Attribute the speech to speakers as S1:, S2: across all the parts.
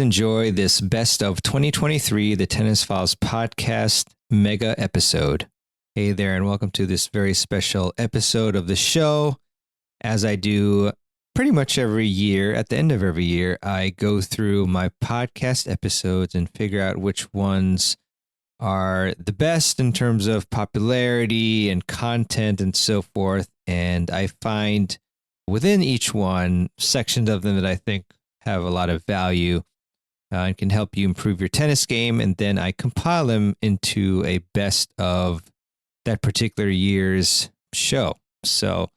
S1: enjoy this Best of 2023, the Tennis Files podcast mega episode. Hey there, and welcome to this very special episode of the show. As I do pretty much every year, at the end of every year, I go through my podcast episodes and figure out which ones are the best in terms of popularity and content and so forth. And I find within each one sections of them that I think have a lot of value and can help you improve your tennis game. And then I compile them into a best of that particular year's show. So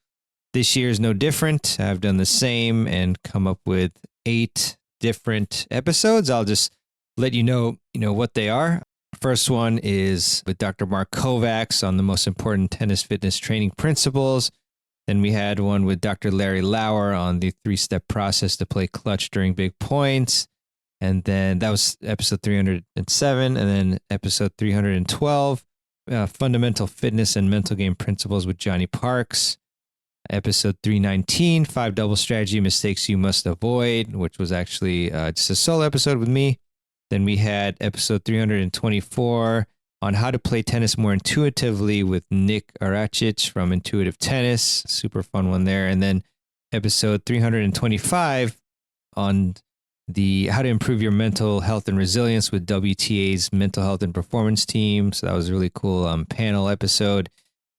S1: this year is no different. I've done the same and come up with 8 different episodes. I'll just let you know what they are. First one is with Dr. Mark Kovacs on the most important tennis fitness training principles. Then we had one with Dr. Larry Lauer on the 3-step process to play clutch during big points. And then that was episode 307. And then episode 312, fundamental fitness and mental game principles with Johnny Parks. Episode 319, 5 double strategy mistakes you must avoid, which was actually just a solo episode with me. Then we had episode 324 on how to play tennis more intuitively with Nick Aracic from Intuitive Tennis. Super fun one there. And then episode 325 on the how to improve your mental health and resilience with WTA's mental health and performance team. So that was a really cool panel episode.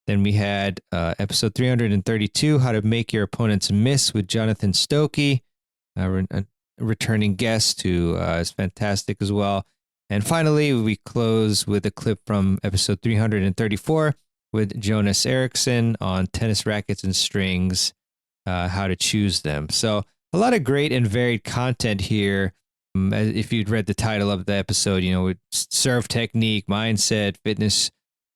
S1: Then we had episode 332, how to make your opponents miss with Jonathan Stokey, a returning guest who is fantastic as well. And finally, we close with a clip from episode 334 with Jonas Eriksson on tennis rackets and strings, how to choose them. So a lot of great and varied content here. If you'd read the title of the episode, with serve technique, mindset, fitness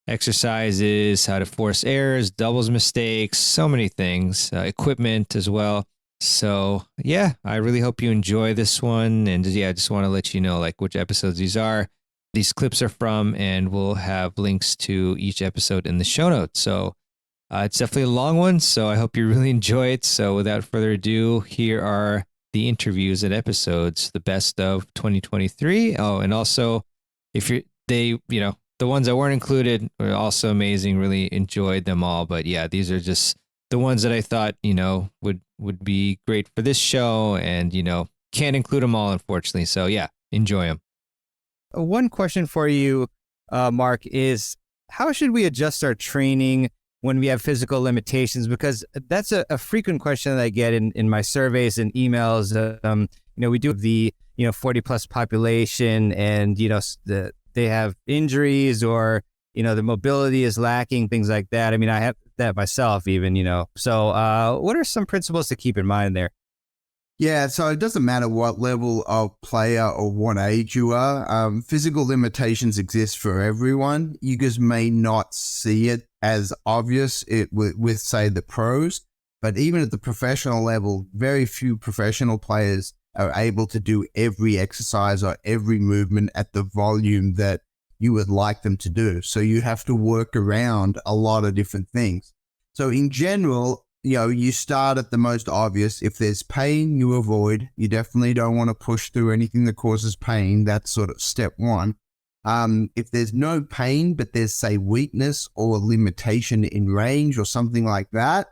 S1: exercises, how to force errors, doubles mistakes, so many things, equipment as well. So yeah, I really hope you enjoy this one. And I just want to let you know which episodes these are. These clips are from, and we'll have links to each episode in the show notes. So it's definitely a long one, so I hope you really enjoy it. So without further ado, here are the interviews and episodes, the best of 2023. Oh, and also the ones that weren't included were also amazing. Really enjoyed them all. But yeah, these are just the ones that I thought, would be great for this show, and, can't include them all, unfortunately. So yeah, enjoy them.
S2: One question for you, Mark, is how should we adjust our training when we have physical limitations? Because that's a frequent question that I get in my surveys and emails. We do the, 40 plus population, and, they have injuries, or, the mobility is lacking, things like that. I mean, I have that myself even, So what are some principles to keep in mind there?
S3: Yeah, so it doesn't matter what level of player or what age you are. Physical limitations exist for everyone. You just may not see it as obvious with, say, the pros. But even at the professional level, very few professional players are able to do every exercise or every movement at the volume that you would like them to do. So you have to work around a lot of different things. So in general, you start at the most obvious. If there's pain, you avoid. You definitely don't want to push through anything that causes pain. That's sort of step one. If there's no pain, but there's, say, weakness or limitation in range or something like that,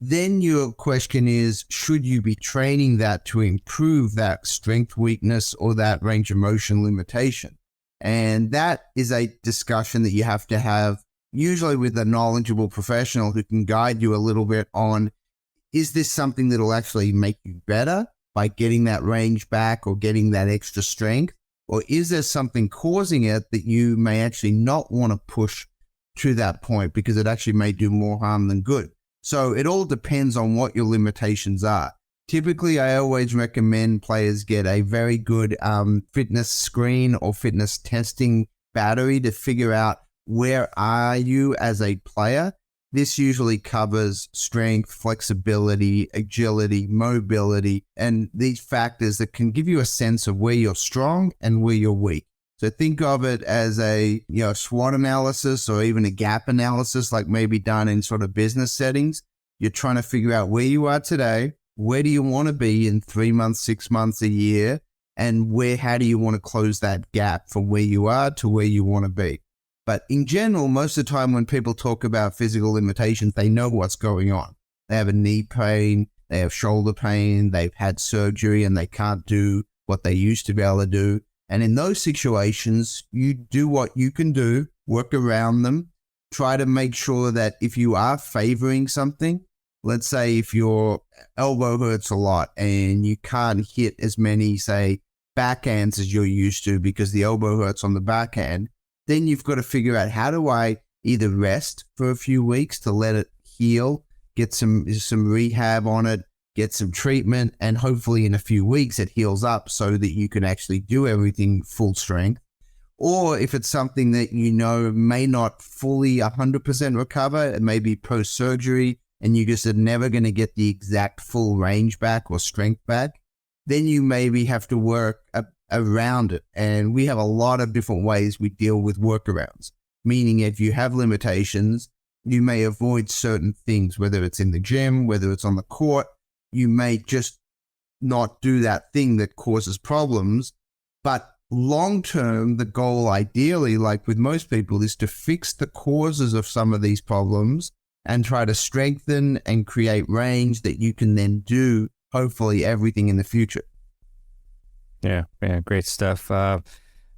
S3: then your question is, should you be training that to improve that strength weakness or that range of motion limitation? And that is a discussion that you have to have usually with a knowledgeable professional who can guide you a little bit on, is this something that will actually make you better by getting that range back or getting that extra strength? Or is there something causing it that you may actually not want to push to that point because it actually may do more harm than good? So it all depends on what your limitations are. Typically, I always recommend players get a very good fitness screen or fitness testing battery to figure out where are you as a player. This usually covers strength, flexibility, agility, mobility, and these factors that can give you a sense of where you're strong and where you're weak. So think of it as a SWOT analysis or even a gap analysis, like maybe done in sort of business settings. You're trying to figure out where you are today, where do you want to be in 3 months, 6 months, a year, and how do you want to close that gap from where you are to where you want to be. But in general, most of the time when people talk about physical limitations, they know what's going on. They have a knee pain, they have shoulder pain, they've had surgery and they can't do what they used to be able to do. And in those situations, you do what you can do, work around them, try to make sure that if you are favoring something, let's say if your elbow hurts a lot and you can't hit as many, say, backhands as you're used to because the elbow hurts on the backhand, then you've got to figure out, how do I either rest for a few weeks to let it heal, get some rehab on it, get some treatment, and hopefully in a few weeks it heals up so that you can actually do everything full strength. Or if it's something that you know may not fully 100% recover, it may be post-surgery and you just are never going to get the exact full range back or strength back, then you maybe have to work around it. And we have a lot of different ways we deal with workarounds, meaning if you have limitations, you may avoid certain things, whether it's in the gym, whether it's on the court. You may just not do that thing that causes problems. But long term, the goal ideally, like with most people, is to fix the causes of some of these problems and try to strengthen and create range that you can then do, hopefully, everything in the future.
S2: Yeah, great stuff,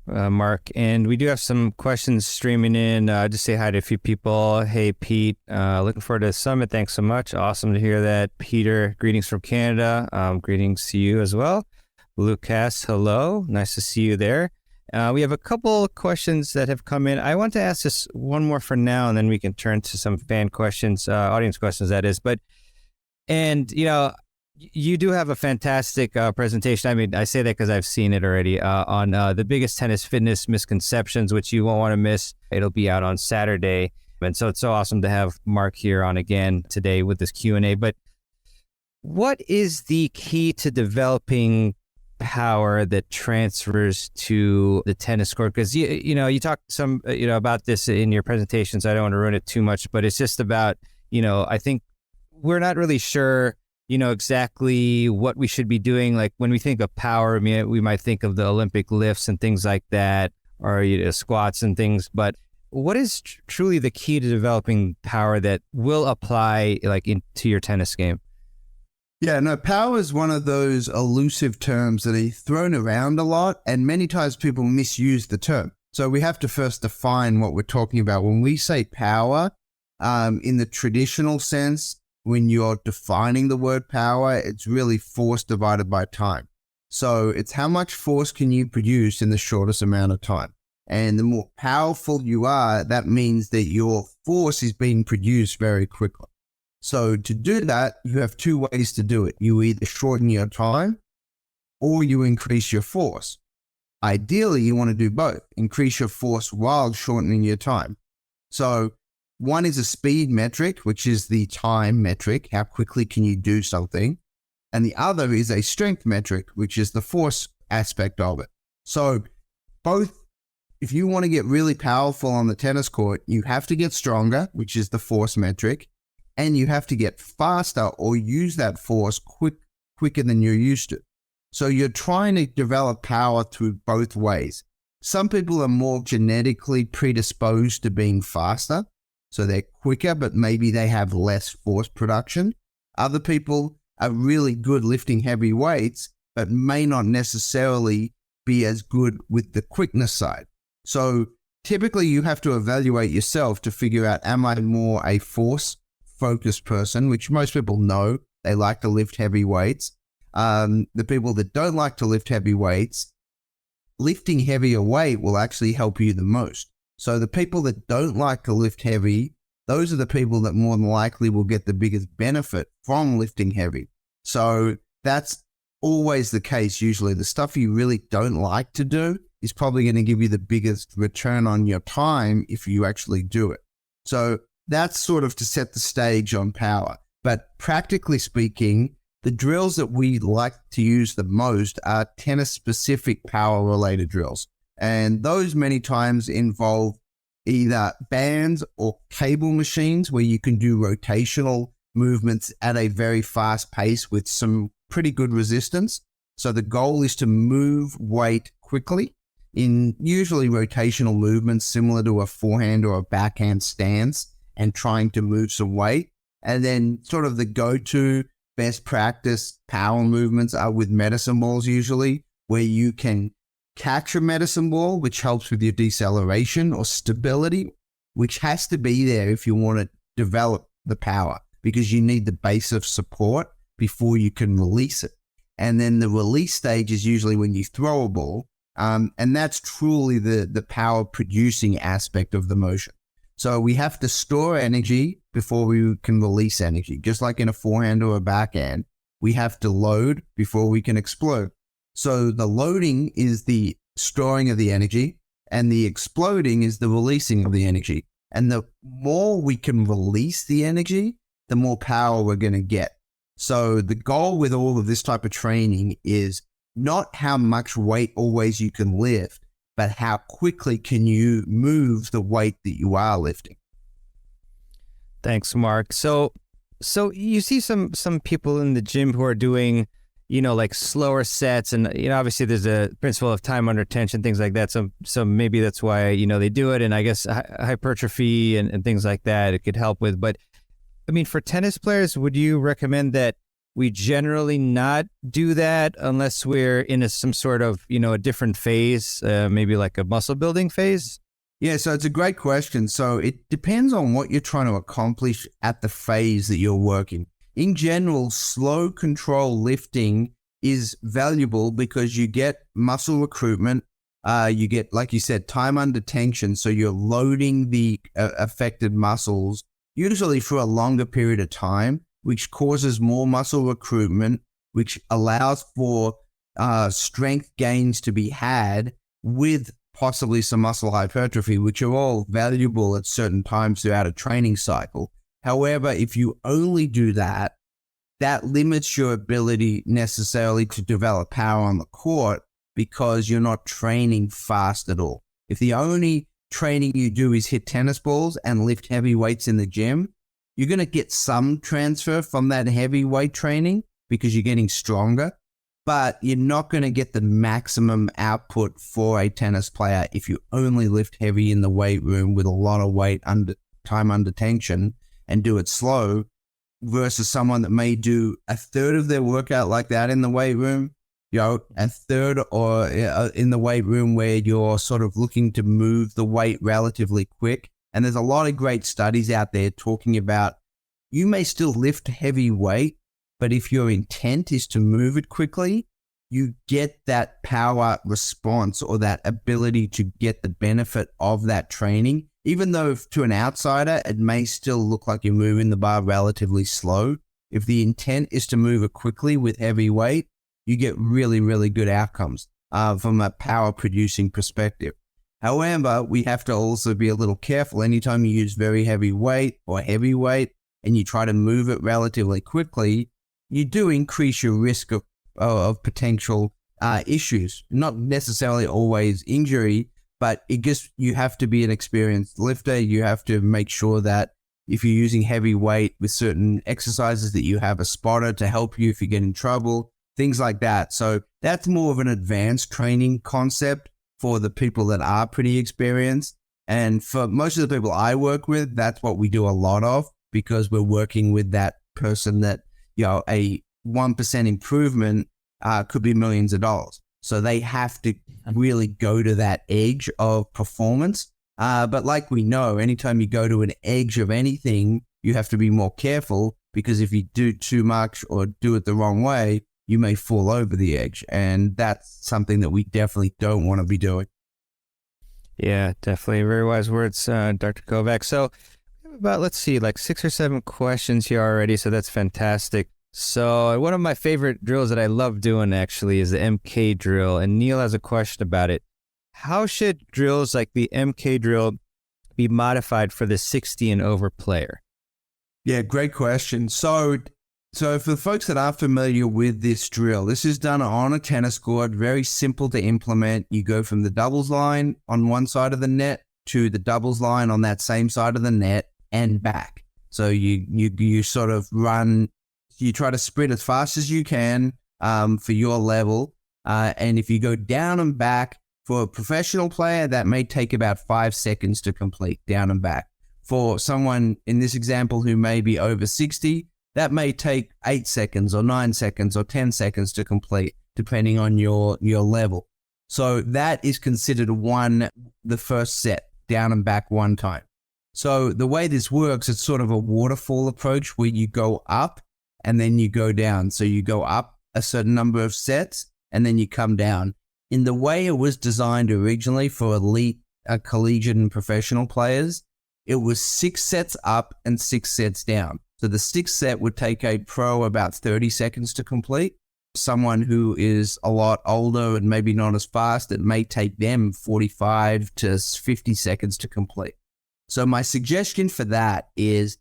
S2: Mark. And we do have some questions streaming in. Just say hi to a few people. Hey, Pete, looking forward to the summit. Thanks so much. Awesome to hear that. Peter, greetings from Canada. Greetings to you as well. Lucas, hello. Nice to see you there. We have a couple of questions that have come in. I want to ask this one more for now, and then we can turn to some fan questions, audience questions, that is. You do have a fantastic presentation. I mean, I say that because I've seen it already on the biggest tennis fitness misconceptions, which you won't want to miss. It'll be out on Saturday. And so it's so awesome to have Mark here on again today with this Q&A. But what is the key to developing power that transfers to the tennis court? Because you talked some about this in your presentation, so I don't want to ruin it too much, but it's just about, I think we're not really sure exactly what we should be doing. Like when we think of power, I mean, we might think of the Olympic lifts and things like that, or squats and things, but what is truly the key to developing power that will apply into your tennis game?
S3: Yeah, no, power is one of those elusive terms that are thrown around a lot, and many times people misuse the term. So we have to first define what we're talking about. When we say power, in the traditional sense, when you're defining the word power, it's really force divided by time. So it's how much force can you produce in the shortest amount of time. And the more powerful you are, that means that your force is being produced very quickly. So to do that, you have two ways to do it. You either shorten your time or you increase your force. Ideally, you want to do both. Increase your force while shortening your time. So one is a speed metric, which is the time metric. How quickly can you do something? And the other is a strength metric, which is the force aspect of it. So both, if you want to get really powerful on the tennis court, you have to get stronger, which is the force metric. And you have to get faster or use that force quicker than you're used to. So you're trying to develop power through both ways. Some people are more genetically predisposed to being faster, so they're quicker, but maybe they have less force production. Other people are really good lifting heavy weights, but may not necessarily be as good with the quickness side. So typically you have to evaluate yourself to figure out, am I more a force-focused person, which most people know they like to lift heavy weights. The people that don't like to lift heavy weights, lifting heavier weight will actually help you the most. So the people that don't like to lift heavy, those are the people that more than likely will get the biggest benefit from lifting heavy. So that's always the case usually. The stuff you really don't like to do is probably going to give you the biggest return on your time if you actually do it. So that's sort of to set the stage on power. But practically speaking, the drills that we like to use the most are tennis-specific power-related drills. And those many times involve either bands or cable machines where you can do rotational movements at a very fast pace with some pretty good resistance. So the goal is to move weight quickly in usually rotational movements similar to a forehand or a backhand stance and trying to move some weight. And then sort of the go-to best practice power movements are with medicine balls usually, where you can catch a medicine ball, which helps with your deceleration or stability, which has to be there if you want to develop the power, because you need the base of support before you can release it. And then the release stage is usually when you throw a ball. And that's truly the power producing aspect of the motion. So we have to store energy before we can release energy. Just like in a forehand or a backhand, we have to load before we can explode. So the loading is the storing of the energy, and the exploding is the releasing of the energy. And the more we can release the energy, the more power we're going to get. So the goal with all of this type of training is not how much weight always you can lift, but how quickly can you move the weight that you are lifting.
S2: Thanks, Mark. So you see some people in the gym who are doing, like slower sets, and obviously there's a principle of time under tension, things like that. So maybe that's why they do it, and I guess hypertrophy and things like that it could help with. But I mean, for tennis players, would you recommend that we generally not do that unless we're in some sort of a different phase, maybe like a muscle building phase?
S3: Yeah, so it's a great question. So it depends on what you're trying to accomplish at the phase that you're working. In general, slow control lifting is valuable because you get muscle recruitment. You get, like you said, time under tension. So you're loading the affected muscles, usually for a longer period of time, which causes more muscle recruitment, which allows for strength gains to be had with possibly some muscle hypertrophy, which are all valuable at certain times throughout a training cycle. However, if you only do that, that limits your ability necessarily to develop power on the court because you're not training fast at all. If the only training you do is hit tennis balls and lift heavy weights in the gym, you're going to get some transfer from that heavy weight training because you're getting stronger, but you're not going to get the maximum output for a tennis player if you only lift heavy in the weight room with a lot of weight under tension and do it slow, versus someone that may do a third of their workout like that in the weight room, a third or in the weight room where you're sort of looking to move the weight relatively quick. And there's a lot of great studies out there talking about you may still lift heavy weight, but if your intent is to move it quickly, you get that power response or that ability to get the benefit of that training. Even though to an outsider, it may still look like you're moving the bar relatively slow. If the intent is to move it quickly with heavy weight, you get really, really good outcomes from a power producing perspective. However, we have to also be a little careful. Anytime you use very heavy weight or heavy weight and you try to move it relatively quickly, you do increase your risk of potential issues. Not necessarily always injury, but you have to be an experienced lifter. You have to make sure that if you're using heavy weight with certain exercises that you have a spotter to help you if you get in trouble, things like that. So that's more of an advanced training concept for the people that are pretty experienced. And for most of the people I work with, that's what we do a lot of, because we're working with that person that, a 1% improvement could be millions of dollars. So they have to really go to that edge of performance. But like we know, anytime you go to an edge of anything, you have to be more careful, because if you do too much or do it the wrong way, you may fall over the edge. And that's something that we definitely don't want to be doing.
S2: Yeah, definitely. Very wise words, Dr. Kovac. So about, let's see, like 6 or 7 questions here already. So that's fantastic. So one of my favorite drills that I love doing actually is the MK drill. And Neil has a question about it. How should drills like the MK drill be modified for the 60 and over player?
S3: Yeah, great question. So for the folks that aren't familiar with this drill, this is done on a tennis court, very simple to implement. You go from the doubles line on one side of the net to the doubles line on that same side of the net and back. So you sort of run, you try to sprint as fast as you can for your level. And if you go down and back for a professional player, that may take about 5 seconds to complete down and back. For someone in this example who may be over 60, that may take 8 seconds or 9 seconds or 10 seconds to complete, depending on your level. So that is considered the first set, down and back one time. So the way this works, it's sort of a waterfall approach where you go up and then you go down. So you go up a certain number of sets and then you come down. In the way it was designed originally for elite, collegiate and professional players, it was 6 sets up and 6 sets down. So the 6th set would take a pro about 30 seconds to complete. Someone who is a lot older and maybe not as fast, it may take them 45 to 50 seconds to complete. So my suggestion for that is,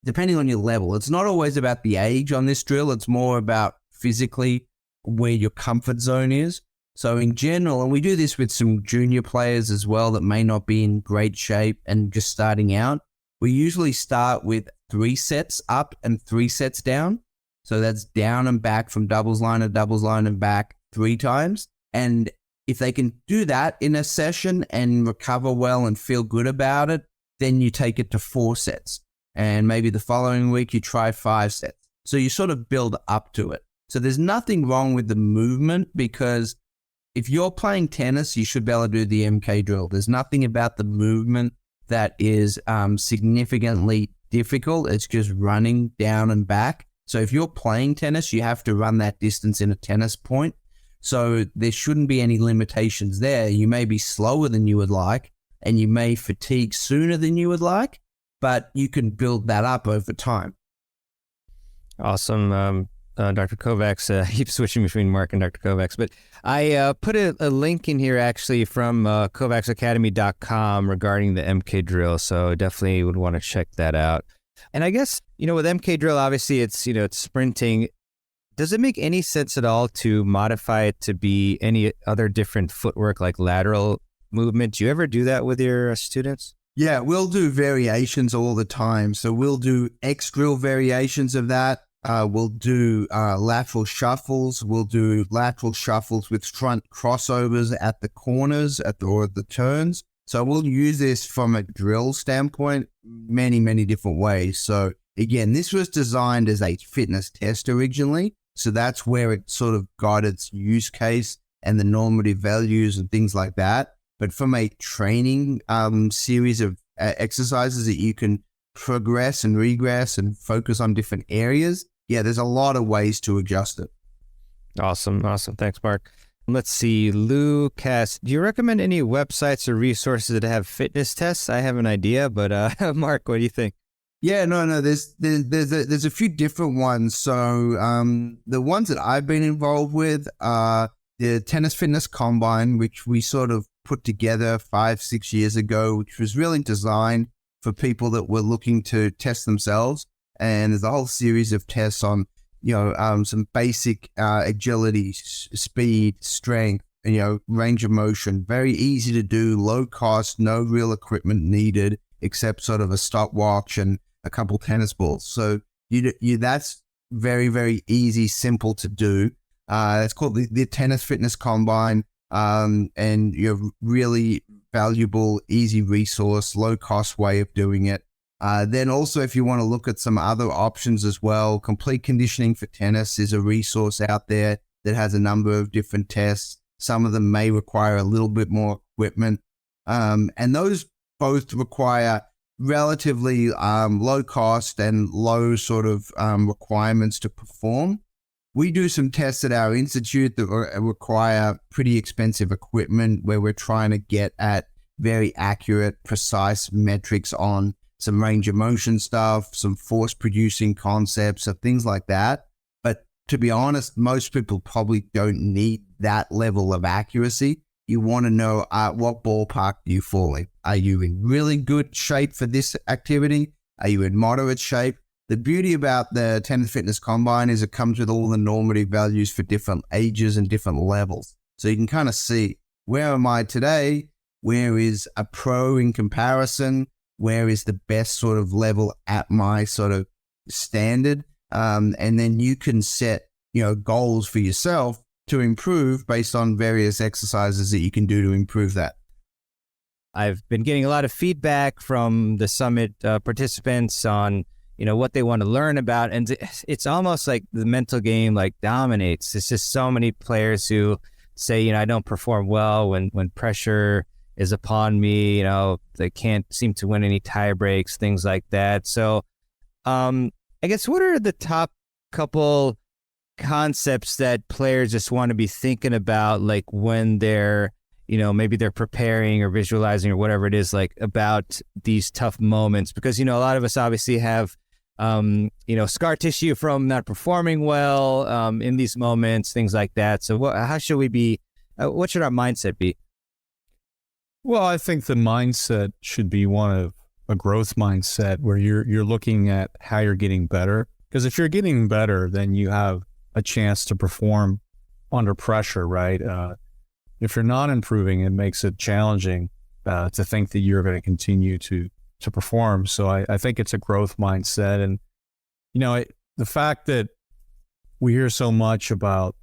S3: depending on your level, it's not always about the age on this drill. It's more about physically where your comfort zone is. So in general, and we do this with some junior players as well that may not be in great shape and just starting out, we usually start with 3 sets up and 3 sets down. So that's down and back from doubles line and back 3 times. And if they can do that in a session and recover well and feel good about it, then you take it to 4 sets. And maybe the following week you try 5 sets. So you sort of build up to it. So there's nothing wrong with the movement, because if you're playing tennis, you should be able to do the MK drill. There's nothing about the movement that is significantly difficult. It's just running down and back. So if you're playing tennis, you have to run that distance in a tennis point. So there shouldn't be any limitations there. You may be slower than you would like, and you may fatigue sooner than you would like, but you can build that up over time.
S1: Awesome. Dr. Kovacs, I keep switching between Mark and Dr. Kovacs, but I put a link in here actually from kovacsacademy.com regarding the MK drill. So definitely would want to check that out. And I guess, with MK drill, obviously it's sprinting. Does it make any sense at all to modify it to be any other different footwork like lateral movement? Do you ever do that with your students?
S3: Yeah, we'll do variations all the time. So we'll do X drill variations of that. We'll do lateral shuffles. We'll do lateral shuffles with front crossovers at the corners or the turns. So we'll use this from a drill standpoint many, many different ways. So again, this was designed as a fitness test originally. So that's where it sort of got its use case and the normative values and things like that. But from a training series of exercises that you can progress and regress and focus on different areas, yeah, there's a lot of ways to adjust it.
S1: Awesome. Thanks, Mark. Let's see, Lou Cass, do you recommend any websites or resources that have fitness tests? I have an idea, but Mark, what do you think?
S3: Yeah, no, there's a few different ones. So the ones that I've been involved with are the Tennis Fitness Combine, which we sort of put together 5-6 years ago, which was really designed for people that were looking to test themselves. And there's a whole series of tests on, some basic agility, speed, strength, range of motion. Very easy to do, low cost, no real equipment needed except sort of a stopwatch and a couple tennis balls. So that's very, very easy, simple to do. It's called the Tennis Fitness Combine, and really valuable, easy resource, low cost way of doing it. Then also, if you want to look at some other options as well, Complete Conditioning for Tennis is a resource out there that has a number of different tests. Some of them may require a little bit more equipment. And those both require relatively low cost and low sort of requirements to perform. We do some tests at our institute that require pretty expensive equipment where we're trying to get at very accurate, precise metrics on some range of motion stuff, some force producing concepts, and things like that. But to be honest, most people probably don't need that level of accuracy. You want to know what ballpark do you fall in? Are you in really good shape for this activity? Are you in moderate shape? The beauty about the Tennis Fitness Combine is it comes with all the normative values for different ages and different levels. So you can kind of see, where am I today? Where is a pro in comparison? Where is the best sort of level at my sort of standard? And then you can set goals for yourself to improve based on various exercises that you can do to improve that.
S2: I've been getting a lot of feedback from the summit participants on, what they want to learn about. And it's almost like the mental game dominates. It's just so many players who say, I don't perform well when pressure is upon me. They can't seem to win any tie breaks, things like that. So I guess what are the top couple concepts that players just want to be thinking about, when they're, maybe they're preparing or visualizing or whatever it is, about these tough moments? Because, a lot of us obviously have, scar tissue from not performing well in these moments, things like that. So how should we be, what should our mindset be?
S4: Well, I think the mindset should be one of a growth mindset where you're looking at how you're getting better. Because if you're getting better, then you have a chance to perform under pressure, right? If you're not improving, it makes it challenging to think that you're going to continue to perform. So I think it's a growth mindset. And, the fact that we hear so much about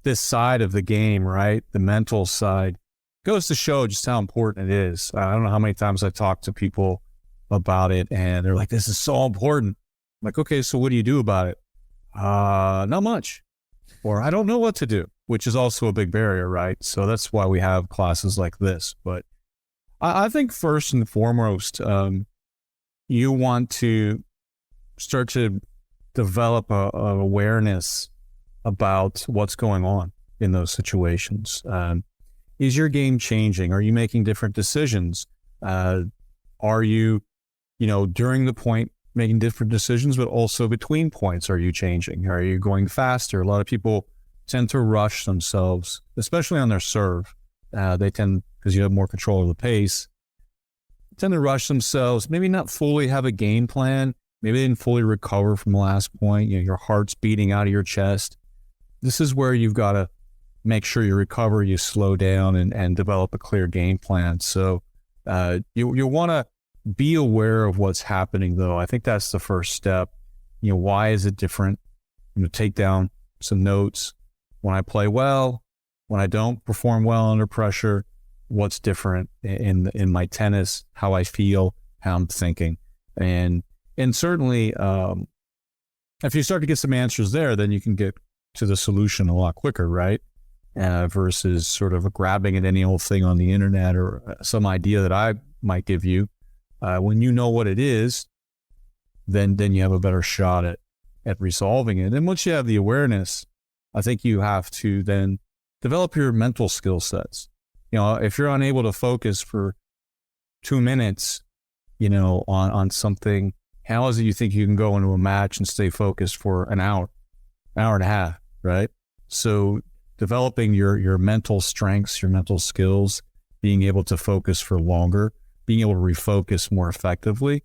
S4: this side of the game, right? The mental side goes to show just how important it is. I don't know how many times I talk to people about it and they're like, this is so important. I'm like, okay, so what do you do about it? Not much. Or I don't know what to do, which is also a big barrier, right? So that's why we have classes like this. But I think first and foremost, you want to start to develop a awareness about what's going on in those situations. Is your game changing? Are you making different decisions? Are you, during the point, making different decisions, but also between points, are you changing? Are you going faster? A lot of people tend to rush themselves, especially on their serve. They tend, because you have more control of the pace, tend to rush themselves, maybe not fully have a game plan. Maybe they didn't fully recover from the last point. Your heart's beating out of your chest. This is where you've got to make sure you recover, you slow down and develop a clear game plan. So you want to be aware of what's happening, though. I think that's the first step. Why is it different? Take down some notes. When I play well, when I don't perform well under pressure, what's different in my tennis, how I feel, how I'm thinking. And certainly, if you start to get some answers there, then you can get to the solution a lot quicker, right? Versus sort of grabbing at any old thing on the internet or some idea that I might give you. When you know what it is, then you have a better shot at resolving it. And once you have the awareness, I think you have to then develop your mental skill sets. If you're unable to focus for 2 minutes, on something, how is it you think you can go into a match and stay focused for an hour and a half, right? So developing your mental strengths, your mental skills, being able to focus for longer, being able to refocus more effectively.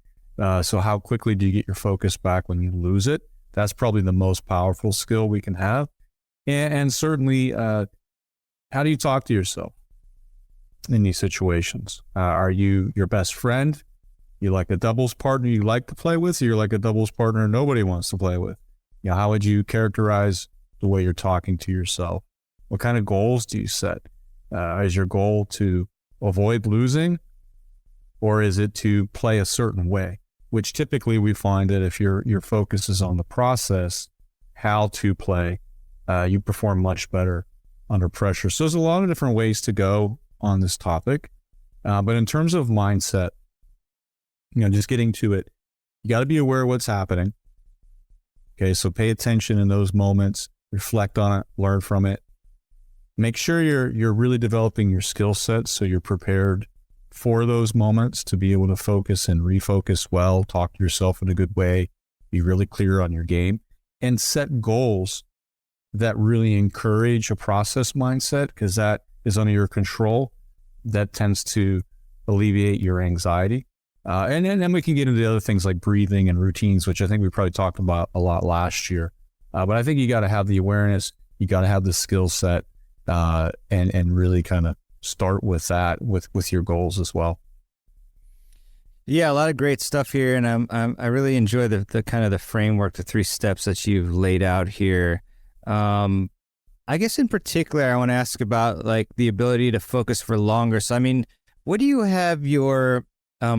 S4: So how quickly do you get your focus back when you lose it? That's probably the most powerful skill we can have. And certainly, how do you talk to yourself in these situations? Are you your best friend? You like a doubles partner you like to play with, or you're like a doubles partner nobody wants to play with? How would you characterize the way you're talking to yourself? What kind of goals do you set? Is your goal to avoid losing, or is it to play a certain way? Which typically we find that if your focus is on the process, how to play, you perform much better under pressure. So there's a lot of different ways to go on this topic. But in terms of mindset, just getting to it, you got to be aware of what's happening. Okay, so pay attention in those moments, reflect on it, learn from it. Make sure you're really developing your skill set so you're prepared for those moments to be able to focus and refocus well, talk to yourself in a good way, be really clear on your game, and set goals that really encourage a process mindset, because that is under your control. That tends to alleviate your anxiety. And then we can get into the other things like breathing and routines, which I think we probably talked about a lot last year. But I think you got to have the awareness, you got to have the skill set, and really kind of start with that with your goals as well.
S2: Yeah, a lot of great stuff here, and I really enjoy the kind of the framework, the 3 steps that you've laid out here. I guess in particular, I want to ask about like the ability to focus for longer. So, I mean, what do you have your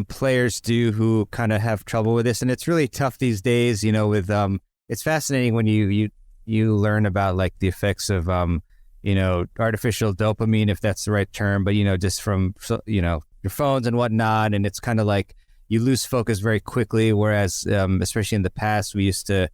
S2: players do who kind of have trouble with this? And it's really tough these days, you know, with it's fascinating when you learn about like the effects of you know, artificial dopamine, if that's the right term, but you know, just from you know, your phones and whatnot, and it's kind of like you lose focus very quickly. Whereas, especially in the past, we used to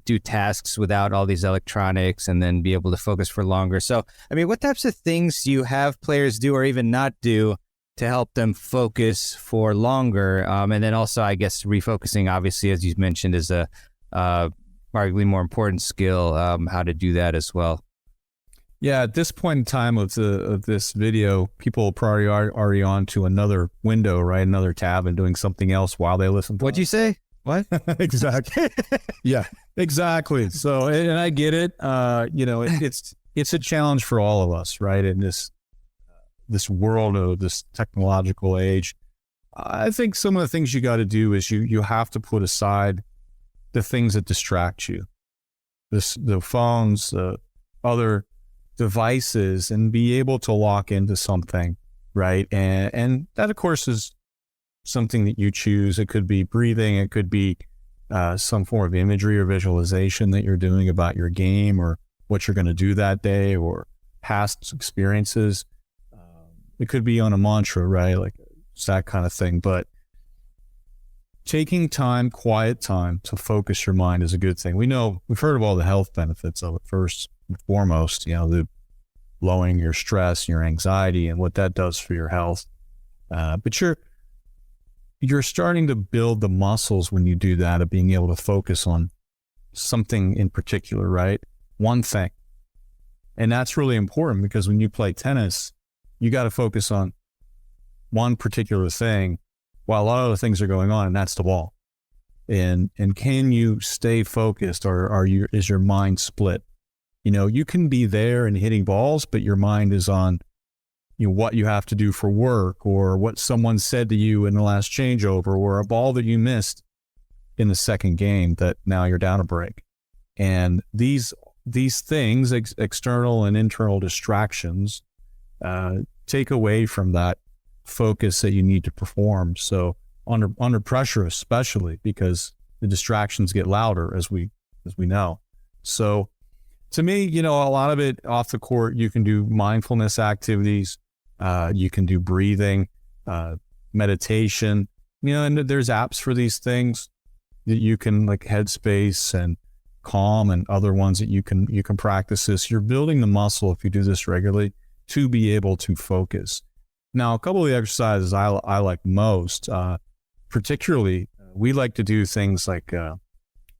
S2: do tasks without all these electronics and then be able to focus for longer. So, I mean, what types of things do you have players do or even not do to help them focus for longer? And then also, I guess, refocusing, obviously, as you mentioned, is a arguably more important skill, how to do that as well.
S4: Yeah, at this point in time of this video, people probably are already on to another window, right? Another tab and doing something else while they listen to
S2: What'd you say? What?
S4: Exactly. Yeah, exactly. So, and I get it. You know, it's a challenge for all of us, right? In this world of this technological age, I think some of the things you got to do is you have to put aside the things that distract you, the phones, other devices, and be able to lock into something, right? And that, of course, is something that you choose. It could be breathing. It could be some form of imagery or visualization that you're doing about your game or what you're going to do that day or past experiences. It could be on a mantra, right? Like it's that kind of thing. But taking time, quiet time to focus your mind is a good thing. We've heard of all the health benefits of it. First and foremost, you know, the lowering your stress, your anxiety, and what that does for your health. But you're starting to build the muscles when you do that of being able to focus on something in particular, right? One thing. And that's really important because when you play tennis, you got to focus on one particular thing while a lot of other things are going on, and that's the ball. And can you stay focused, or is your mind split? You know, you can be there and hitting balls, but your mind is on, you know, what you have to do for work or what someone said to you in the last changeover or a ball that you missed in the second game that now you're down a break. And these things, external and internal distractions, take away from that focus that you need to perform. So under pressure, especially because the distractions get louder as we know. So to me, you know, a lot of it off the court, you can do mindfulness activities, you can do breathing, meditation, you know, and there's apps for these things that you can, like Headspace and Calm and other ones that you can practice this. You're building the muscle if you do this regularly to be able to focus. Now, a couple of the exercises I like most, particularly, we like to do things like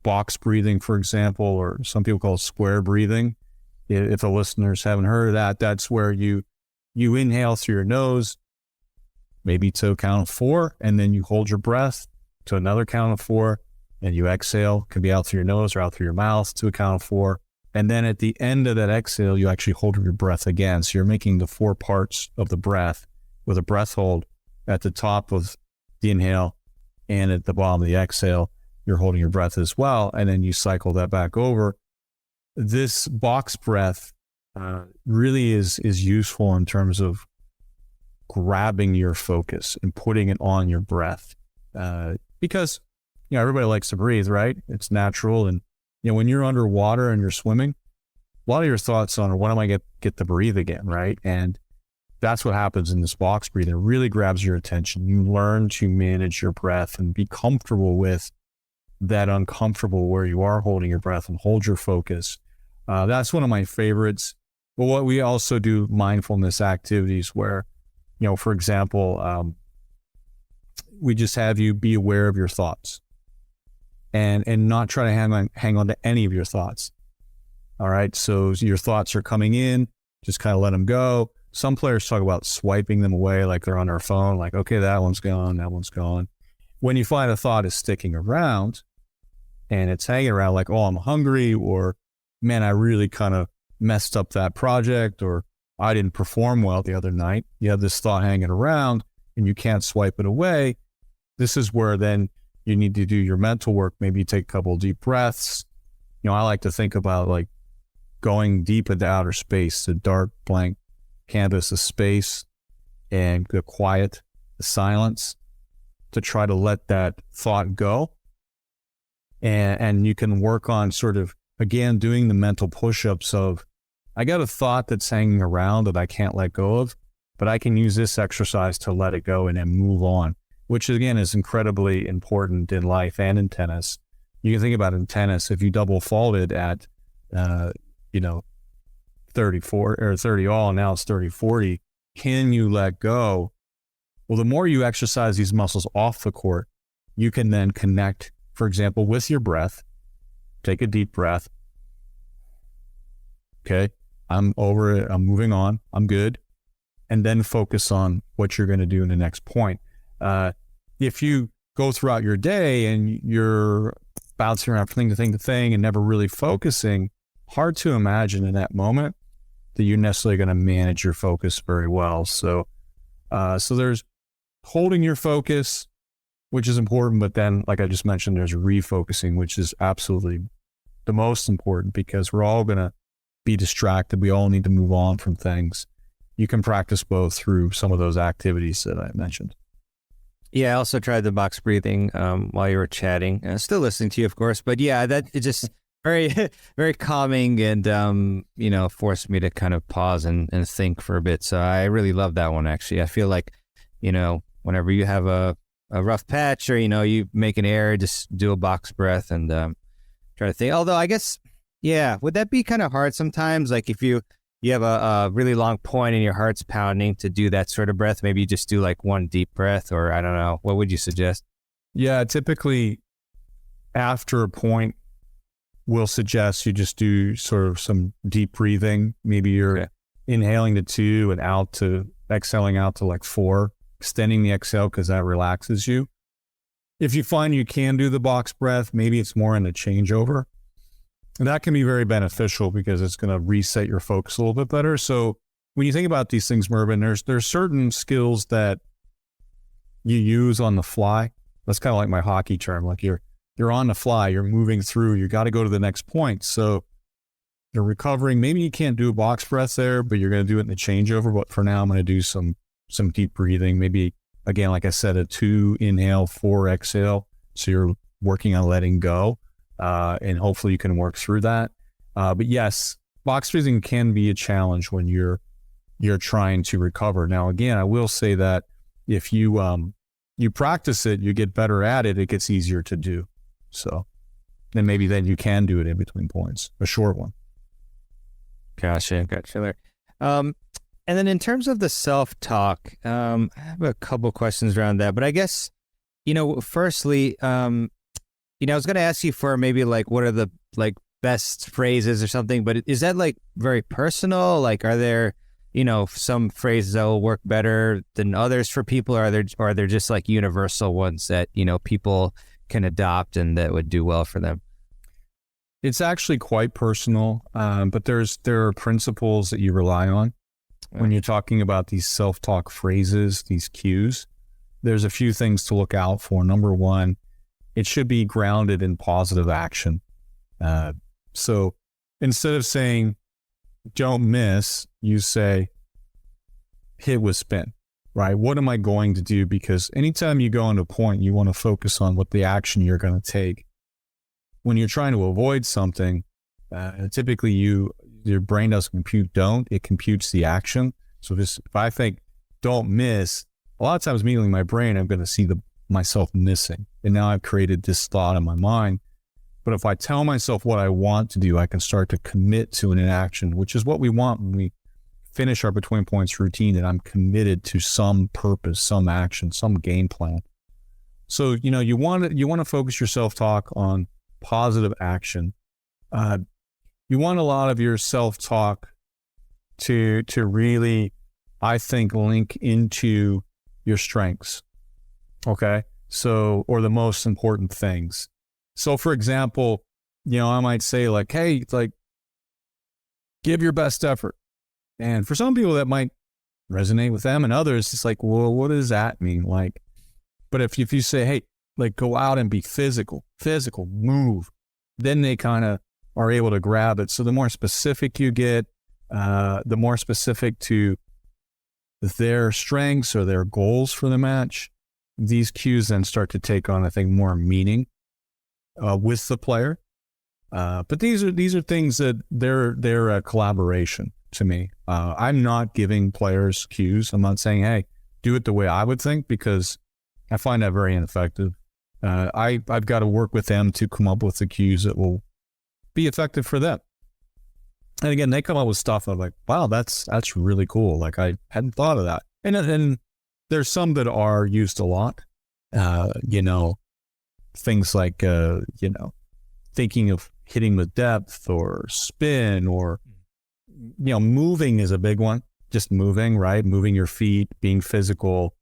S4: box breathing, for example, or some people call it square breathing. If the listeners haven't heard of that, that's where you inhale through your nose, maybe to a count of 4, and then you hold your breath to another count of 4, and you exhale. It can be out through your nose or out through your mouth to a count of 4. And then at the end of that exhale, you actually hold your breath again. So you're making the 4 parts of the breath with a breath hold at the top of the inhale and at the bottom of the exhale, you're holding your breath as well. And then you cycle that back over. This box breath really is useful in terms of grabbing your focus and putting it on your breath. Because, you know, everybody likes to breathe, right? It's natural. And, you know, when you're underwater and you're swimming, a lot of your thoughts on when am I get to breathe again, right? And that's what happens in this box breathing. It really grabs your attention. You learn to manage your breath and be comfortable with that uncomfortable where you are holding your breath and hold your focus. That's one of my favorites. But what we also do mindfulness activities where, you know, for example, we just have you be aware of your thoughts and not try to hang on to any of your thoughts. All right. So your thoughts are coming in, just kind of let them go. Some players talk about swiping them away like they're on their phone, like, okay, that one's gone, that one's gone. When you find a thought is sticking around and it's hanging around like, oh, I'm hungry, or man, I really kind of messed up that project, or I didn't perform well the other night. You have this thought hanging around and you can't swipe it away. This is where then you need to do your mental work. Maybe you take a couple of deep breaths. You know, I like to think about like going deep into outer space, the dark, blank canvas of space, and the quiet, the silence, to try to let that thought go. And you can work on sort of, again, doing the mental push-ups of, I got a thought that's hanging around that I can't let go of, but I can use this exercise to let it go and then move on, which again is incredibly important in life and in tennis. You can think about in tennis, if you double faulted at, 34 or 30 all, now it's 30-40, can you let go? Well, the more you exercise these muscles off the court, you can then connect, for example, with your breath. Take a deep breath. Okay, I'm over it. I'm moving on. I'm good. And then focus on what you're going to do in the next point. If you go throughout your day and you're bouncing around from thing to thing to thing and never really focusing, hard to imagine in that moment that you're necessarily going to manage your focus very well. So there's holding your focus, which is important, but then, like I just mentioned, there's refocusing, which is absolutely the most important, because we're all going to be distracted. We all need to move on from things. You can practice both through some of those activities that I mentioned.
S2: Yeah, I also tried the box breathing while you were chatting. Still listening to you, of course, but yeah, that it just very, very calming and forced me to kind of pause and think for a bit. So I really love that one. Actually, I feel like whenever you have a rough patch or you make an error, just do a box breath and try to think. Although I guess, yeah, would that be kind of hard sometimes? Like if you have a really long point and your heart's pounding, to do that sort of breath, maybe you just do like one deep breath, or I don't know. What would you suggest?
S4: Yeah, typically after a point, we'll suggest you just do sort of some deep breathing. Maybe you're inhaling to 2 and exhaling out to like 4, extending the exhale because that relaxes you. If you find you can do the box breath, maybe it's more in the changeover. And that can be very beneficial because it's going to reset your focus a little bit better. So when you think about these things, mehrban, there's certain skills that you use on the fly. That's kind of like my hockey term. Like you're on the fly, you're moving through, you got to go to the next point. So you're recovering. Maybe you can't do a box breath there, but you're going to do it in the changeover. But for now, I'm going to do some deep breathing. Maybe, again, like I said, a 2 inhale, 4 exhale. So you're working on letting go. And hopefully you can work through that. But yes, box breathing can be a challenge when you're trying to recover. Now, again, I will say that if you practice it, you get better at it, it gets easier to do. So then maybe then you can do it in between points, a short one.
S2: Gotcha there. And then in terms of the self-talk, I have a couple questions around that, but I guess, firstly, I was going to ask you for maybe like, what are the like best phrases or something, but is that like very personal? Like, are there, some phrases that will work better than others for people? Or are there just like universal ones that, people can adopt and that would do well for them?
S4: It's actually quite personal, but there are principles that you rely on when you're talking about these self-talk phrases, these cues. There's a few things to look out for. Number one, it should be grounded in positive action. So instead of saying, don't miss, you say, hit with spin, right? What am I going to do? Because anytime you go into a point, you want to focus on what the action you're going to take. When you're trying to avoid something, typically your brain doesn't compute don't, it computes the action. So if I think don't miss, a lot of times immediately in my brain, I'm going to see myself missing. And now I've created this thought in my mind. But if I tell myself what I want to do, I can start to commit to an action, which is what we want when we finish our between points routine, that I'm committed to some purpose, some action, some game plan. So, you want to focus your self-talk on positive action. You want a lot of your self-talk to really, I think, link into your strengths. Okay. So, or the most important things. So for example, I might say like, hey, like, give your best effort. And for some people that might resonate with them, and others, it's like, well, what does that mean? Like, but if you say, hey, like, go out and be physical, move, then they kind of are able to grab it. So the more specific you get, the more specific to their strengths or their goals for the match, these cues then start to take on, I think, more meaning with the player. But these are things that they're a collaboration to me. I'm not giving players cues. I'm not saying, hey, do it the way I would think, because I find that very ineffective. I've got to work with them to come up with the cues that will be effective for them. And again, they come up with stuff I'm like, wow, that's really cool. Like, I hadn't thought of that. And there's some that are used a lot. Things like thinking of hitting with depth or spin, or moving is a big one. Just moving, right? Moving your feet, being physical.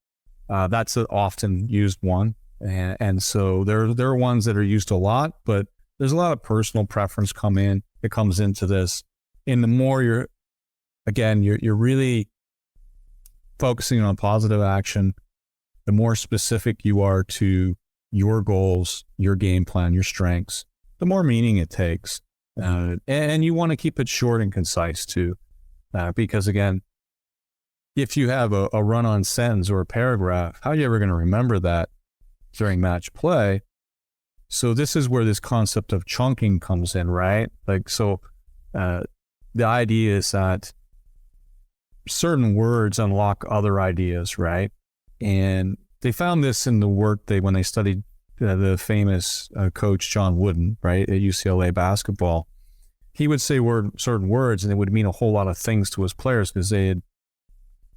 S4: That's an often used one. And so there are ones that are used a lot, but there's a lot of personal preference that comes into this. And the more you're really focusing on positive action, the more specific you are to your goals, your game plan, your strengths, the more meaning it takes. And you want to keep it short and concise too. Because again, if you have a run-on sentence or a paragraph, how are you ever going to remember that during match play? So this is where this concept of chunking comes in, right? Like, so the idea is that certain words unlock other ideas, right? And they found this in the work when they studied the famous coach John Wooden, right, at UCLA basketball. He would say certain words, and it would mean a whole lot of things to his players because they had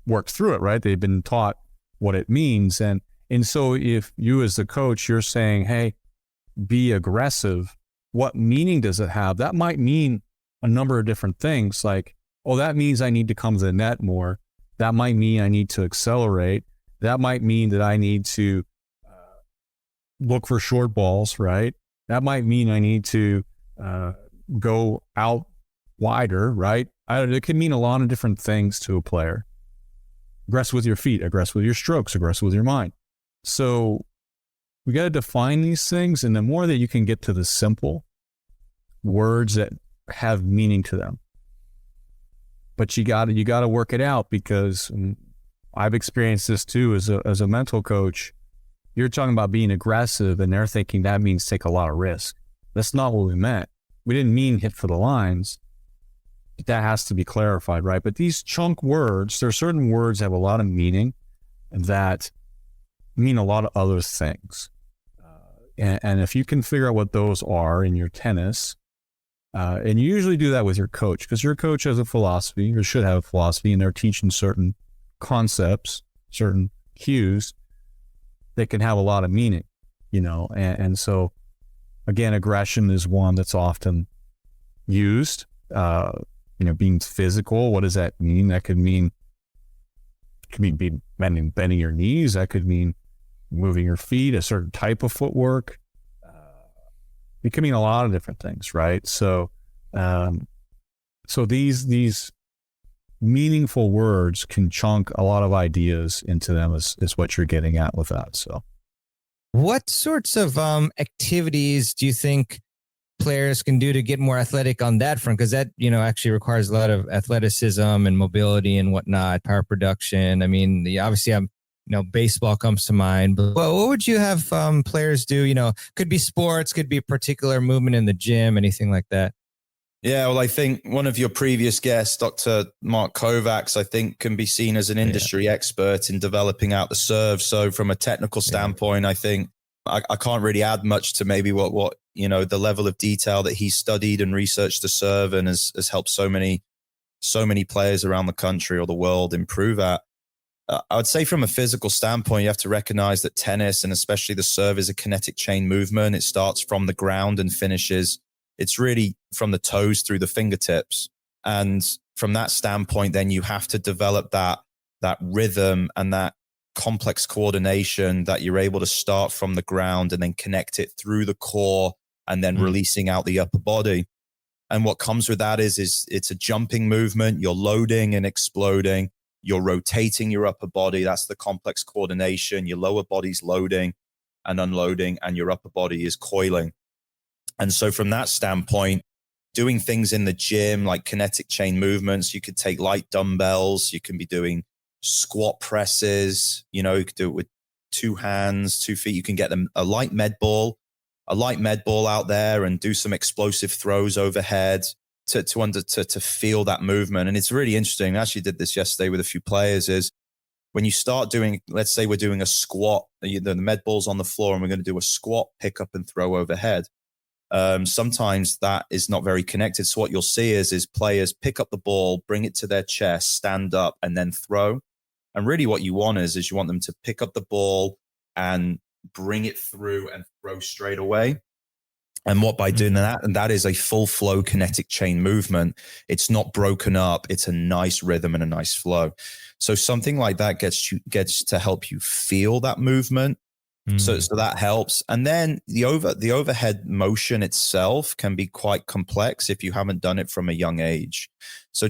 S4: worked through it, right? They'd been taught what it means. And so if you as the coach, you're saying, hey, be aggressive, what meaning does it have? That might mean a number of different things, like, oh, that means I need to come to the net more. That might mean I need to accelerate. That might mean that I need to look for short balls, right? That might mean I need to go out wider, right? It can mean a lot of different things to a player. Aggressive with your feet, aggressive with your strokes, aggressive with your mind. So we got to define these things, and the more that you can get to the simple words that have meaning to them. But you got to work it out, because I've experienced this too as a mental coach. You're talking about being aggressive, and they're thinking that means take a lot of risk. That's not what we meant. We didn't mean hit for the lines. But that has to be clarified, right? But these chunk words, there are certain words that have a lot of meaning that mean a lot of other things. And if you can figure out what those are in your tennis, and you usually do that with your coach, because your coach has a philosophy, or should have a philosophy, and they're teaching certain concepts, certain cues that can have a lot of meaning, and so again, aggression is one that's often used. Being physical, what does that mean? That could mean bending your knees. That could mean moving your feet, a certain type of footwork. It can mean a lot of different things, right? So, these meaningful words can chunk a lot of ideas into them, is what you're getting at with that. So,
S1: what sorts of activities do you think players can do to get more athletic on that front? Because that, actually requires a lot of athleticism and mobility and whatnot, power production. I mean, obviously baseball comes to mind, but what would you have players do? Could be sports, could be a particular movement in the gym, anything like that.
S5: Yeah, well, I think one of your previous guests, Dr. Mark Kovacs, I think can be seen as an industry expert in developing out the serve. So from a technical standpoint, I think I can't really add much to maybe what the level of detail that he studied and researched the serve and has helped so many players around the country or the world improve at. I would say from a physical standpoint, you have to recognize that tennis, and especially the serve, is a kinetic chain movement. It starts from the ground and finishes. It's really from the toes through the fingertips. And from that standpoint, then you have to develop that rhythm and that complex coordination that you're able to start from the ground and then connect it through the core and then releasing out the upper body. And what comes with that is it's a jumping movement. You're loading and exploding. You're rotating your upper body. That's the complex coordination. Your lower body's loading and unloading, and your upper body is coiling. And so from that standpoint, doing things in the gym like kinetic chain movements. You could take light dumbbells. You can be doing squat presses. You could do it with 2 hands, 2 feet. You can get them a light med ball out there and do some explosive throws overhead to feel that movement. And it's really interesting. I actually did this yesterday with a few players. Is when you start doing, let's say we're doing a squat, the med ball's on the floor and we're going to do a squat, pick up and throw overhead. Sometimes that is not very connected. So what you'll see is players pick up the ball, bring it to their chest, stand up, and then throw. And really what you want is you want them to pick up the ball and bring it through and throw straight away. And what by doing that, and that is a full flow kinetic chain movement. It's not broken up. It's a nice rhythm and a nice flow. So something like that gets to help you feel that movement. So that helps. And then the overhead motion itself can be quite complex if you haven't done it from a young age. So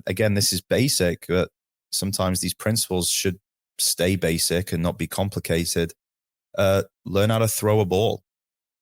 S5: again, this is basic, but sometimes these principles should stay basic and not be complicated. Learn how to throw a ball.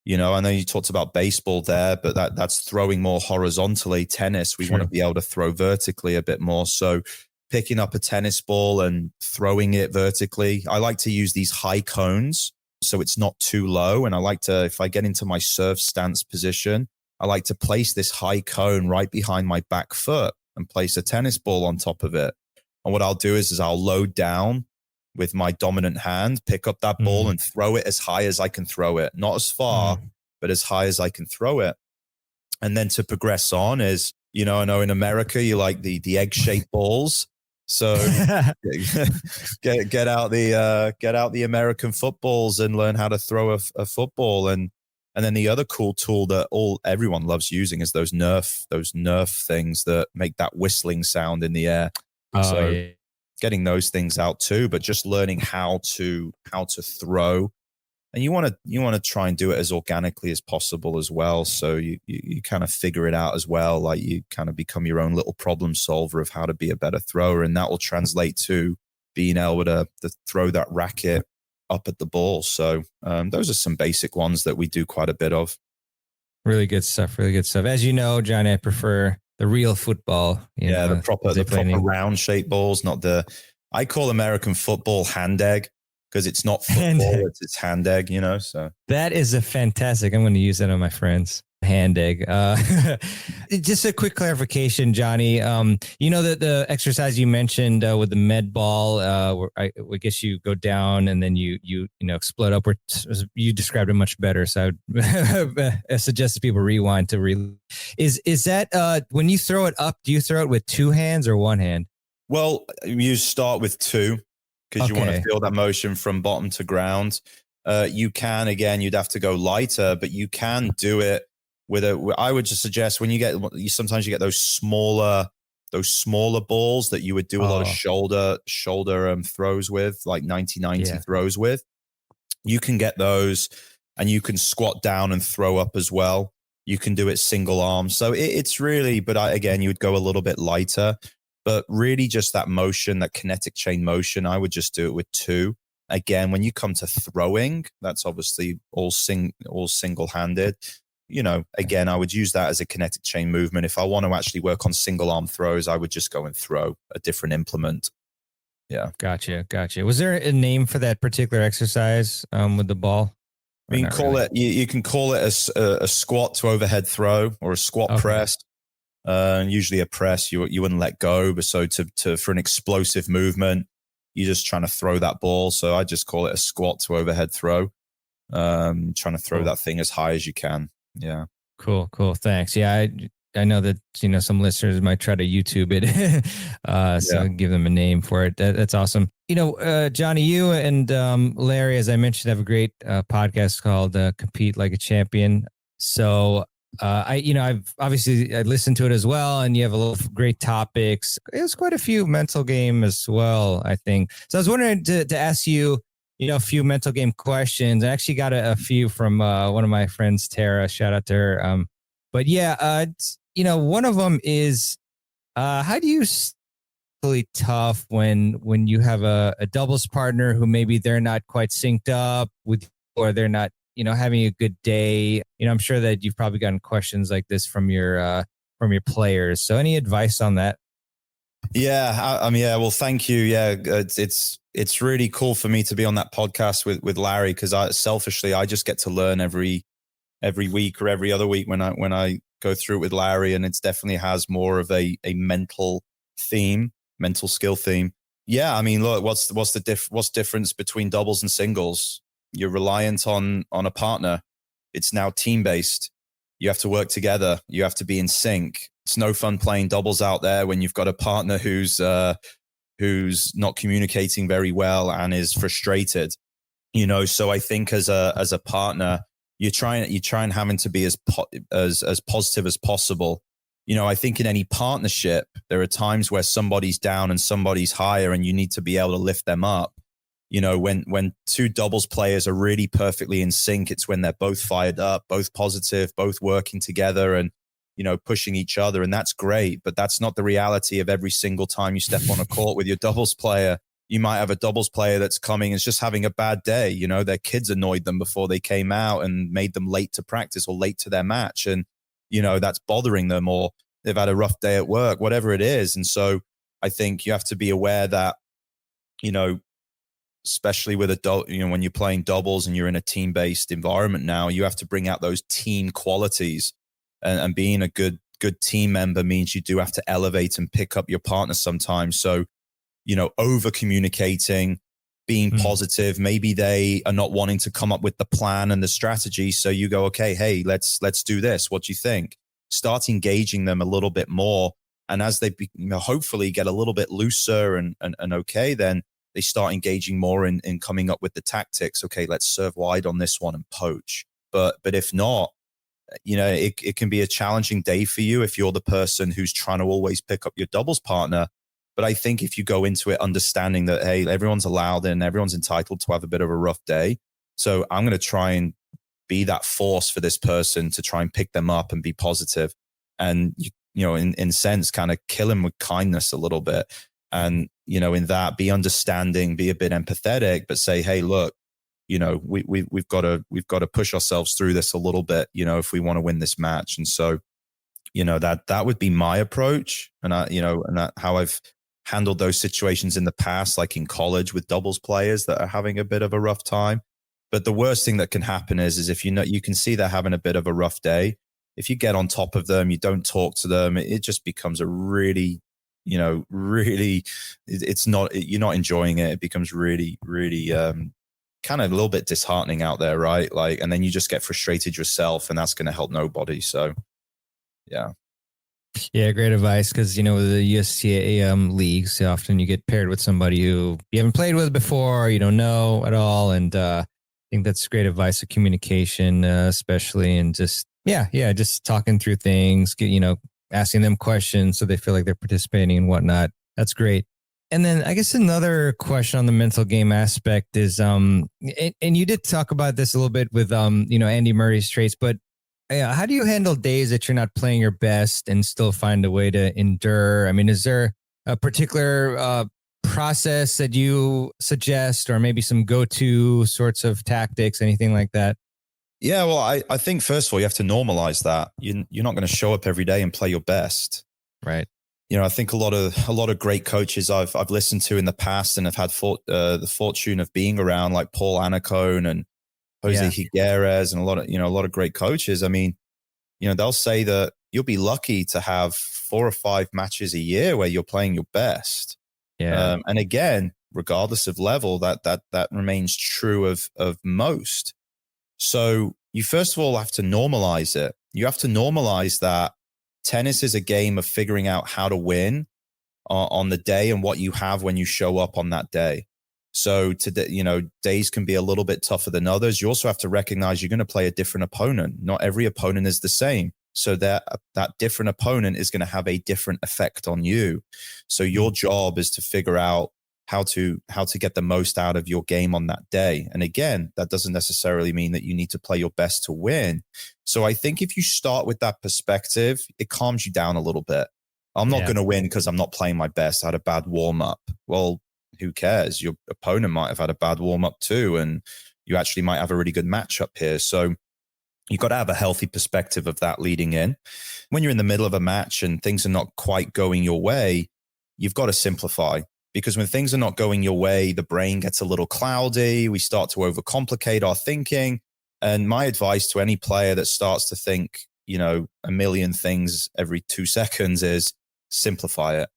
S5: I know you talked about baseball there, but that's throwing more horizontally. Tennis, we want to be able to throw vertically a bit more. So picking up a tennis ball and throwing it vertically. I like to use these high cones so it's not too low. And I like to, if I get into my serve stance position, I like to place this high cone right behind my back foot and place a tennis ball on top of it. And what I'll do is I'll load down with my dominant hand, pick up that ball and throw it as high as I can throw it. Not as far, but as high as I can throw it. And then to progress on is, I know in America, you like the egg-shaped balls. So get out the American footballs and learn how to throw a football. And then the other cool tool that everyone loves using is those Nerf things that make that whistling sound in the air. Getting those things out too, but just learning how to throw. And you want to try and do it as organically as possible as well. So you kind of figure it out as well. Like you kind of become your own little problem solver of how to be a better thrower. And that will translate to being able to throw that racket up at the ball. So those are some basic ones that we do quite a bit of.
S1: Really good stuff. Really good stuff. As you know, Johnny, I prefer the real football.
S5: The proper round shaped balls, I call American football hand egg because it's not football, it's hand egg, so.
S1: That is a fantastic, I'm going to use that on my friends. Hand egg. Just a quick clarification, Johnny. The exercise you mentioned with the med ball, where I guess you go down and then you explode upward. You described it much better, so I suggest people rewind to Is that when you throw it up? Do you throw it with 2 hands or 1 hand?
S5: Well, you start with 2 because you want to feel that motion from bottom to ground. You can, again, you'd have to go lighter, but you can do it I would just suggest when sometimes you get those smaller balls that you would do a lot of shoulder throws with, like 90-90 throws with. You can get those and you can squat down and throw up as well. You can do it single arm. So it's really, but again, you would go a little bit lighter, but really just that motion, that kinetic chain motion, I would just do it with 2. Again, when you come to throwing, that's obviously all single-handed. Again, I would use that as a kinetic chain movement. If I want to actually work on single arm throws, I would just go and throw a different implement. Yeah. Gotcha.
S1: Was there a name for that particular exercise with the ball?
S5: You can call it a squat to overhead throw or a squat press. Usually a press, you wouldn't let go. But so for an explosive movement, you're just trying to throw that ball. So I just call it a squat to overhead throw. Trying to throw that thing as high as you can. Yeah.
S1: Cool. Thanks. Yeah. I know that, some listeners might try to YouTube it. So give them a name for it. That's awesome. Johnny, you and Larry, as I mentioned, have a great podcast called Compete Like a Champion. So I've obviously I listened to it as well, and you have a lot of great topics. There's quite a few mental game as well, I think. So I was wondering to ask you, a few mental game questions. I actually got a few from one of my friends, Tara. Shout out to her. But yeah, one of them is, how do you really tough when you have a doubles partner who maybe they're not quite synced up with, or they're not having a good day? I'm sure that you've probably gotten questions like this from your players. So any advice on that?
S5: Yeah, yeah. Well, thank you. Yeah, it's really cool for me to be on that podcast with Larry, because I just get to learn every week or every other week when I go through it with Larry, and it definitely has more of a mental skill theme. Yeah, I mean, look, what's difference between doubles and singles? You're reliant on a partner. It's now team based. You have to work together. You have to be in sync. It's no fun playing doubles out there when you've got a partner who's not communicating very well and is frustrated. So I think as a partner, you try and having to be as positive as possible. I think in any partnership, there are times where somebody's down and somebody's higher, and you need to be able to lift them up. When two doubles players are really perfectly in sync, it's when they're both fired up, both positive, both working together and, pushing each other. And that's great, but that's not the reality of every single time you step on a court with your doubles player. You might have a doubles player that's coming and is just having a bad day. Their kids annoyed them before they came out and made them late to practice or late to their match. And, that's bothering them, or they've had a rough day at work, whatever it is. And so I think you have to be aware that, especially with when you're playing doubles and you're in a team-based environment now, you have to bring out those team qualities, and being a good team member means you do have to elevate and pick up your partner sometimes. So, over communicating, being positive, maybe they are not wanting to come up with the plan and the strategy. So you go, okay, hey, let's do this. What do you think? Start engaging them a little bit more. And as they hopefully get a little bit looser and okay, then they start engaging more in coming up with the tactics. Okay, let's serve wide on this one and poach. But if not, it can be a challenging day for you if you're the person who's trying to always pick up your doubles partner. But I think if you go into it understanding that, hey, everyone's allowed and everyone's entitled to have a bit of a rough day. So I'm going to try and be that force for this person to try and pick them up and be positive. And, in sense, kind of kill him with kindness a little bit. And, in that, be understanding, be a bit empathetic, but say, hey, look, we've got to push ourselves through this a little bit, if we want to win this match. And so, that would be my approach. And that how I've handled those situations in the past, like in college with doubles players that are having a bit of a rough time. But the worst thing that can happen is if you can see they're having a bit of a rough day, if you get on top of them, you don't talk to them, it just becomes a really, it's not, you're not enjoying it. It becomes really, really, kind of a little bit disheartening out there, right? Like, and then you just get frustrated yourself, and that's going to help nobody. So, yeah.
S1: Yeah, great advice. Because, with the USTA leagues, often you get paired with somebody who you haven't played with before, you don't know at all. And I think that's great advice of communication, especially, and just, just talking through things, asking them questions so they feel like they're participating and whatnot. That's great. And then I guess another question on the mental game aspect is, and you did talk about this a little bit with, Andy Murray's traits, but how do you handle days that you're not playing your best and still find a way to endure? I mean, is there a particular process that you suggest, or maybe some go-to sorts of tactics, anything like that?
S5: Yeah, well, I think first of all, you have to normalize that. You're not going to show up every day and play your best.
S1: Right.
S5: I think a lot of great coaches I've listened to in the past and have had the fortune of being around, like Paul Anacone and Jose Higueras, and a lot of great coaches. I mean, they'll say that you'll be lucky to have 4 or 5 matches a year where you're playing your best.
S1: Yeah.
S5: And again, regardless of level, that remains true of most. So you first of all have to normalize it. You have to normalize that tennis is a game of figuring out how to win on the day and what you have when you show up on that day. So today, days can be a little bit tougher than others. You also have to recognize you're going to play a different opponent. Not every opponent is the same. So that different opponent is going to have a different effect on you. So your job is to figure out how to get the most out of your game on that day. And again, that doesn't necessarily mean that you need to play your best to win. So I think if you start with that perspective, it calms you down a little bit. I'm not going to win because I'm not playing my best. I had a bad warm up. Well, who cares? Your opponent might have had a bad warm up too. And you actually might have a really good matchup here. So you've got to have a healthy perspective of that leading in. When you're in the middle of a match and things are not quite going your way, you've got to simplify, because when things are not going your way, the brain gets a little cloudy. We start to overcomplicate our thinking. And my advice to any player that starts to think, a million things every 2 seconds is simplify it.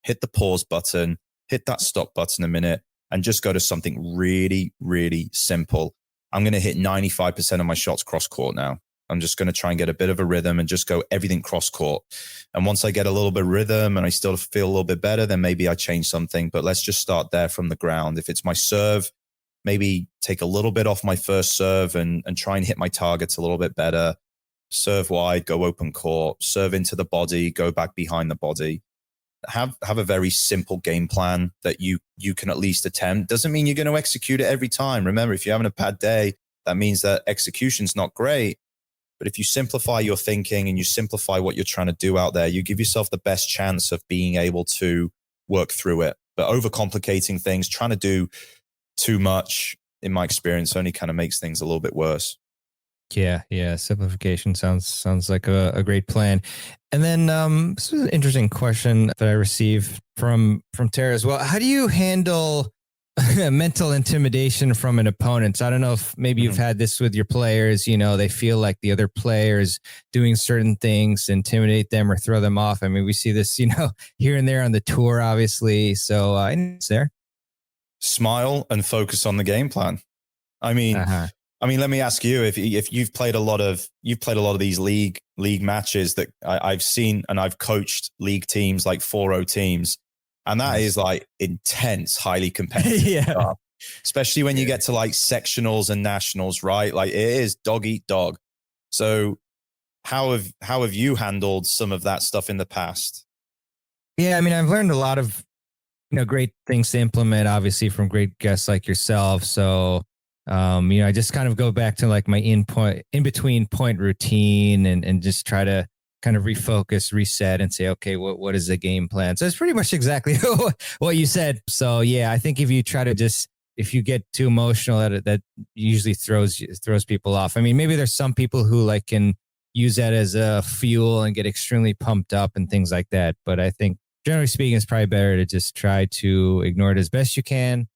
S5: Hit the pause button, hit that stop button a minute, and just go to something really, really simple. I'm going to hit 95% of my shots cross court now. I'm just going to try and get a bit of a rhythm and just go everything cross court. And once I get a little bit of rhythm and I still feel a little bit better, then maybe I change something. But let's just start there from the ground. If it's my serve, maybe take a little bit off my first serve and try and hit my targets a little bit better. Serve wide, go open court, serve into the body, go back behind the body. Have a very simple game plan that you can at least attempt. Doesn't mean you're going to execute it every time. Remember, if you're having a bad day, that means that execution's not great. But if you simplify your thinking and you simplify what you're trying to do out there, you give yourself the best chance of being able to work through it. But overcomplicating things, trying to do too much, in my experience, only kind of makes things a little bit worse.
S1: Yeah. Simplification sounds like a great plan. And then this was an interesting question that I received from Tara as well. How do you handle mental intimidation from an opponent? So I don't know if maybe you've had this with your players. They feel like the other players doing certain things intimidate them or throw them off. I mean, we see this, here and there on the tour, obviously. So it's there.
S5: Smile and focus on the game plan. I mean, let me ask you, if you've played a lot of these league matches that I've seen, and I've coached league teams like 4-0 teams, and that is like intense, highly competitive stuff, especially when you get to like sectionals and nationals, right? Like it is dog eat dog. So how have you handled some of that stuff in the past?
S1: Yeah, I mean, I've learned a lot of great things to implement, obviously, from great guests like yourself. So I just kind of go back to like my in between point routine and just try to kind of refocus, reset, and say, okay, what is the game plan? So it's pretty much exactly what you said. So yeah, I think if you try to if you get too emotional at it, that usually throws people off. I mean, maybe there's some people who like can use that as a fuel and get extremely pumped up and things like that. But I think generally speaking, it's probably better to just try to ignore it as best you can.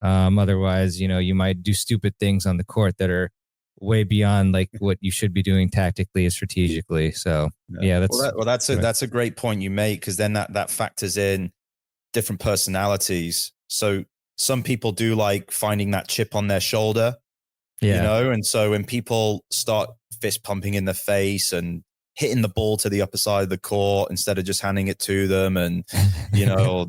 S1: Otherwise, you might do stupid things on the court that are way beyond like what you should be doing tactically and strategically. So yeah,
S5: that's a great point you make, because then that factors in different personalities. So some people do like finding that chip on their shoulder, and so when people start fist pumping in the face and hitting the ball to the upper side of the court instead of just handing it to them, and all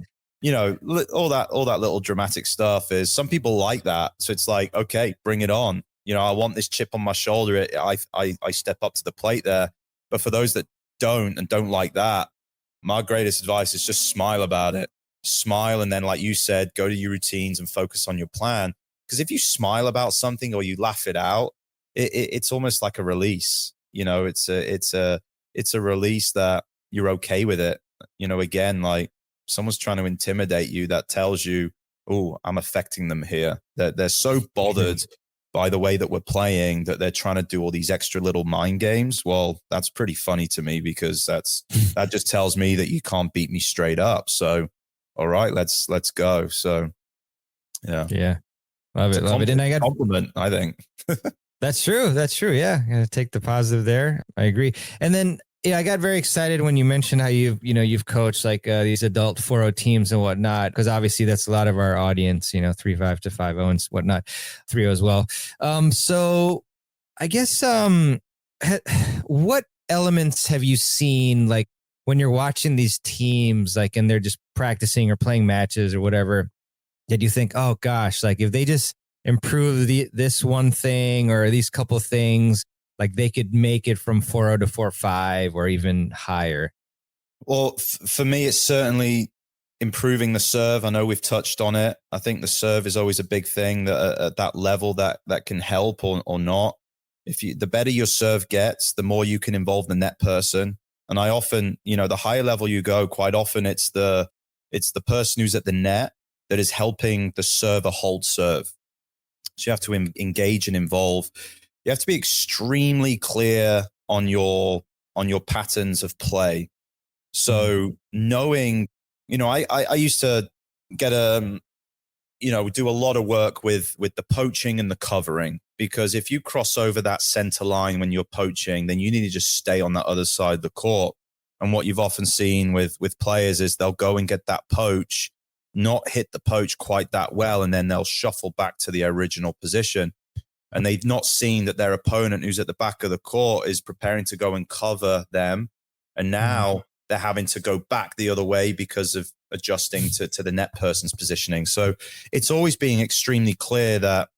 S5: that little dramatic stuff, is some people like that. So it's like, okay, bring it on. I want this chip on my shoulder. I step up to the plate there. But for those that don't like that, my greatest advice is just smile about it. Smile. And then, like you said, go to your routines and focus on your plan. Because if you smile about something or you laugh it out, it's almost like a release. It's a release that you're okay with it. Again, like, someone's trying to intimidate you, that tells you, oh, I'm affecting them here. They're so bothered by the way that we're playing that they're trying to do all these extra little mind games. Well, that's pretty funny to me, because that just tells me that you can't beat me straight up. So, all right, let's go. So, yeah.
S1: Love it. And I got
S5: compliment, I think.
S1: That's true. Yeah. Gotta take the positive there. I agree. And then, yeah, I got very excited when you mentioned how you've coached like these adult 4-0 teams and whatnot, because obviously that's a lot of our audience, 3-5 to 5-0 and whatnot, 3-0 as well. So I guess what elements have you seen, like when you're watching these teams, like, and they're just practicing or playing matches or whatever, did you think, oh gosh, like if they just improve this one thing or these couple things, like they could make it from 4-0 to 4-5 or even higher?
S5: Well, for me, it's certainly improving the serve. I know we've touched on it. I think the serve is always a big thing that at that level that can help or not. The better your serve gets, the more you can involve the net person. And I often, the higher level you go, quite often it's the person who's at the net that is helping the server hold serve. So you have to engage and involve. You have to be extremely clear on your patterns of play. So knowing, I used to get do a lot of work with the poaching and the covering, because if you cross over that center line when you're poaching, then you need to just stay on that other side of the court. And what you've often seen with players is they'll go and get that poach, not hit the poach quite that well, and then they'll shuffle back to the original position. And they've not seen that their opponent who's at the back of the court is preparing to go and cover them. And now they're having to go back the other way because of adjusting to the net person's positioning. So it's always being extremely clear that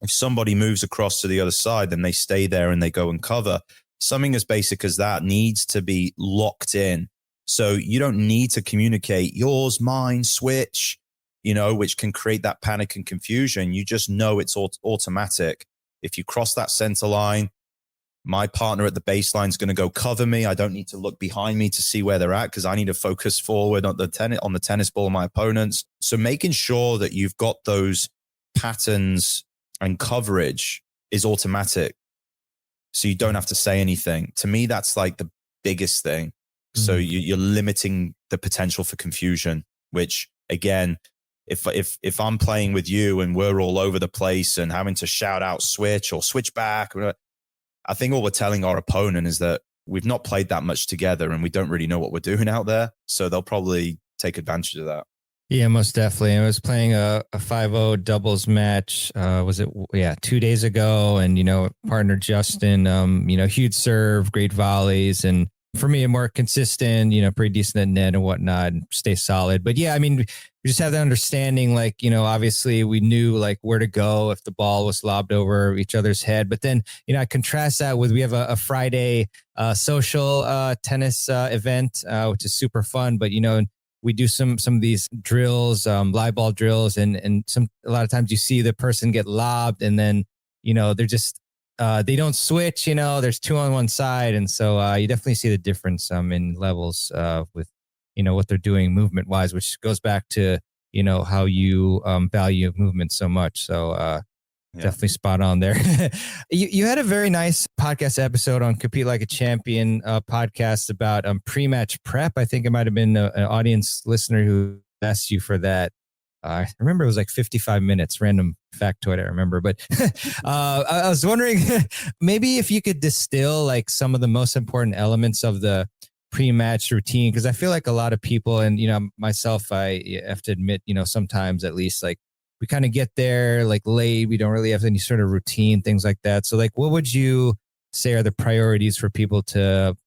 S5: if somebody moves across to the other side, then they stay there and they go and cover. Something as basic as that needs to be locked in. So you don't need to communicate yours, mine, switch, which can create that panic and confusion. You just know it's automatic. If you cross that center line, my partner at the baseline is going to go cover me. I don't need to look behind me to see where they're at, because I need to focus forward on the tennis ball of my opponents. So making sure that you've got those patterns and coverage is automatic. So you don't have to say anything. To me, that's like the biggest thing. So you're limiting the potential for confusion, which again, if I'm playing with you and we're all over the place and having to shout out switch or switch back, I think all we're telling our opponent is that we've not played that much together and we don't really know what we're doing out there. So they'll probably take advantage of that.
S1: Yeah, most definitely. I was playing a 5-0 doubles match. 2 days ago, and partner Justin, huge serve, great volleys, and for me, a more consistent, pretty decent at net and whatnot, and stay solid. But yeah, I mean, we just have the understanding, obviously we knew where to go if the ball was lobbed over each other's head. But then, I contrast that with, we have a Friday social tennis event, which is super fun. But, we do some of these drills, live ball drills, and a lot of times you see the person get lobbed and then, they're just, they don't switch, there's two on one side. And so you definitely see the difference in levels with, what they're doing movement wise, which goes back to, how you value movement so much. So definitely spot on there. You had a very nice podcast episode on Compete Like a Champion podcast about pre-match prep. I think it might have been an audience listener who asked you for that. I remember it was 55 minutes, random factoid I remember. But I was wondering maybe if you could distill some of the most important elements of the pre-match routine, because I feel like a lot of people, and myself, I have to admit, sometimes at least we kind of get there late. We don't really have any sort of routine, things like that. So what would you say are the priorities for people to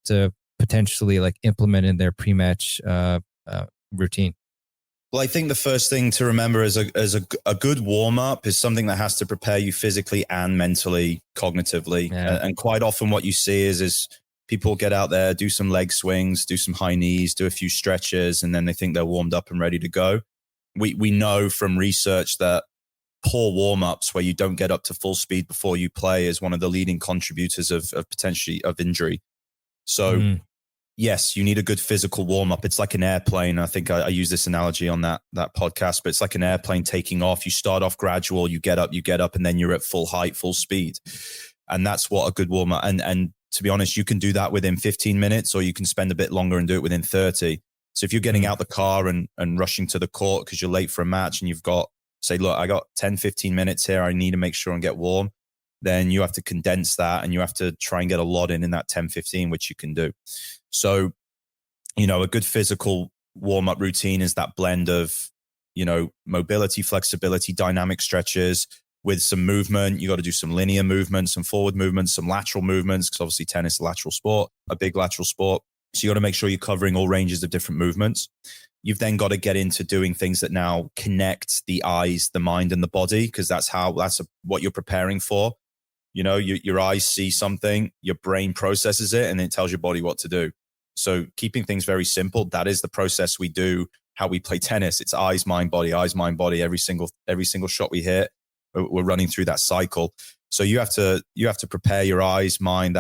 S1: potentially implement in their pre-match routine?
S5: Well, I think the first thing to remember is a good warm-up is something that has to prepare you physically and mentally, cognitively.
S1: Yeah.
S5: And quite often what you see is people get out there, do some leg swings, do some high knees, do a few stretches, and then they think they're warmed up and ready to go. We know from research that poor warm-ups where you don't get up to full speed before you play is one of the leading contributors of potentially of injury. So yes, you need a good physical warm-up. It's like an airplane. I think I use this analogy on that podcast, but it's like an airplane taking off. You start off gradual, you get up, and then you're at full height, full speed. And that's what a good warm-up. And to be honest, you can do that within 15 minutes, or you can spend a bit longer and do it within 30. So if you're getting out the car and rushing to the court because you're late for a match and you've got, say, look, I got 10, 15 minutes here, I need to make sure and get warm, then you have to condense that and you have to try and get a lot in that 10, 15, which you can do. So, a good physical warm-up routine is that blend of, mobility, flexibility, dynamic stretches with some movement. You got to do some linear movements, some forward movements, some lateral movements, because obviously tennis is a lateral sport, a big lateral sport. So you got to make sure you're covering all ranges of different movements. You've then got to get into doing things that now connect the eyes, the mind, and the body, because that's what you're preparing for. Your eyes see something, your brain processes it, and it tells your body what to do. So keeping things very simple, that is the process we do, how we play tennis. It's eyes, mind, body, every single shot we hit, we're running through that cycle. So you have to prepare your eyes, mind,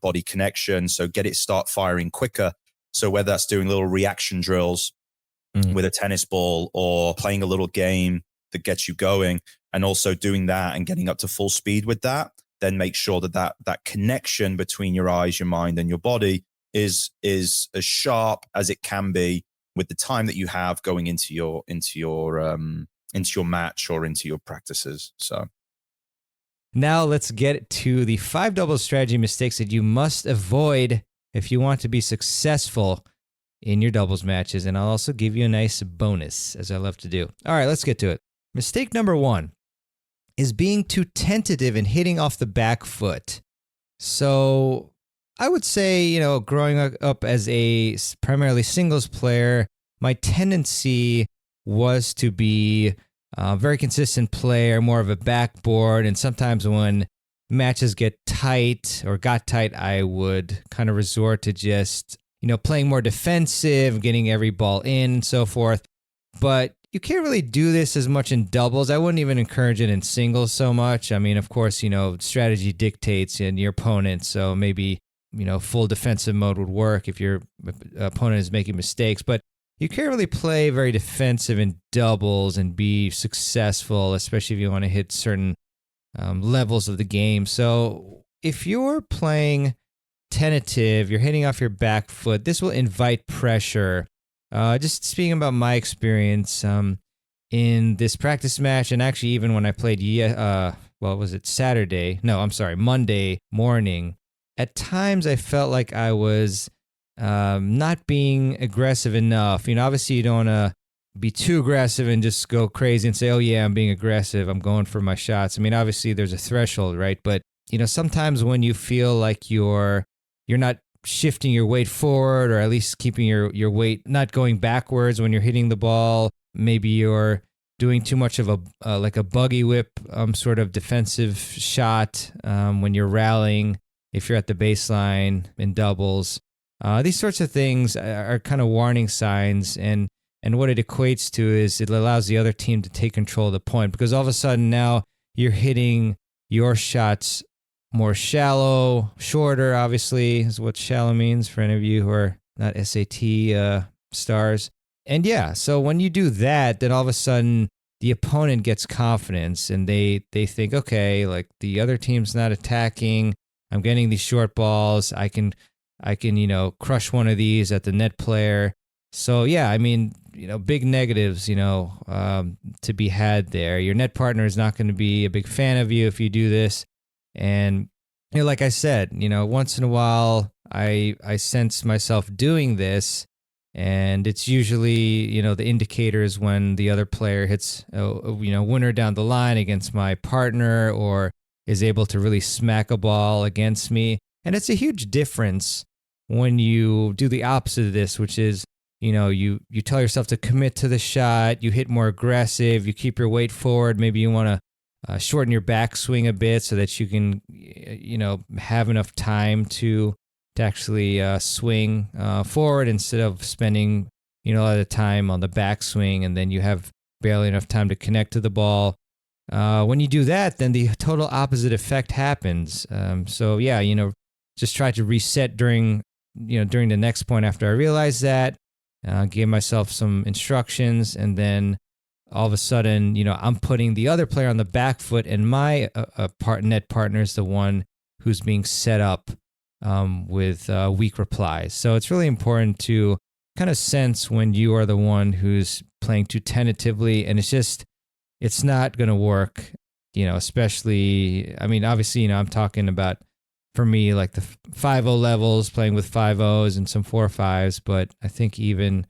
S5: body connection. So start firing quicker. So whether that's doing little reaction drills with a tennis ball or playing a little game that gets you going, and also doing that and getting up to full speed with that, then make sure that connection between your eyes, your mind, and your body is as sharp as it can be with the time that you have going into your match or into your practices. So
S1: now let's get to the 5 doubles strategy mistakes that you must avoid if you want to be successful in your doubles matches. And I'll also give you a nice bonus, as I love to do. All right, let's get to it. Mistake number 1 is being too tentative and hitting off the back foot. So I would say, growing up as a primarily singles player, my tendency was to be a very consistent player, more of a backboard. And sometimes when matches got tight, I would kind of resort to just, playing more defensive, getting every ball in and so forth. But you can't really do this as much in doubles. I wouldn't even encourage it in singles so much. I mean, of course, strategy dictates in your opponent. So maybe, full defensive mode would work if your opponent is making mistakes. But you can't really play very defensive in doubles and be successful, especially if you want to hit certain levels of the game. So if you're playing tentative, you're hitting off your back foot, this will invite pressure. Just speaking about my experience in this practice match, and actually even when I played, Monday morning, at times I felt like I was not being aggressive enough. Obviously you don't want to be too aggressive and just go crazy and say, oh yeah, I'm being aggressive, I'm going for my shots. I mean, obviously there's a threshold, right? But, sometimes when you feel like you're not shifting your weight forward, or at least keeping your weight not going backwards when you're hitting the ball. Maybe you're doing too much of a buggy whip sort of defensive shot when you're rallying, if you're at the baseline in doubles. These sorts of things are kind of warning signs, and what it equates to is it allows the other team to take control of the point, because all of a sudden now you're hitting your shots more shallow, shorter, obviously, is what shallow means for any of you who are not SAT stars. And yeah, so when you do that, then all of a sudden the opponent gets confidence and they think, okay, like the other team's not attacking, I'm getting these short balls, I can crush one of these at the net player. So yeah, I mean, big negatives, to be had there. Your net partner is not going to be a big fan of you if you do this. And like I said, once in a while I sense myself doing this, and it's usually, the indicator is when the other player hits a winner down the line against my partner, or is able to really smack a ball against me. And it's a huge difference when you do the opposite of this, which is, you tell yourself to commit to the shot, you hit more aggressive, you keep your weight forward, maybe you want to shorten your backswing a bit so that you can, have enough time to actually swing forward instead of spending, a lot of time on the backswing, and then you have barely enough time to connect to the ball. When you do that, then the total opposite effect happens. So yeah, just try to reset during the next point after I realize that, give myself some instructions, and then all of a sudden, I'm putting the other player on the back foot, and my net partner is the one who's being set up with weak replies. So it's really important to kind of sense when you are the one who's playing too tentatively, and it's not going to work, especially, I mean, obviously, I'm talking about, for me, like the 5-0 levels, playing with 5-0s and some 4-5s, but I think even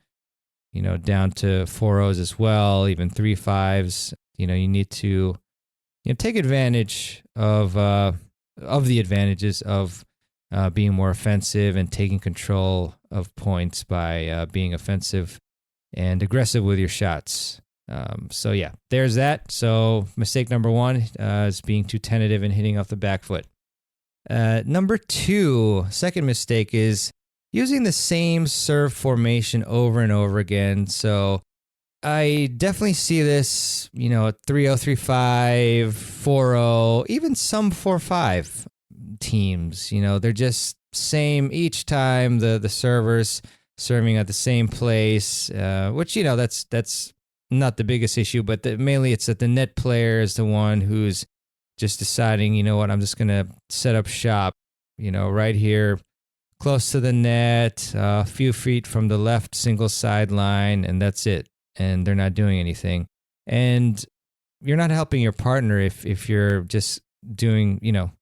S1: down to 4-0s as well, even 3-5s. You need to take advantage of the advantages of being more offensive and taking control of points by being offensive and aggressive with your shots. So yeah, there's that. So mistake number 1 is being too tentative and hitting off the back foot. Number 2, second mistake is using the same serve formation over and over again. So I definitely see this, at 3-0, 3-5, 4-0, even some 4-5 teams. They're just same each time. The servers serving at the same place, which that's not the biggest issue, but mainly it's that the net player is the one who's just deciding, you know what, I'm just going to set up shop, right here, close to the net, a few feet from the left single sideline, and that's it. And they're not doing anything. And you're not helping your partner if you're just doing,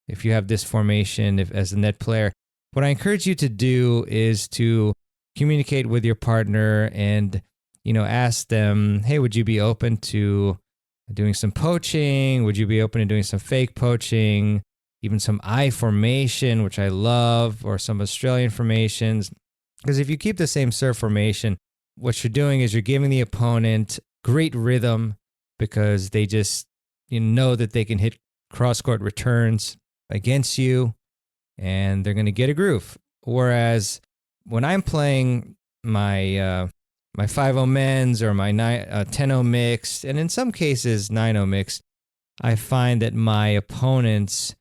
S1: if you have this formation as a net player. What I encourage you to do is to communicate with your partner and, ask them, hey, would you be open to doing some poaching? Would you be open to doing some fake poaching? Even some I formation, which I love, or some Australian formations. Because if you keep the same serve formation, what you're doing is you're giving the opponent great rhythm because they just know that they can hit cross-court returns against you and they're going to get a groove. Whereas when I'm playing my 5-0 men's or my 10-0 mixed, and in some cases 9-0 mixed, I find that my opponents,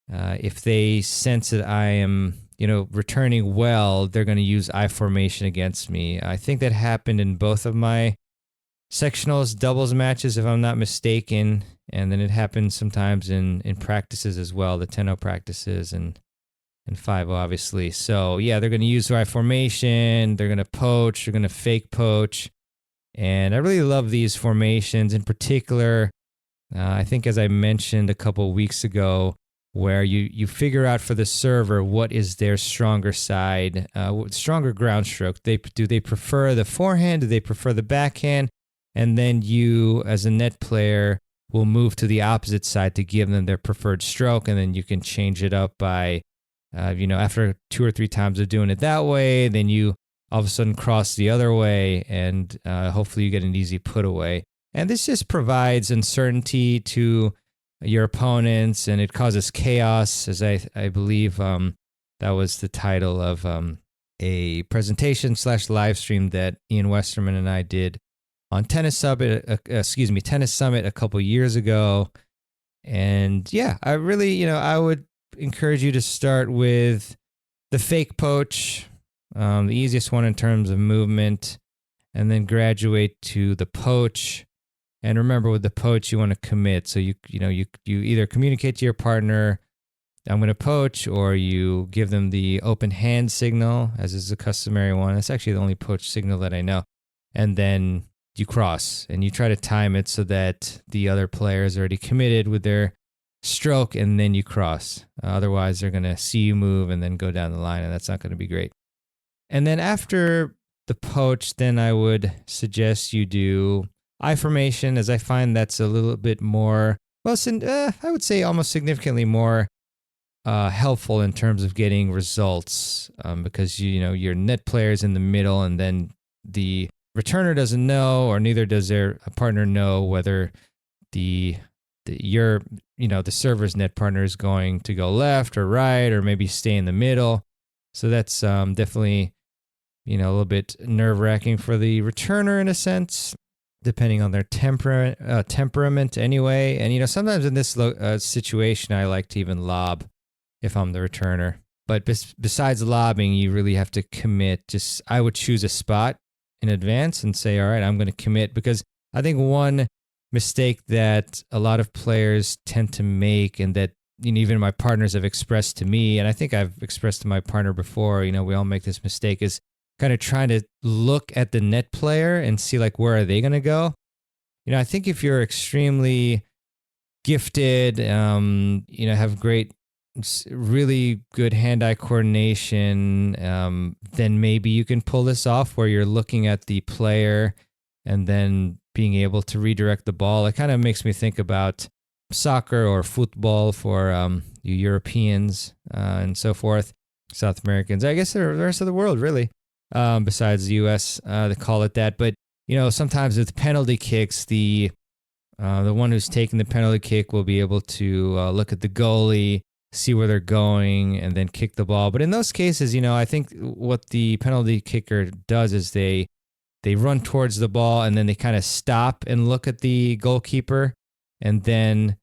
S1: if they sense that I am, returning well, they're going to use I formation against me. I think that happened in both of my sectionals doubles matches, if I'm not mistaken. And then it happens sometimes in practices as well, the 10-0 practices and 5-0, obviously. So, yeah, they're going to use I formation. They're going to poach. They're going to fake poach. And I really love these formations. In particular, I think as I mentioned a couple weeks ago, where you figure out for the server what is their stronger side, stronger ground stroke. Do they prefer the forehand? Do they prefer the backhand? And then you, as a net player, will move to the opposite side to give them their preferred stroke, and then you can change it up by, after 2 or 3 times of doing it that way, then you all of a sudden cross the other way, and hopefully you get an easy put away. And this just provides uncertainty to your opponents, and it causes chaos, as I believe that was the title of a presentation / live stream that Ian Westerman and I did on Tennis Summit a couple years ago. And yeah, I really, I would encourage you to start with the fake poach, the easiest one in terms of movement, and then graduate to the poach. And remember, with the poach, you want to commit. So you either communicate to your partner, I'm going to poach, or you give them the open hand signal, as is a customary one. That's actually the only poach signal that I know. And then you cross, and you try to time it so that the other player is already committed with their stroke, and then you cross. Otherwise, they're going to see you move and then go down the line, and that's not going to be great. And then after the poach, then I would suggest you do I formation, as I find that's a little bit more, I would say almost significantly more helpful in terms of getting results, because your net player is in the middle, and then the returner doesn't know, or neither does their partner know whether the server's net partner is going to go left or right, or maybe stay in the middle. So that's definitely a little bit nerve-wracking for the returner in a sense, depending on their temperament anyway. And, sometimes in this situation, I like to even lob if I'm the returner. But besides lobbing, you really have to commit. I would choose a spot in advance and say, all right, I'm going to commit. Because I think one mistake that a lot of players tend to make, and that even my partners have expressed to me, and I think I've expressed to my partner before, we all make this mistake, is kind of trying to look at the net player and see where are they going to go. I think if you're extremely gifted, have great, really good hand-eye coordination, then maybe you can pull this off where you're looking at the player and then being able to redirect the ball. It kind of makes me think about soccer or football for you Europeans and so forth, South Americans. I guess the rest of the world, really. Besides the U.S., they call it that. But, sometimes with penalty kicks, the one who's taking the penalty kick will be able to look at the goalie, see where they're going, and then kick the ball. But in those cases, I think what the penalty kicker does is they run towards the ball, and then they kind of stop and look at the goalkeeper, and then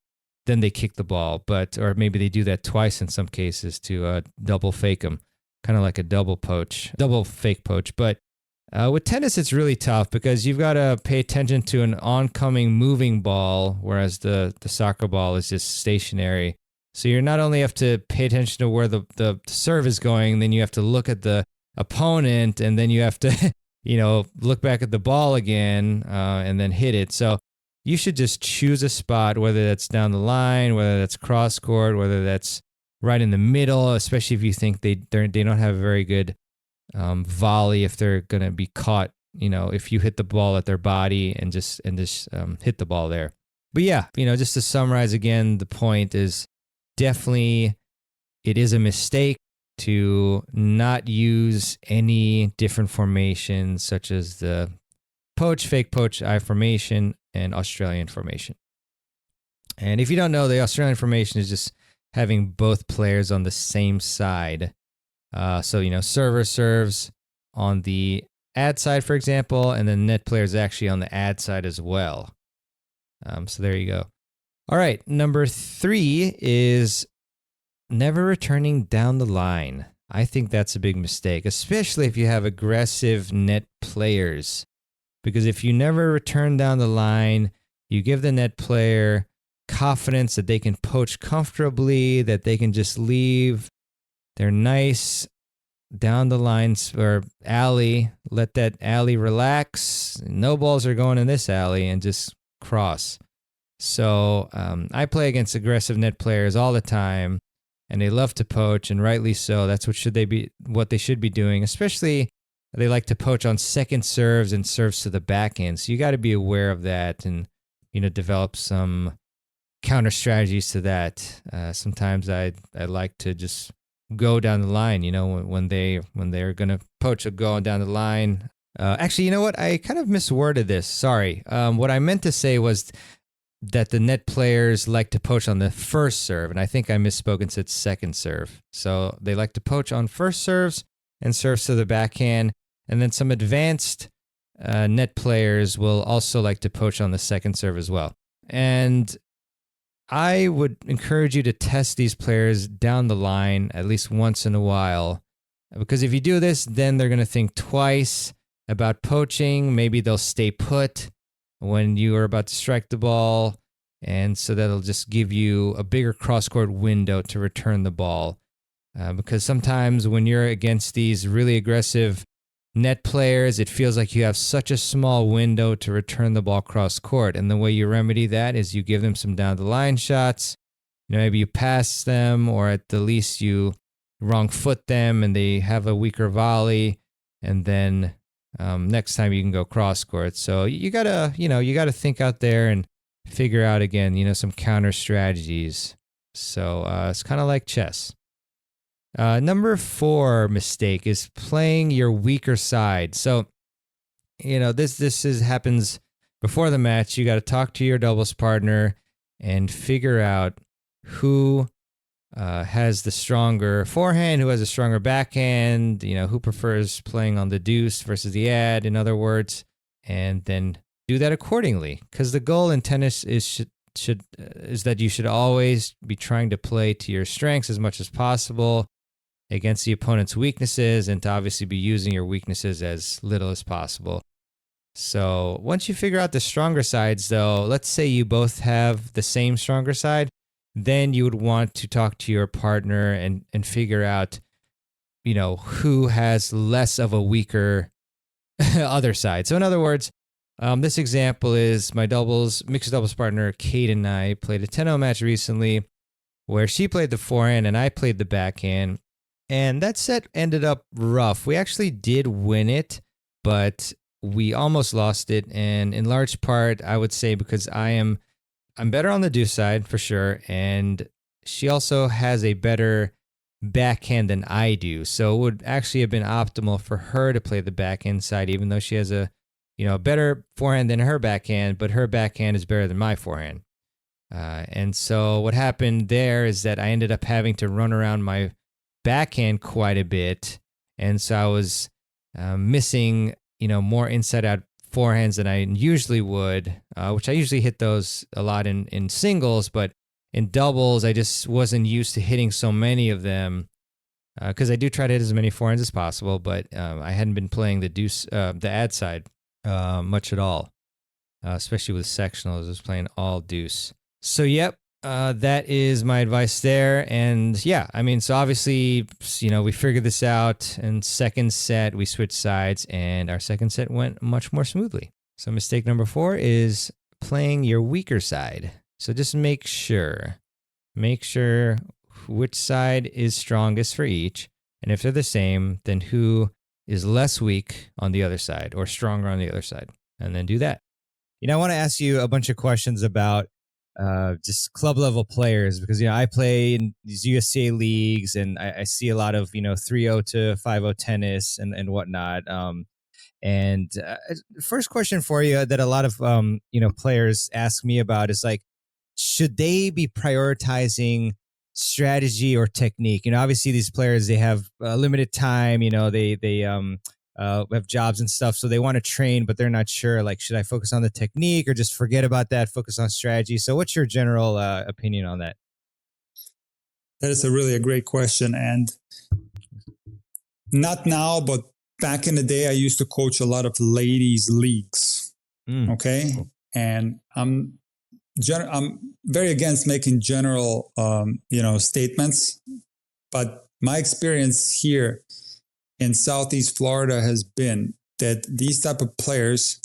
S1: they kick the ball. Or maybe they do that twice in some cases to double fake them. Kind of like a double fake poach. But With tennis, it's really tough because you've got to pay attention to an oncoming moving ball, whereas the soccer ball is just stationary. So you not only have to pay attention to where the serve is going, then you have to look at the opponent, and then you have to, look back at the ball again and then hit it. So you should just choose a spot, whether that's down the line, whether that's cross court, whether that's right in the middle, especially if you think they don't have a very good volley, if they're going to be caught, if you hit the ball at their body and just hit the ball there. But yeah, just to summarize again, the point is definitely it is a mistake to not use any different formations such as the poach, fake poach, I formation, and Australian formation. And if you don't know, the Australian formation is just having both players on the same side. So, server serves on the ad side, for example, and then net player is actually on the ad side as well. So there you go. All right, number 3 is never returning down the line. I think that's a big mistake, especially if you have aggressive net players. Because if you never return down the line, you give the net player confidence that they can poach comfortably, that they can just leave their nice down the lines or alley, let that alley relax. No balls are going in this alley, and just cross. So I play against aggressive net players all the time, and they love to poach, and rightly so. That's what they should be doing, especially they like to poach on second serves and serves to the backhand. So you got to be aware of that and, develop some counter strategies to that. Sometimes I like to just go down the line, when they're going to poach, go down the line. Actually, you know what? I kind of misworded this. Sorry. What I meant to say was that the net players like to poach on the first serve, and I think I misspoke and said second serve. So they like to poach on first serves and serves to the backhand, and then some advanced net players will also like to poach on the second serve as well. And I would encourage you to test these players down the line at least once in a while, because if you do this, then they're going to think twice about poaching. Maybe they'll stay put when you are about to strike the ball, and so that'll just give you a bigger cross-court window to return the ball. Because sometimes when you're against these really aggressive net players, it feels like you have such a small window to return the ball cross court. And the way you remedy that is you give them some down the line shots. Maybe you pass them, or at the least you wrong foot them and they have a weaker volley. And then next time you can go cross court. So you gotta think out there and figure out again, some counter strategies. So it's kind of like chess. Number 4 mistake is playing your weaker side. So, this happens before the match. You got to talk to your doubles partner and figure out who has the stronger forehand, who has a stronger backhand, who prefers playing on the deuce versus the ad, in other words, and then do that accordingly. Because the goal in tennis is that you should always be trying to play to your strengths as much as possible against the opponent's weaknesses, and to obviously be using your weaknesses as little as possible. So once you figure out the stronger sides, though, let's say you both have the same stronger side, then you would want to talk to your partner and figure out, who has less of a weaker other side. So in other words, this example is my mixed doubles partner, Kate, and I played a 10-0 match recently where she played the forehand and I played the backhand. And that set ended up rough. We actually did win it, but we almost lost it. And in large part, I would say because I'm better on the deuce side for sure. And she also has a better backhand than I do. So it would actually have been optimal for her to play the backhand side, even though she has a better forehand than her backhand, but her backhand is better than my forehand. And so what happened there is that I ended up having to run around my backhand quite a bit, and so I was missing more inside out forehands than I usually would, which I usually hit those a lot in singles, but in doubles I just wasn't used to hitting so many of them, because I do try to hit as many forehands as possible, but I hadn't been playing the deuce, the ad side much at all, especially with sectionals. I was playing all deuce. So, yep, that is my advice there. And yeah, I mean, so obviously, we figured this out. And second set, we switched sides, and our second set went much more smoothly. So, mistake number 4 is playing your weaker side. So, just make sure which side is strongest for each. And if they're the same, then who is less weak on the other side or stronger on the other side. And then do that. I want to ask you a bunch of questions about just club level players, because I play in these USCA leagues, and I see a lot of 3-0 to 5-0 tennis and whatnot. And first question for you that a lot of players ask me about is like, should they be prioritizing strategy or technique? Obviously these players, they have limited time. They have jobs and stuff, so they want to train, but they're not sure. Like, should I focus on the technique or just forget about that, focus on strategy? So what's your general opinion on that?
S6: That is a great question. And not now, but back in the day, I used to coach a lot of ladies leagues. Okay. Cool. And I'm very against making general, statements, but my experience here in Southeast Florida has been that these type of players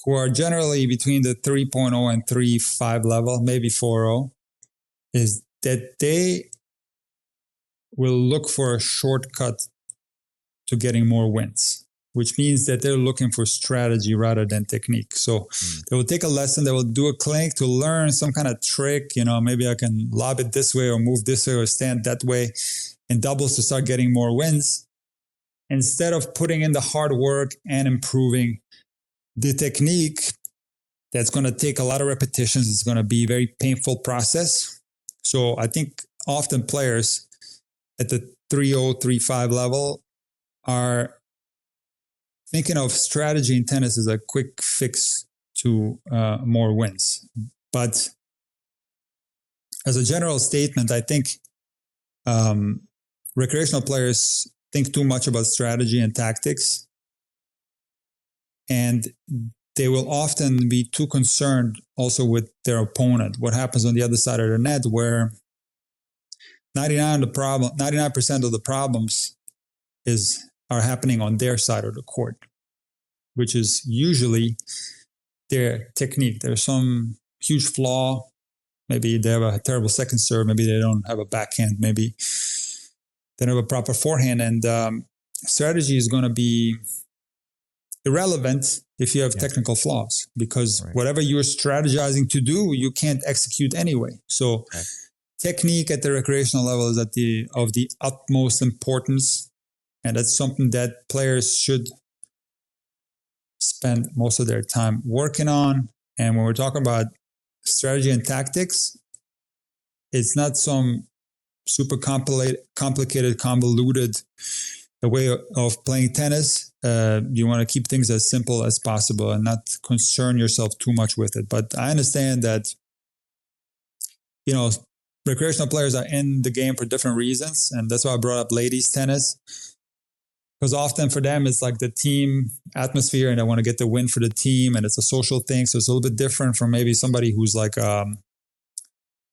S6: who are generally between the 3.0 and 3.5 level, maybe 4.0, is that they will look for a shortcut to getting more wins, which means that they're looking for strategy rather than technique. So they will take a lesson, they will do a clinic to learn some kind of trick, maybe I can lob it this way or move this way or stand that way in doubles to start getting more wins, instead of putting in the hard work and improving the technique. That's going to take a lot of repetitions. It's going to be a very painful process. So I think often players at the 3.0, 3.5 level are thinking of strategy in tennis as a quick fix to more wins. But as a general statement, I think recreational players think too much about strategy and tactics, and they will often be too concerned also with their opponent, what happens on the other side of the net, where 99% of the problems are happening on their side of the court, which is usually their technique. There's some huge flaw. Maybe they have a terrible second serve. Maybe they don't have a backhand. Maybe they don't have a proper forehand. And strategy is going to be irrelevant if you have technical flaws, because whatever you're strategizing to do, you can't execute anyway. So technique at the recreational level is of the utmost importance. And that's something that players should spend most of their time working on. And when we're talking about strategy and tactics, it's not some super complicated, convoluted way of playing tennis. You want to keep things as simple as possible and not concern yourself too much with it. But I understand that, recreational players are in the game for different reasons. And that's why I brought up ladies tennis. Because often for them, it's like the team atmosphere and they want to get the win for the team, and it's a social thing. So it's a little bit different from maybe somebody who's like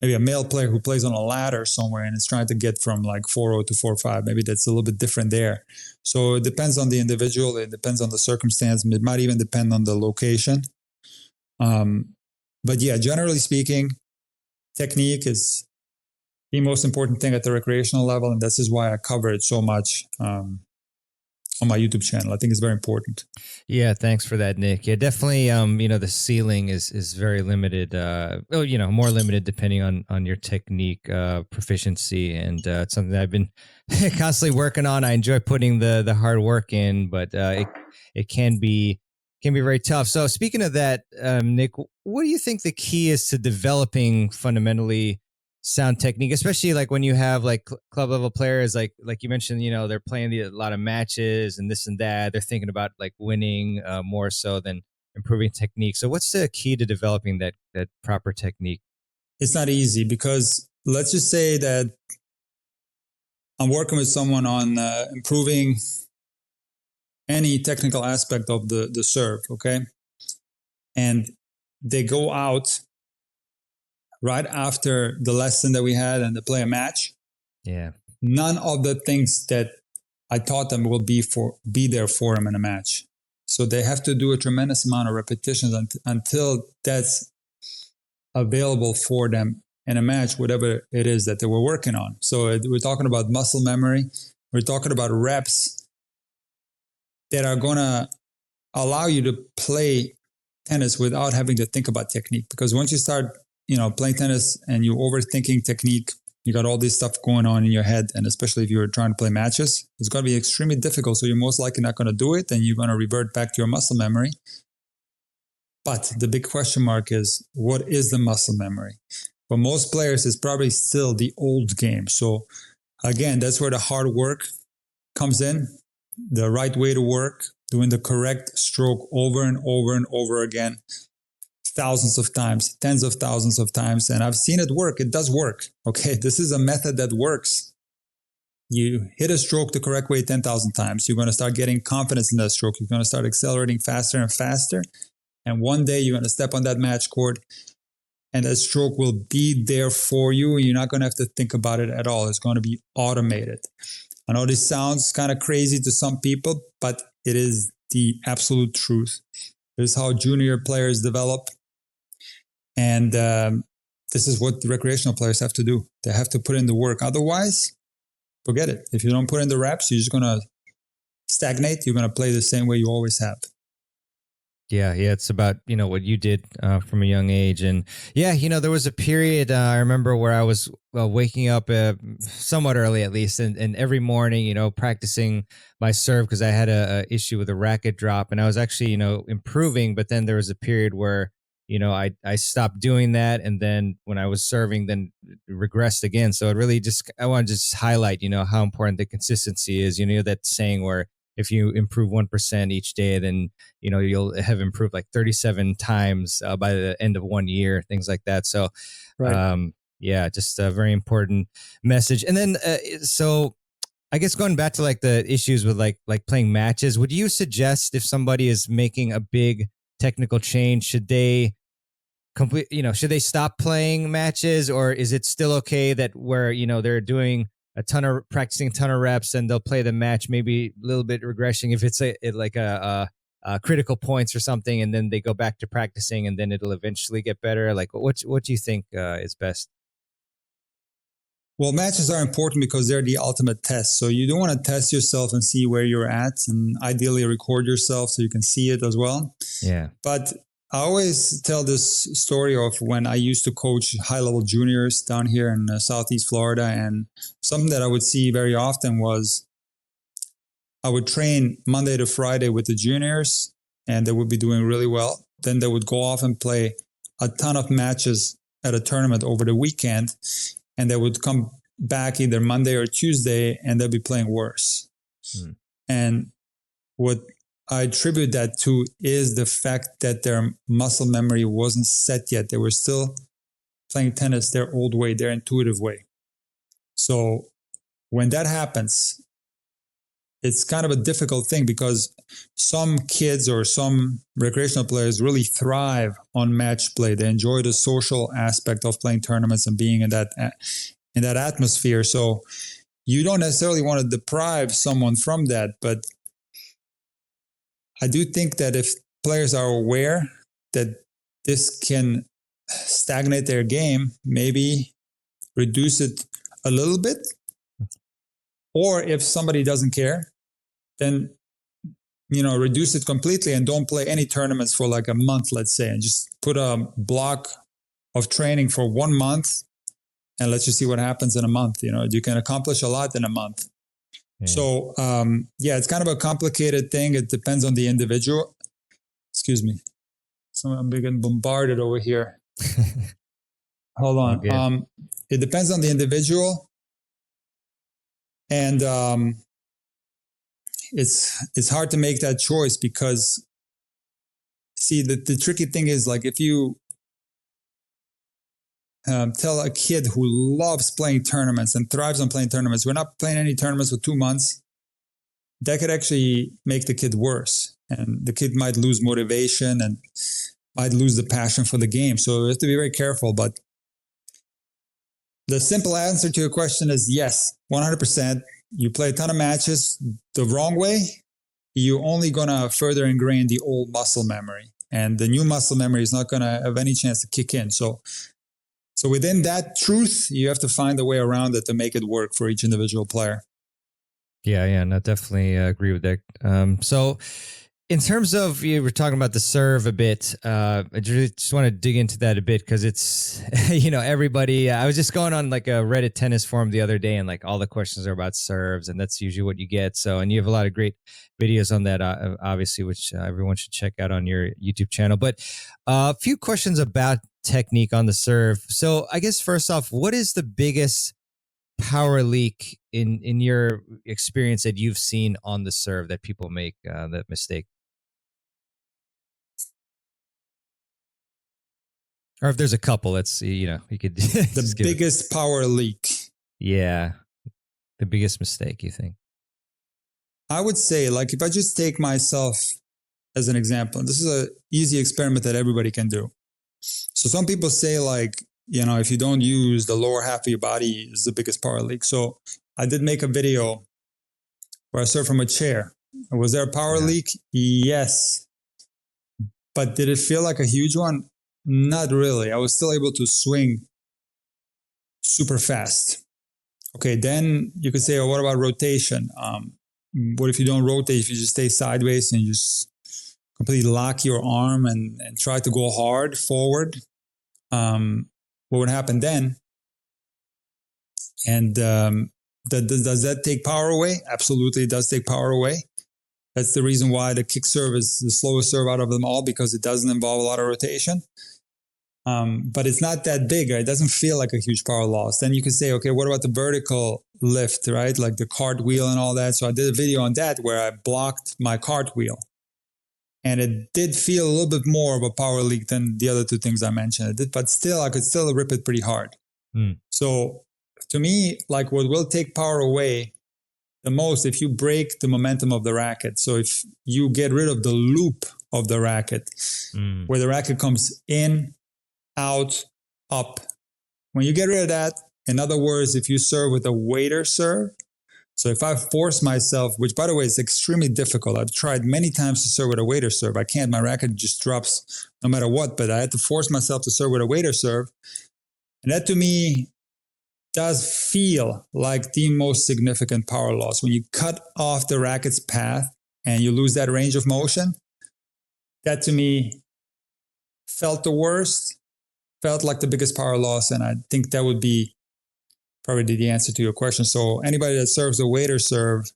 S6: maybe a male player who plays on a ladder somewhere and is trying to get from like 4.0 to 4.5. Maybe that's a little bit different there. So it depends on the individual. It depends on the circumstance. It might even depend on the location. But yeah, generally speaking, technique is the most important thing at the recreational level. And this is why I cover it so much on my YouTube channel. I think it's very important.
S1: Yeah, thanks for that, Nick. Yeah, definitely. The ceiling is very limited. More limited depending on your technique proficiency, and it's something that I've been constantly working on. I enjoy putting the hard work in, but it can be very tough. So speaking of that, Nick, what do you think the key is to developing fundamentally sound technique, especially like when you have like club level players, like you mentioned, they're playing a lot of matches and this and that. They're thinking about like winning more so than improving technique. So what's the key to developing that proper technique?
S6: It's not easy, because let's just say that I'm working with someone on improving any technical aspect of the serve, okay? And they go out right after the lesson that we had and they play a match.
S1: Yeah.
S6: None of the things that I taught them will be there for them in a match. So they have to do a tremendous amount of repetitions until that's available for them in a match, whatever it is that they were working on. So we're talking about muscle memory. We're talking about reps that are going to allow you to play tennis without having to think about technique. Because once you start, playing tennis and you're overthinking technique, you got all this stuff going on in your head. And especially if you're trying to play matches, it's going to be extremely difficult. So you're most likely not going to do it. And you're going to revert back to your muscle memory. But the big question mark is, what is the muscle memory? For most players, it's probably still the old game. So again, that's where the hard work comes in, the right way to work, doing the correct stroke over and over and over again, thousands of times, tens of thousands of times. And I've seen it work. It does work. Okay, this is a method that works. You hit a stroke the correct way 10,000 times. You're going to start getting confidence in that stroke. You're going to start accelerating faster and faster. And one day you're going to step on that match court and that stroke will be there for you. And you're not going to have to think about it at all. It's going to be automated. I know this sounds kind of crazy to some people, but it is the absolute truth. This is how junior players develop. And this is what the recreational players have to do. They have to put in the work. Otherwise, forget it. If you don't put in the reps, you're just going to stagnate. You're going to play the same way you always have.
S1: Yeah, it's about, what you did from a young age. And yeah, there was a period I remember where I was waking up somewhat early at least, and every morning, practicing my serve because I had a issue with a racket drop, and I was actually, improving. But then there was a period where, I stopped doing that, and then when I was serving, then regressed again. So it really I want to just highlight, how important the consistency is. That saying where if you improve 1% each day, then you'll have improved like 37 times by the end of 1 year, things like that. So,
S6: right.
S1: Just a very important message. And then, so I guess going back to like the issues with like playing matches, would you suggest if somebody is making a big technical change, should they should they stop playing matches, or is it still okay that where, they're doing practicing a ton of reps and they'll play the match, maybe a little bit regression if it's a critical points or something, and then they go back to practicing and then it'll eventually get better? Like what do you think is best?
S6: Well, matches are important because they're the ultimate test. So you do want to test yourself and see where you're at, and ideally record yourself so you can see it as well.
S1: Yeah.
S6: But I always tell this story of when I used to coach high-level juniors down here in Southeast Florida, and something that I would see very often was I would train Monday to Friday with the juniors, and they would be doing really well. Then they would go off and play a ton of matches at a tournament over the weekend, and they would come back either Monday or Tuesday, and they'll be playing worse. And what I attribute that to is the fact that their muscle memory wasn't set yet. They were still playing tennis their old way, their intuitive way. So when that happens, it's kind of a difficult thing because some kids or some recreational players really thrive on match play. They enjoy the social aspect of playing tournaments and being in that atmosphere. So you don't necessarily want to deprive someone from that, but I do think that if players are aware that this can stagnate their game, maybe reduce it a little bit. Or if somebody doesn't care, then, reduce it completely and don't play any tournaments for like a month, let's say, and just put a block of training for 1 month and let's just see what happens in a month. You can accomplish a lot in a month. Yeah. So, it's kind of a complicated thing. It depends on the individual. Excuse me. So I'm getting bombarded over here. Hold on.
S1: Okay.
S6: It depends on the individual. And it's hard to make that choice because, see, the tricky thing is like if you tell a kid who loves playing tournaments and thrives on playing tournaments, we're not playing any tournaments for 2 months, that could actually make the kid worse. And the kid might lose motivation and might lose the passion for the game. So we have to be very careful. But the simple answer to your question is yes, 100%. You play a ton of matches the wrong way, you're only going to further ingrain the old muscle memory. And the new muscle memory is not going to have any chance to kick in. So within that truth, you have to find a way around it to make it work for each individual player.
S1: Yeah, no, definitely agree with that. So in terms of, you were talking about the serve a bit, I just want to dig into that a bit because it's, everybody, I was just going on like a Reddit tennis forum the other day and like all the questions are about serves and that's usually what you get. So, and you have a lot of great videos on that, obviously, which everyone should check out on your YouTube channel. But a few questions about technique on the serve. So I guess first off, what is the biggest power leak in your experience that you've seen on the serve that people make that mistake? Or if there's a couple, let's see, you could
S6: the biggest power leak.
S1: Yeah. The biggest mistake, you think?
S6: I would say, like, if I just take myself as an example, this is an easy experiment that everybody can do. So some people say, like, if you don't use the lower half of your body is the biggest power leak. So I did make a video where I served from a chair. Was there a power leak? Yes. But did it feel like a huge one? Not really. I was still able to swing super fast. Okay, then you could say, oh, what about rotation? What if you don't rotate, if you just stay sideways and you just completely lock your arm and try to go hard forward? What would happen then? And does that take power away? Absolutely, it does take power away. That's the reason why the kick serve is the slowest serve out of them all, because it doesn't involve a lot of rotation. But it's not that big, right? It doesn't feel like a huge power loss. Then you can say, okay, what about the vertical lift, right? Like the cartwheel and all that. So I did a video on that where I blocked my cartwheel. And it did feel a little bit more of a power leak than the other two things I mentioned. But still, I could still rip it pretty hard. So to me, like, what will take power away the most, if you break the momentum of the racket. So if you get rid of the loop of the racket, where the racket comes in, out, up. When you get rid of that, in other words, if you serve with a waiter serve, so if I force myself, which by the way is extremely difficult, I've tried many times to serve with a waiter serve. I can't, my racket just drops no matter what, but I had to force myself to serve with a waiter serve. And that to me does feel like the most significant power loss. When you cut off the racket's path and you lose that range of motion, that to me felt the worst, felt like the biggest power loss. And I think that would be probably the answer to your question. So anybody that serves a waiter serve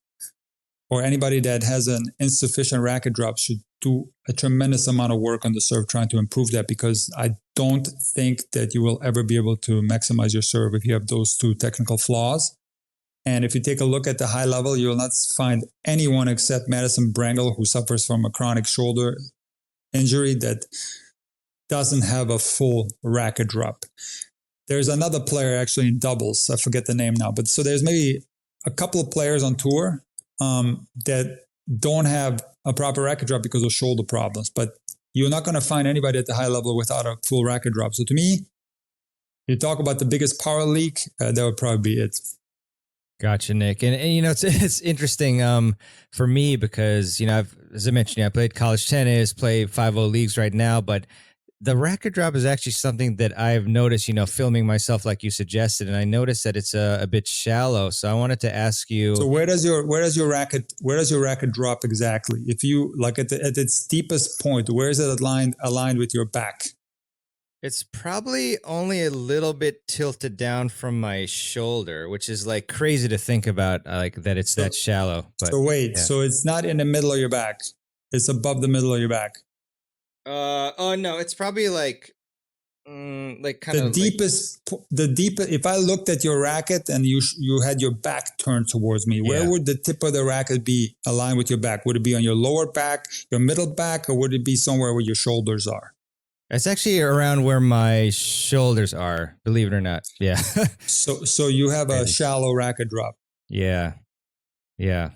S6: or anybody that has an insufficient racket drop should do a tremendous amount of work on the serve trying to improve that, because I don't think that you will ever be able to maximize your serve if you have those two technical flaws. And if you take a look at the high level, you will not find anyone except Madison Brangle, who suffers from a chronic shoulder injury, that doesn't have a full racket drop. There's another player actually in doubles. I forget the name now. But so there's maybe a couple of players on tour that don't have a proper racket drop because of shoulder problems. But you're not going to find anybody at the high level without a full racket drop. So to me, you talk about the biggest power leak, that would probably be it.
S1: Gotcha, Nick. And it's interesting for me because, as I mentioned, I played college tennis, play 5-0 leagues right now, but the racket drop is actually something that I've noticed, filming myself like you suggested, and I noticed that it's a bit shallow. So I wanted to ask you.
S6: So where does your racket drop exactly? If you like at its deepest point, where is it aligned with your back?
S1: It's probably only a little bit tilted down from my shoulder, which is like crazy to think about, like that it's that shallow. But,
S6: so it's not in the middle of your back. It's above the middle of your back.
S1: Oh no, it's probably like kind of
S6: the deepest. If I looked at your racket and you had your back turned towards me, where would the tip of the racket be aligned with your back? Would it be on your lower back, your middle back, or would it be somewhere where your shoulders are?
S1: It's actually around where my shoulders are, believe it or not. Yeah.
S6: So you have a shallow racket drop.
S1: Yeah. Yeah.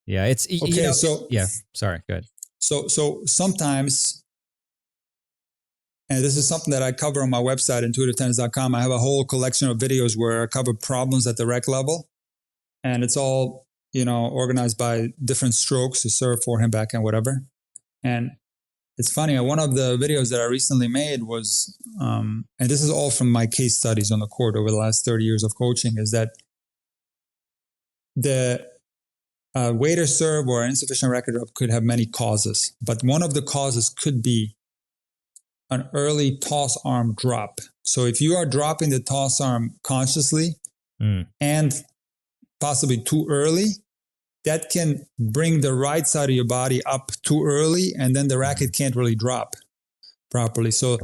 S1: Yeah. It's,
S6: Okay, so
S1: yeah. Sorry. Good.
S6: So sometimes, and this is something that I cover on my website, intuitivetennis.com. I have a whole collection of videos where I cover problems at the rec level, and it's all, organized by different strokes, to serve, forehand, backhand, whatever. And it's funny, one of the videos that I recently made was, and this is all from my case studies on the court over the last 30 years of coaching, is that the waiter serve or insufficient racket drop could have many causes, but one of the causes could be an early toss arm drop. So if you are dropping the toss arm consciously and possibly too early, that can bring the right side of your body up too early, and then the racket can't really drop properly. So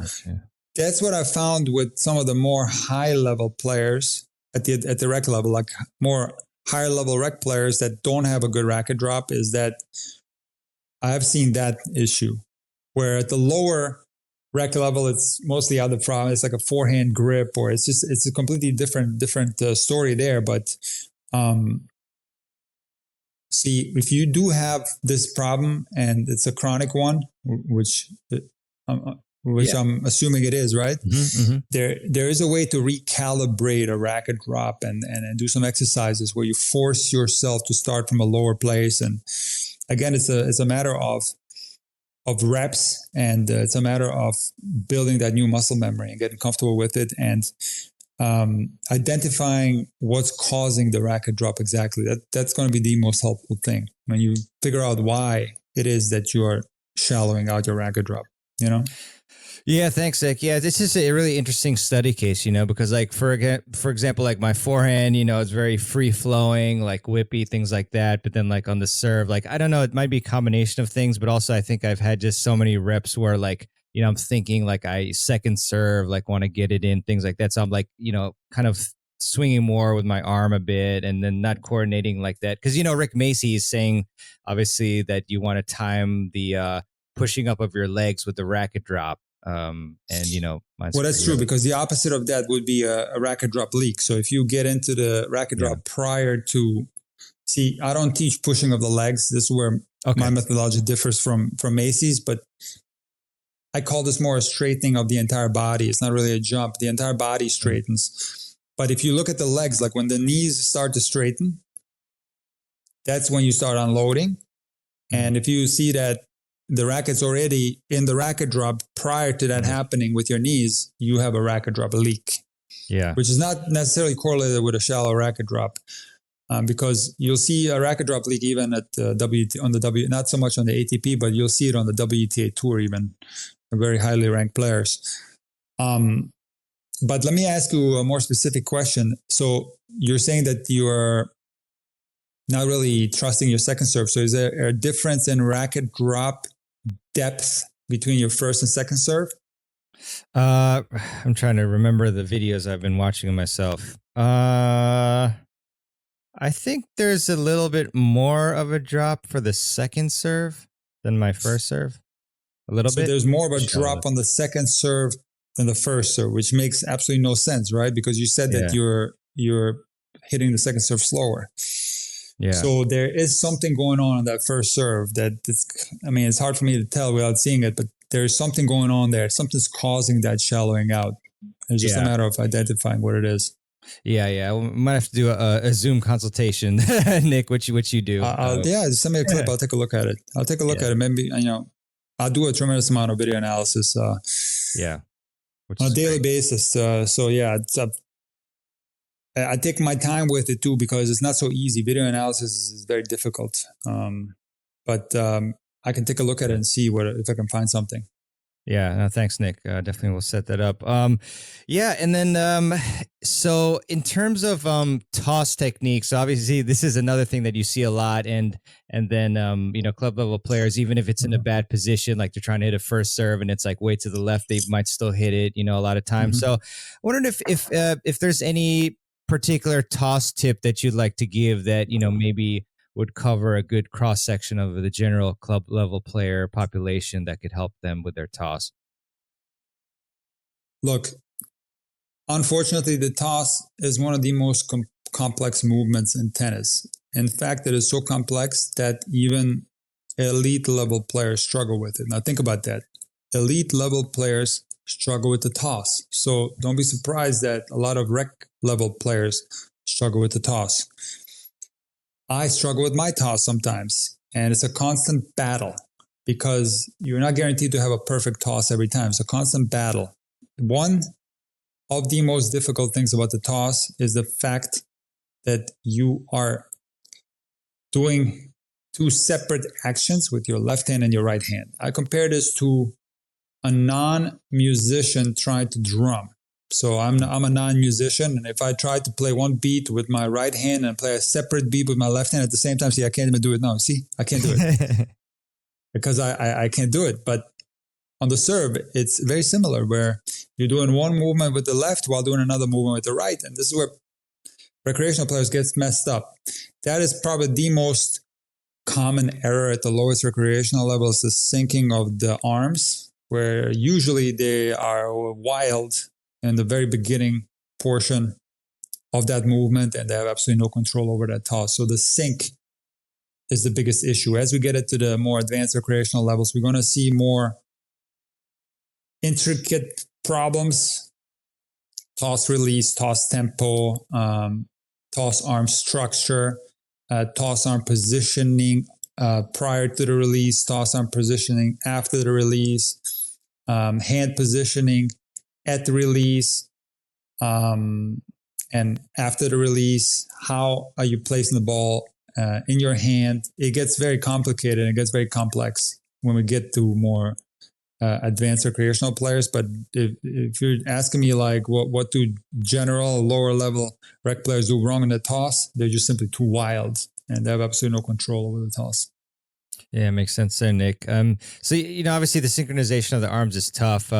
S6: that's what I found with some of the more high level players at the rec level, like more higher level rec players that don't have a good racket drop, is that I have seen that issue, where at the lower rec level, it's mostly other problem. It's like a forehand grip, or it's a completely different story there. But see, if you do have this problem and it's a chronic one, which I'm assuming it is, right? There is a way to recalibrate a racket drop and do some exercises where you force yourself to start from a lower place. And again, it's a matter of reps, and it's a matter of building that new muscle memory and getting comfortable with it, and identifying what's causing the racket drop exactly. That's going to be the most helpful thing when you figure out why it is that you are shallowing out your racket drop,
S1: Yeah, thanks, Nick. Yeah, this is a really interesting study case, because like for example, like my forehand, it's very free flowing, like whippy, things like that. But then like on the serve, like I don't know, it might be a combination of things, but also I think I've had just so many reps where like, I'm thinking like I second serve, like want to get it in, things like that. So I'm like, kind of swinging more with my arm a bit and then not coordinating like that. Because, Rick Macy is saying, obviously, that you want to time the pushing up of your legs with the racket drop. Well,
S6: that's true, because the opposite of that would be a racket drop leak. So if you get into the racket drop prior to, see, I don't teach pushing of the legs. This is where my methodology differs from Macy's, but I call this more a straightening of the entire body. It's not really a jump. The entire body straightens. But if you look at the legs, like when the knees start to straighten, that's when you start unloading. And if you see that the racket's already in the racket drop prior to that happening with your knees, you have a racket drop leak. Yeah. Which is not necessarily correlated with a shallow racket drop, because you'll see a racket drop leak even at not so much on the ATP, but you'll see it on the WTA tour, even very highly ranked players. But let me ask you a more specific question. So you're saying that you are not really trusting your second serve. So is there a difference in racket drop depth between your first and second serve?
S1: I'm trying to remember the videos I've been watching of myself. I think there's a little bit more of a drop for the second serve than my first serve. A little bit.
S6: So there's more of a drop on the second serve than the first serve, which makes absolutely no sense, right? Because you said that you're hitting the second serve slower. Yeah. So there is something going on that first serve it's hard for me to tell without seeing it, but there's something going on there. Something's causing that shallowing out. It's just a matter of identifying what it is.
S1: Yeah. We might have to do a Zoom consultation, Nick, which you do.
S6: Just send me a clip. I'll take a look at it. At it. Maybe, I'll do a tremendous amount of video analysis. On a daily basis. I take my time with it too, because it's not so easy. Video analysis is very difficult. But I can take a look at it and see if I can find something.
S1: Yeah, no, thanks, Nick. Definitely we'll set that up. And then so in terms of toss techniques, obviously this is another thing that you see a lot, and then club level players, even if it's in a bad position, like they're trying to hit a first serve and it's like way to the left, they might still hit it, a lot of times. So I wondered if there's any particular toss tip that you'd like to give that maybe would cover a good cross section of the general club level player population that could help them with their toss.
S6: Look, unfortunately, the toss is one of the most complex movements in tennis. In fact, it is so complex that even elite level players struggle with it. Now think about that. Elite level players struggle with the toss. So don't be surprised that a lot of rec level players struggle with the toss. I struggle with my toss sometimes, and it's a constant battle because you're not guaranteed to have a perfect toss every time. It's a constant battle. One of the most difficult things about the toss is the fact that you are doing two separate actions with your left hand and your right hand. I compare this to a non-musician trying to drum. So I'm a non-musician, and if I try to play one beat with my right hand and play a separate beat with my left hand at the same time, see, I can't even do it now. See, I can't do it because I can't do it. But on the serve, it's very similar where you're doing one movement with the left while doing another movement with the right. And this is where recreational players get messed up. That is probably the most common error at the lowest recreational level is the sinking of the arms, where usually they are wild in the very beginning portion of that movement and they have absolutely no control over that toss. So the sink is the biggest issue. As we get into the more advanced recreational levels, we're going to see more intricate problems, toss release, toss tempo, toss arm structure, toss arm positioning prior to the release, toss arm positioning after the release, hand positioning at the release, and after the release, how are you placing the ball in your hand? It gets very complicated and it gets very complex when we get to more advanced recreational players. But if you're asking me like what do general lower level rec players do wrong in the toss, they're just simply too wild and they have absolutely no control over the toss.
S1: Yeah, makes sense there, Nick. So, obviously the synchronization of the arms is tough.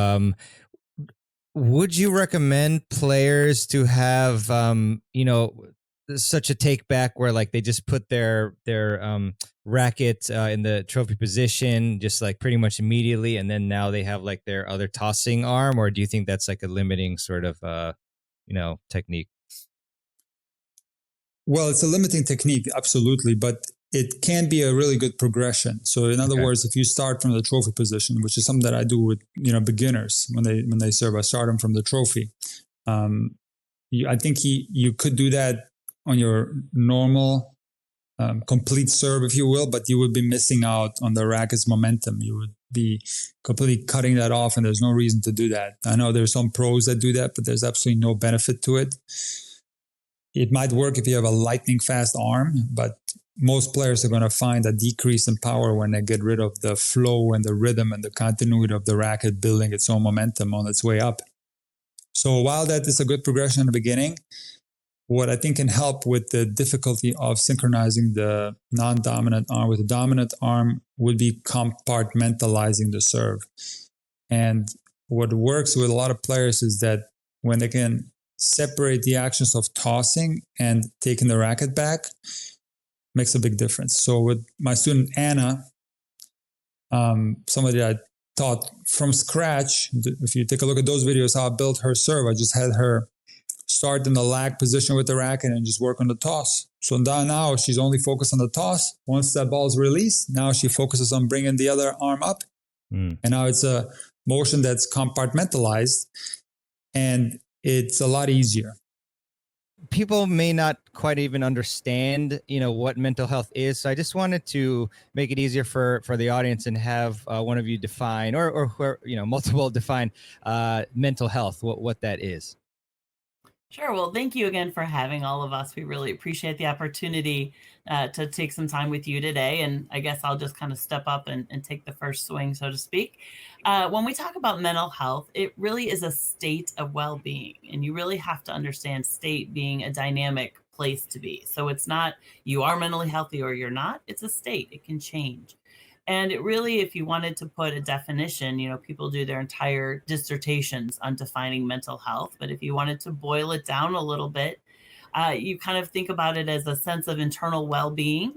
S1: Would you recommend players to have, such a take back where like they just put their racket in the trophy position, just like pretty much immediately, and then now they have like their other tossing arm? Or do you think that's like a limiting sort of, technique?
S6: Well, it's a limiting technique, absolutely, but it can be a really good progression. So in other words, if you start from the trophy position, which is something that I do with beginners when they serve, I start them from the trophy. I think you could do that on your normal complete serve, if you will, but you would be missing out on the racket's momentum. You would be completely cutting that off, and there's no reason to do that. I know there's some pros that do that, but there's absolutely no benefit to it. It might work if you have a lightning fast arm, but most players are going to find a decrease in power when they get rid of the flow and the rhythm and the continuity of the racket building its own momentum on its way up. So while that is a good progression in the beginning, what I think can help with the difficulty of synchronizing the non-dominant arm with the dominant arm would be compartmentalizing the serve. And what works with a lot of players is that when they can separate the actions of tossing and taking the racket back, makes a big difference. So with my student Anna, somebody I taught from scratch, if you take a look at those videos, how I built her serve, I just had her start in the lag position with the racket and just work on the toss. So now she's only focused on the toss. Once that ball is released, now she focuses on bringing the other arm up. And now it's a motion that's compartmentalized and it's a lot easier.
S2: People may not quite even understand, what mental health is. So I just wanted to make it easier for the audience and have one of you define or multiple define mental health, what that is.
S7: Sure. Well, thank you again for having all of us. We really appreciate the opportunity to take some time with you today. And I guess I'll just kind of step up and take the first swing, so to speak. When we talk about mental health, it really is a state of well-being. And you really have to understand state being a dynamic place to be. So it's not you are mentally healthy or you're not. It's a state. It can change. And it really, if you wanted to put a definition, people do their entire dissertations on defining mental health. But if you wanted to boil it down a little bit, you kind of think about it as a sense of internal well-being,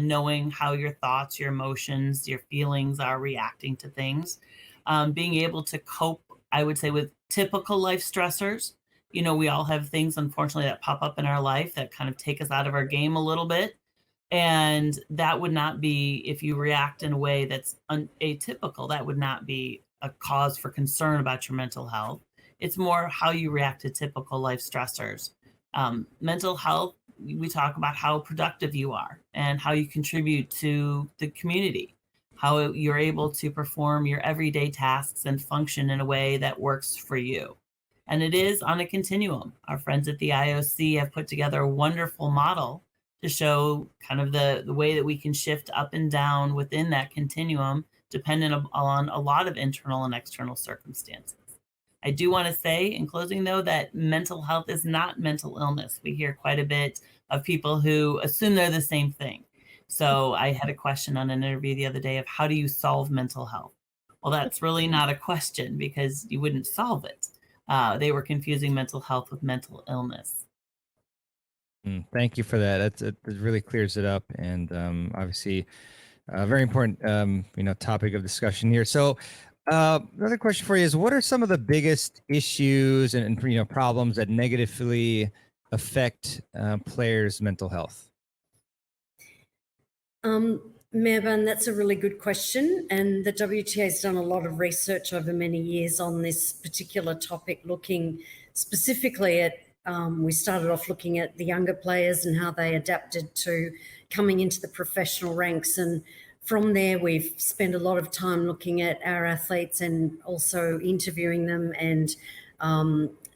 S7: knowing how your thoughts, your emotions, your feelings are reacting to things, being able to cope I would say with typical life stressors, we all have things, unfortunately, that pop up in our life that kind of take us out of our game a little bit. And that would not be, if you react in a way that's atypical, that would not be a cause for concern about your mental health. It's more how you react to typical life stressors. Mental health, we talk about how productive you are and how you contribute to the community, how you're able to perform your everyday tasks and function in a way that works for you. And it is on a continuum. Our friends at the IOC have put together a wonderful model to show kind of the way that we can shift up and down within that continuum, dependent on a lot of internal and external circumstances. I do want to say in closing, though, that mental health is not mental illness. We hear quite a bit of people who assume they're the same thing. So I had a question on an interview the other day of how do you solve mental health? Well, that's really not a question because you wouldn't solve it. They were confusing mental health with mental illness.
S1: Thank you for that. It really clears it up, and obviously, a very important topic of discussion here. So, another question for you is: what are some of the biggest issues and problems that negatively affect players' mental health?
S8: Mehrban, that's a really good question. And the WTA has done a lot of research over many years on this particular topic, looking specifically at, we started off looking at the younger players and how they adapted to coming into the professional ranks. And from there, we've spent a lot of time looking at our athletes and also interviewing them and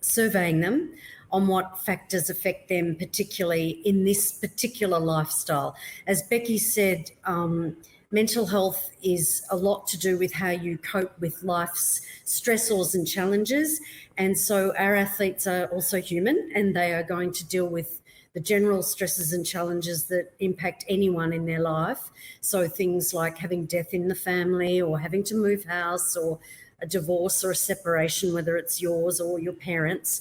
S8: surveying them on what factors affect them, particularly in this particular lifestyle. As Becky said, mental health is a lot to do with how you cope with life's stressors and challenges. And so our athletes are also human, and they are going to deal with the general stresses and challenges that impact anyone in their life. So things like having death in the family, or having to move house, or a divorce or a separation, whether it's yours or your parents,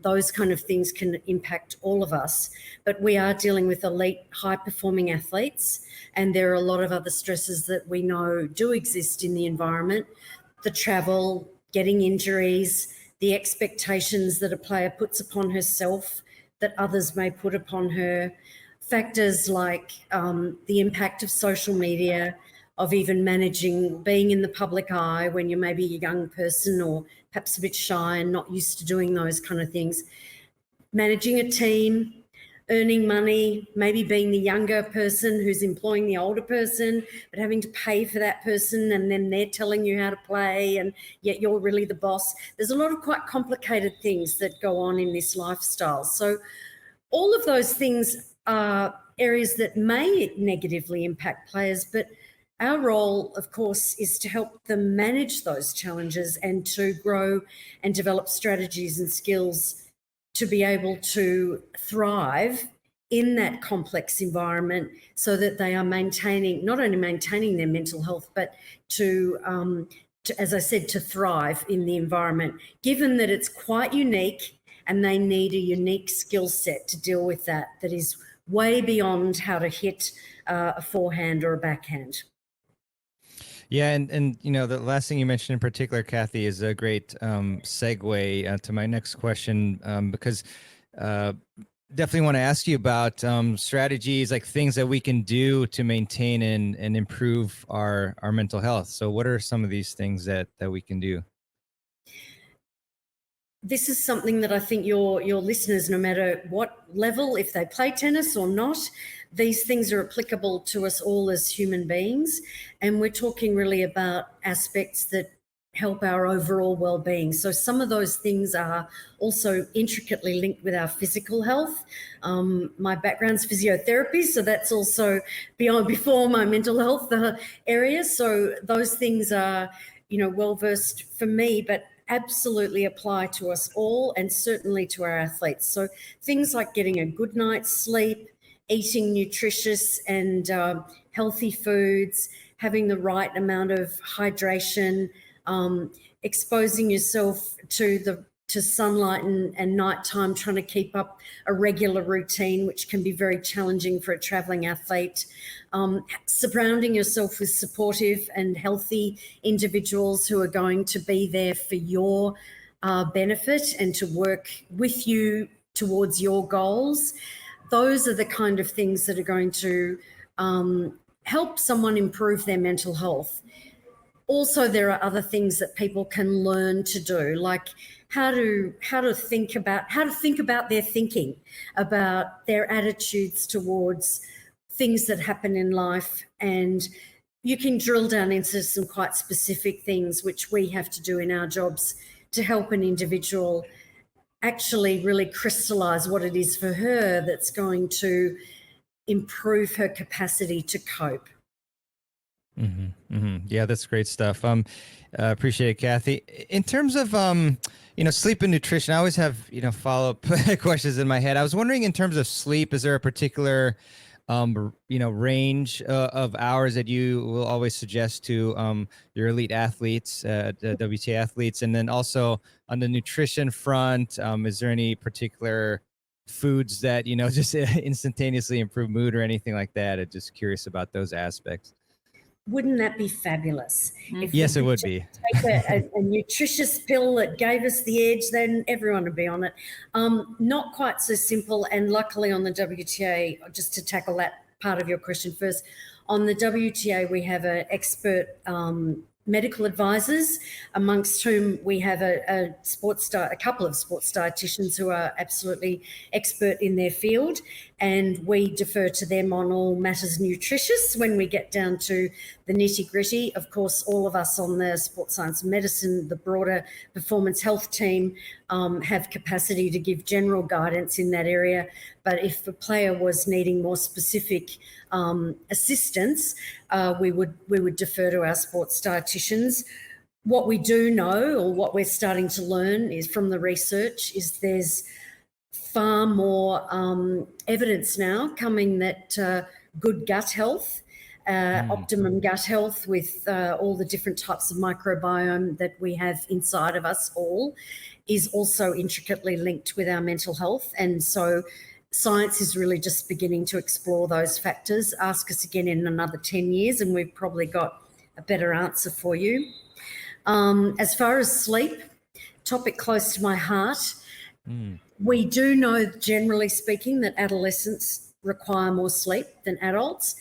S8: those kind of things can impact all of us. But we are dealing with elite, high-performing athletes, and there are a lot of other stresses that we know do exist in the environment: the travel, getting injuries, the expectations that a player puts upon herself that others may put upon her, factors like the impact of social media, of even managing being in the public eye when you're maybe a young person or perhaps a bit shy and not used to doing those kind of things. Managing a team, earning money, maybe being the younger person who's employing the older person, but having to pay for that person, and then they're telling you how to play and yet you're really the boss. There's a lot of quite complicated things that go on in this lifestyle. So all of those things are areas that may negatively impact players, but our role, of course, is to help them manage those challenges and to grow and develop strategies and skills to be able to thrive in that complex environment, so that they are not only maintaining their mental health, but to, as I said, to thrive in the environment, given that it's quite unique and they need a unique skill set to deal with that is way beyond how to hit a forehand or a backhand.
S1: Yeah, and the last thing you mentioned in particular, Kathy, is a great segue to my next question, because definitely want to ask you about strategies, like things that we can do to maintain and improve our mental health. So what are some of these things that we can do?
S8: This is something that I think your listeners, no matter what level, if they play tennis or not, these things are applicable to us all as human beings. And we're talking really about aspects that help our overall well-being. So some of those things are also intricately linked with our physical health. My background's physiotherapy, so that's also before my mental health area. So those things are, well-versed for me, but absolutely apply to us all, and certainly to our athletes. So things like getting a good night's sleep, eating nutritious and healthy foods, having the right amount of hydration, exposing yourself to the to sunlight and nighttime, trying to keep up a regular routine, which can be very challenging for a traveling athlete. Surrounding yourself with supportive and healthy individuals who are going to be there for your benefit and to work with you towards your goals. Those are the kind of things that are going to help someone improve their mental health. Also, there are other things that people can learn to do, like how to think about their thinking, about their attitudes towards things that happen in life. And you can drill down into some quite specific things which we have to do in our jobs to help an individual actually really crystallize what it is for her that's going to improve her capacity to cope.
S1: Yeah, that's great stuff. Appreciate it, Kathy. In terms of sleep and nutrition, I always have follow-up questions in my head. I was wondering, in terms of sleep, is there a particular range of hours that you will always suggest to your elite athletes, the WTA athletes? And then also on the nutrition front, is there any particular foods that just instantaneously improve mood or anything like that? I'm just curious about those aspects.
S8: Wouldn't that be fabulous? If
S1: yes, it would be.
S8: Take a nutritious pill that gave us the edge, then everyone would be on it. Not quite so simple. And luckily on the WTA, just to tackle that part of your question first, on the WTA, we have an expert medical advisors, amongst whom we have a couple of sports dietitians who are absolutely expert in their field, and we defer to them on all matters nutritious when we get down to the nitty-gritty. Of course, all of us on the sports science and medicine, the broader performance health team, have capacity to give general guidance in that area. But if a player was needing more specific assistance, we would defer to our sports dietitians. What we do know, or what we're starting to learn is from the research, is there's far more evidence now coming that good gut health, optimum gut health with all the different types of microbiome that we have inside of us all, is also intricately linked with our mental health. And so science is really just beginning to explore those factors. Ask us again in another 10 years and we've probably got a better answer for you. As far as sleep, topic close to my heart, we do know, generally speaking, that adolescents require more sleep than adults.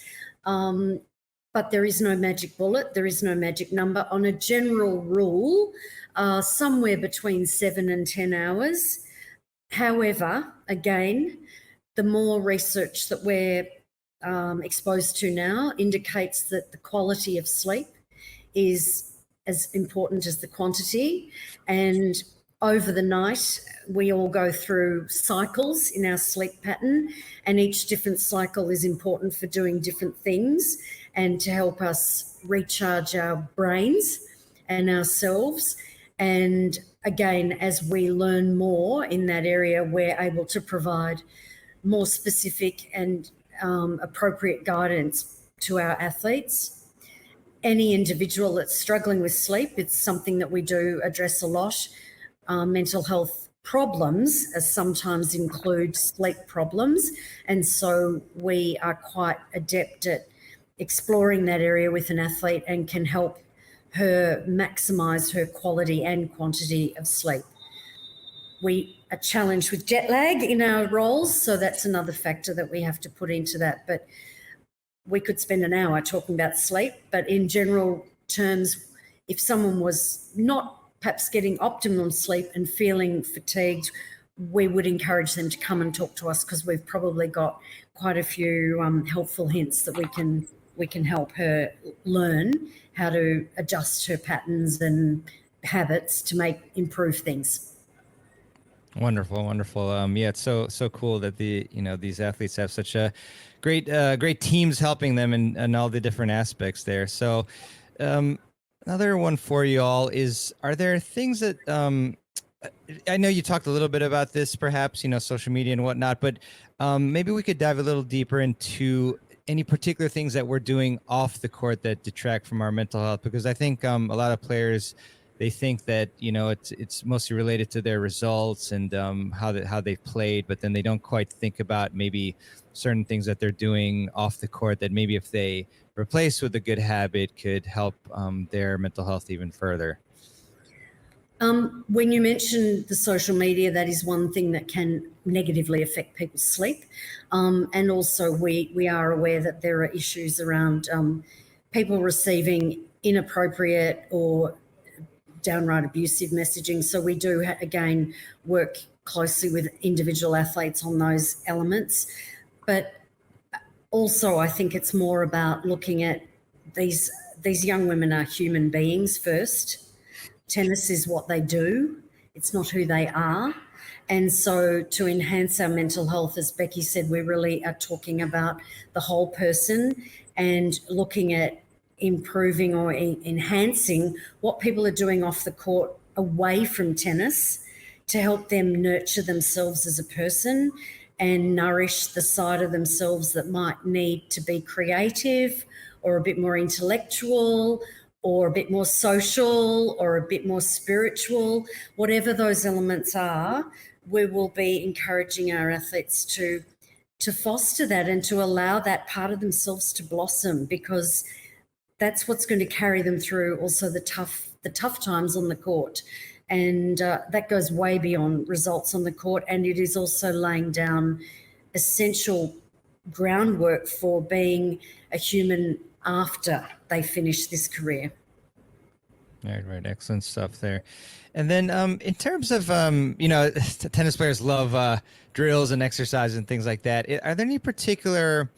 S8: But there is no magic bullet. There is no magic number. On a general rule, somewhere between 7 and 10 hours. However, again, the more research that we're exposed to now indicates that the quality of sleep is as important as the quantity. And over the night, we all go through cycles in our sleep pattern, and each different cycle is important for doing different things and to help us recharge our brains and ourselves. And again, as we learn more in that area, we're able to provide more specific and appropriate guidance to our athletes. Any individual that's struggling with sleep, it's something that we do address a lot. Mental health problems sometimes include sleep problems, and so we are quite adept at exploring that area with an athlete and can help her maximise her quality and quantity of sleep. We are challenged with jet lag in our roles, so that's another factor that we have to put into that. But we could spend an hour talking about sleep, but in general terms, if someone was not perhaps getting optimum sleep and feeling fatigued, we would encourage them to come and talk to us, because we've probably got quite a few helpful hints that we can help her learn how to adjust her patterns and habits to improve things.
S1: Wonderful. Yeah, it's so cool that these athletes have such a great teams helping them and all the different aspects there. So another one for you all is, are there things that I know you talked a little bit about this, perhaps, social media and whatnot, but maybe we could dive a little deeper into any particular things that we're doing off the court that detract from our mental health, because I think a lot of players
S2: they think that, you know, it's mostly related to their results and how they've played, but then they don't quite think about maybe certain things that they're doing off the court that maybe if they replace with a good habit could help their mental health even further.
S8: When you mention the social media, that is one thing that can negatively affect people's sleep. And also we are aware that there are issues around people receiving inappropriate or downright abusive messaging. So we do, again, work closely with individual athletes on those elements. But also I think it's more about looking at these young women are human beings first. Tennis is what they do. It's not who they are. And so to enhance our mental health, as Becky said, we really are talking about the whole person and looking at improving or enhancing what people are doing off the court away from tennis to help them nurture themselves as a person and nourish the side of themselves that might need to be creative or a bit more intellectual or a bit more social or a bit more spiritual. Whatever those elements are, we will be encouraging our athletes to foster that and to allow that part of themselves to blossom, because that's what's going to carry them through also the tough times on the court. And that goes way beyond results on the court. And it is also laying down essential groundwork for being a human after they finish this career.
S2: Right. Excellent stuff there. And then in terms of, you know, tennis players love drills and exercises and things like that. Are there any particular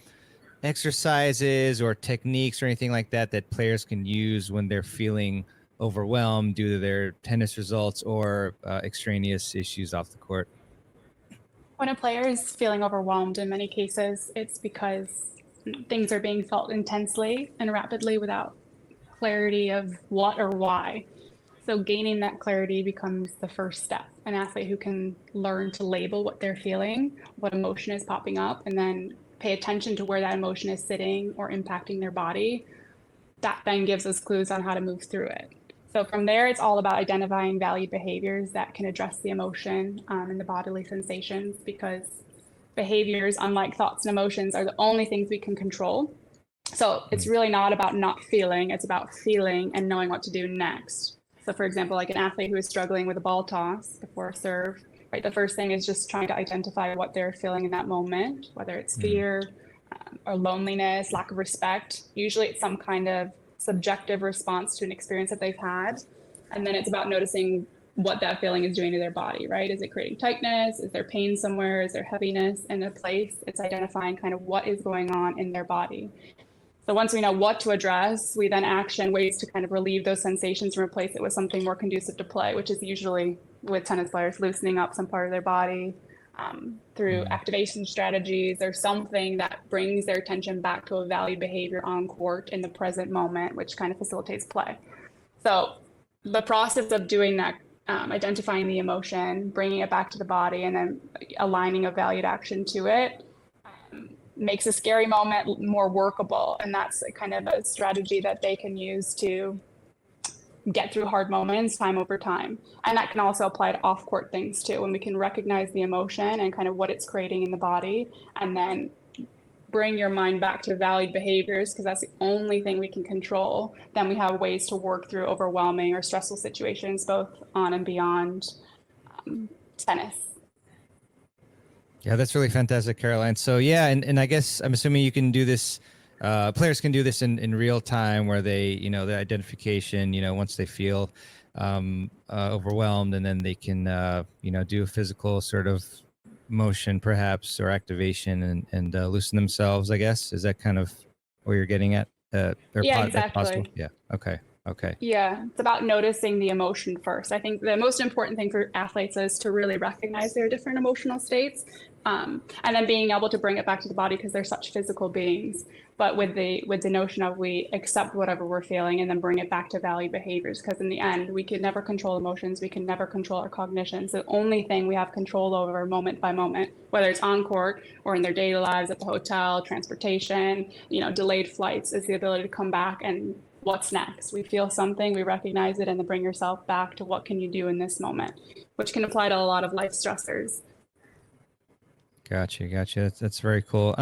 S2: exercises or techniques or anything like that that players can use when they're feeling overwhelmed due to their tennis results or extraneous issues off the court?
S9: When a player is feeling overwhelmed, in many cases, it's because things are being felt intensely and rapidly without clarity of what or why. So gaining that clarity becomes the first step. An athlete who can learn to label what they're feeling, what emotion is popping up, and then pay attention to where that emotion is sitting or impacting their body, that then gives us clues on how to move through it. So from there, it's all about identifying valued behaviors that can address the emotion and the bodily sensations, because behaviors, unlike thoughts and emotions, are the only things we can control. So it's really not about not feeling, it's about feeling and knowing what to do next. So for example, like an athlete who is struggling with a ball toss before a serve, right? The first thing is just trying to identify what they're feeling in that moment, whether it's fear or loneliness, lack of respect. Usually it's some kind of subjective response to an experience that they've had. And then it's about noticing what that feeling is doing to their body, right? Is it creating tightness? Is there pain somewhere? Is there heaviness in a place? It's identifying kind of what is going on in their body. So once we know what to address, we then action ways to kind of relieve those sensations and replace it with something more conducive to play, which is usually with tennis players loosening up some part of their body through activation strategies or something that brings their attention back to a valued behavior on court in the present moment, which kind of facilitates play. So the process of doing that, identifying the emotion, bringing it back to the body, and then aligning a valued action to it, makes a scary moment more workable. And that's kind of a strategy that they can use to get through hard moments time over time. And that can also apply to off-court things too, when we can recognize the emotion and kind of what it's creating in the body, and then bring your mind back to valued behaviors, because that's the only thing we can control. Then we have ways to work through overwhelming or stressful situations, both on and beyond tennis.
S2: Yeah, that's really fantastic, Caroline. So yeah, and I guess I'm assuming you can do this, players can do this in real time, where they, you know, the identification, you know, once they feel overwhelmed, and then they can, you know, do a physical sort of motion perhaps, or activation, and loosen themselves, I guess. Is that kind of where you're getting at?
S9: Yeah, exactly.
S2: Yeah. Okay.
S9: Yeah, it's about noticing the emotion first. I think the most important thing for athletes is to really recognize their different emotional states, and then being able to bring it back to the body, because they're such physical beings. But with the notion of we accept whatever we're feeling and then bring it back to valued behaviors, because in the end, we can never control emotions. We can never control our cognitions. The only thing we have control over moment by moment, whether it's on court or in their daily lives at the hotel, transportation, you know, delayed flights, is the ability to come back and what's next. We feel something, we recognize it, and then bring yourself back to what can you do in this moment, which can apply to a lot of life stressors.
S1: Gotcha. That's very cool.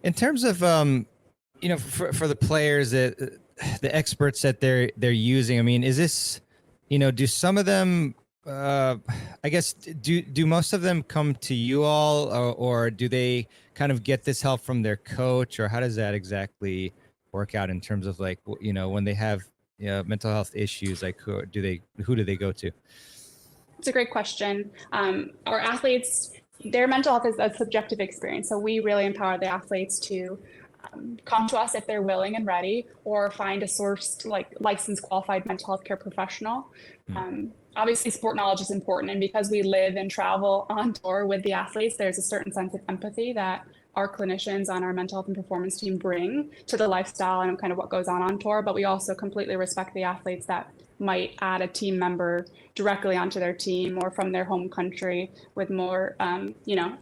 S1: In terms of for the players that the experts that they're using, I mean, is this, do some of them, I guess, do most of them come to you all, or do they kind of get this help from their coach, or how does that exactly work out in terms of like, when they have mental health issues, like who do they go to?
S9: It's a great question. Our athletes, their mental health is a subjective experience. So we really empower the athletes to come to us if they're willing and ready, or find a sourced, like licensed qualified mental health care professional. Obviously, sport knowledge is important. And because we live and travel on tour with the athletes, there's a certain sense of empathy that our clinicians on our mental health and performance team bring to the lifestyle and kind of what goes on tour. But we also completely respect the athletes that might add a team member directly onto their team or from their home country with more,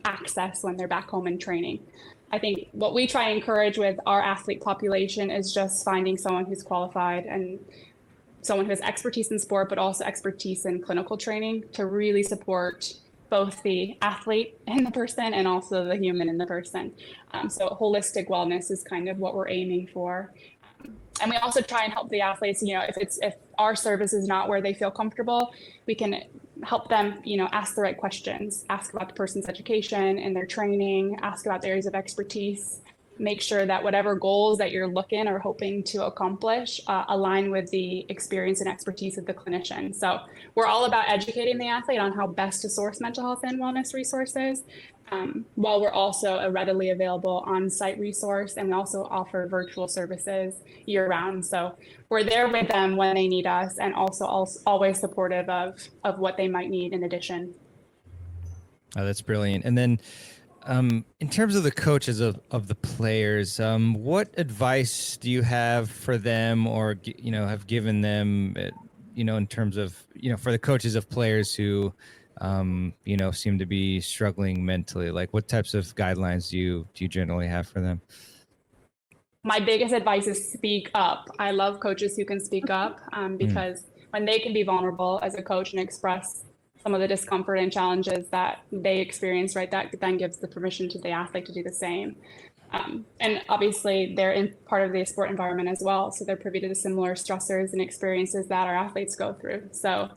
S9: access when they're back home in training. I think what we try and encourage with our athlete population is just finding someone who's qualified and someone who has expertise in sport, but also expertise in clinical training to really support both the athlete in the person and also the human in the person. So holistic wellness is kind of what we're aiming for. And we also try and help the athletes, if our service is not where they feel comfortable, we can help them, ask the right questions, ask about the person's education and their training, ask about the areas of expertise, make sure that whatever goals that you're looking or hoping to accomplish align with the experience and expertise of the clinician. So we're all about educating the athlete on how best to source mental health and wellness resources, while we're also a readily available on-site resource, and we also offer virtual services year-round. So we're there with them when they need us, and also always supportive of what they might need in addition.
S1: Oh, that's brilliant. And then in terms of the coaches of the players, what advice do you have for them, or have given them, in terms of for the coaches of players who seem to be struggling mentally? Like, what types of guidelines do you generally have for them?
S9: My biggest advice is speak up. I love coaches who can speak up because when they can be vulnerable as a coach and express some of the discomfort and challenges that they experience, right, that then gives the permission to the athlete to do the same. And obviously they're in part of the sport environment as well, so they're privy to the similar stressors and experiences that our athletes go through. So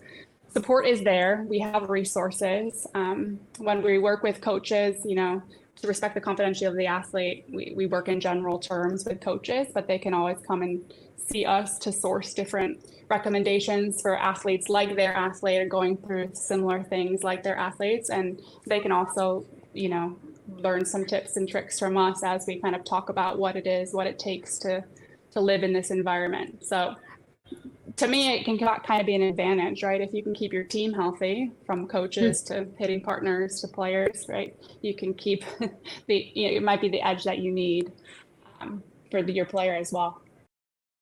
S9: support is there. We have resources. When we work with coaches, to respect the confidentiality of the athlete, we work in general terms with coaches, but they can always come and see us to source different recommendations for athletes like their athlete are going through similar things like their athletes. And they can also, learn some tips and tricks from us as we kind of talk about what it is, what it takes to live in this environment. So to me, it can kind of be an advantage, right? If you can keep your team healthy, from coaches to hitting partners to players, right? You can keep it might be the edge that you need for your player as well.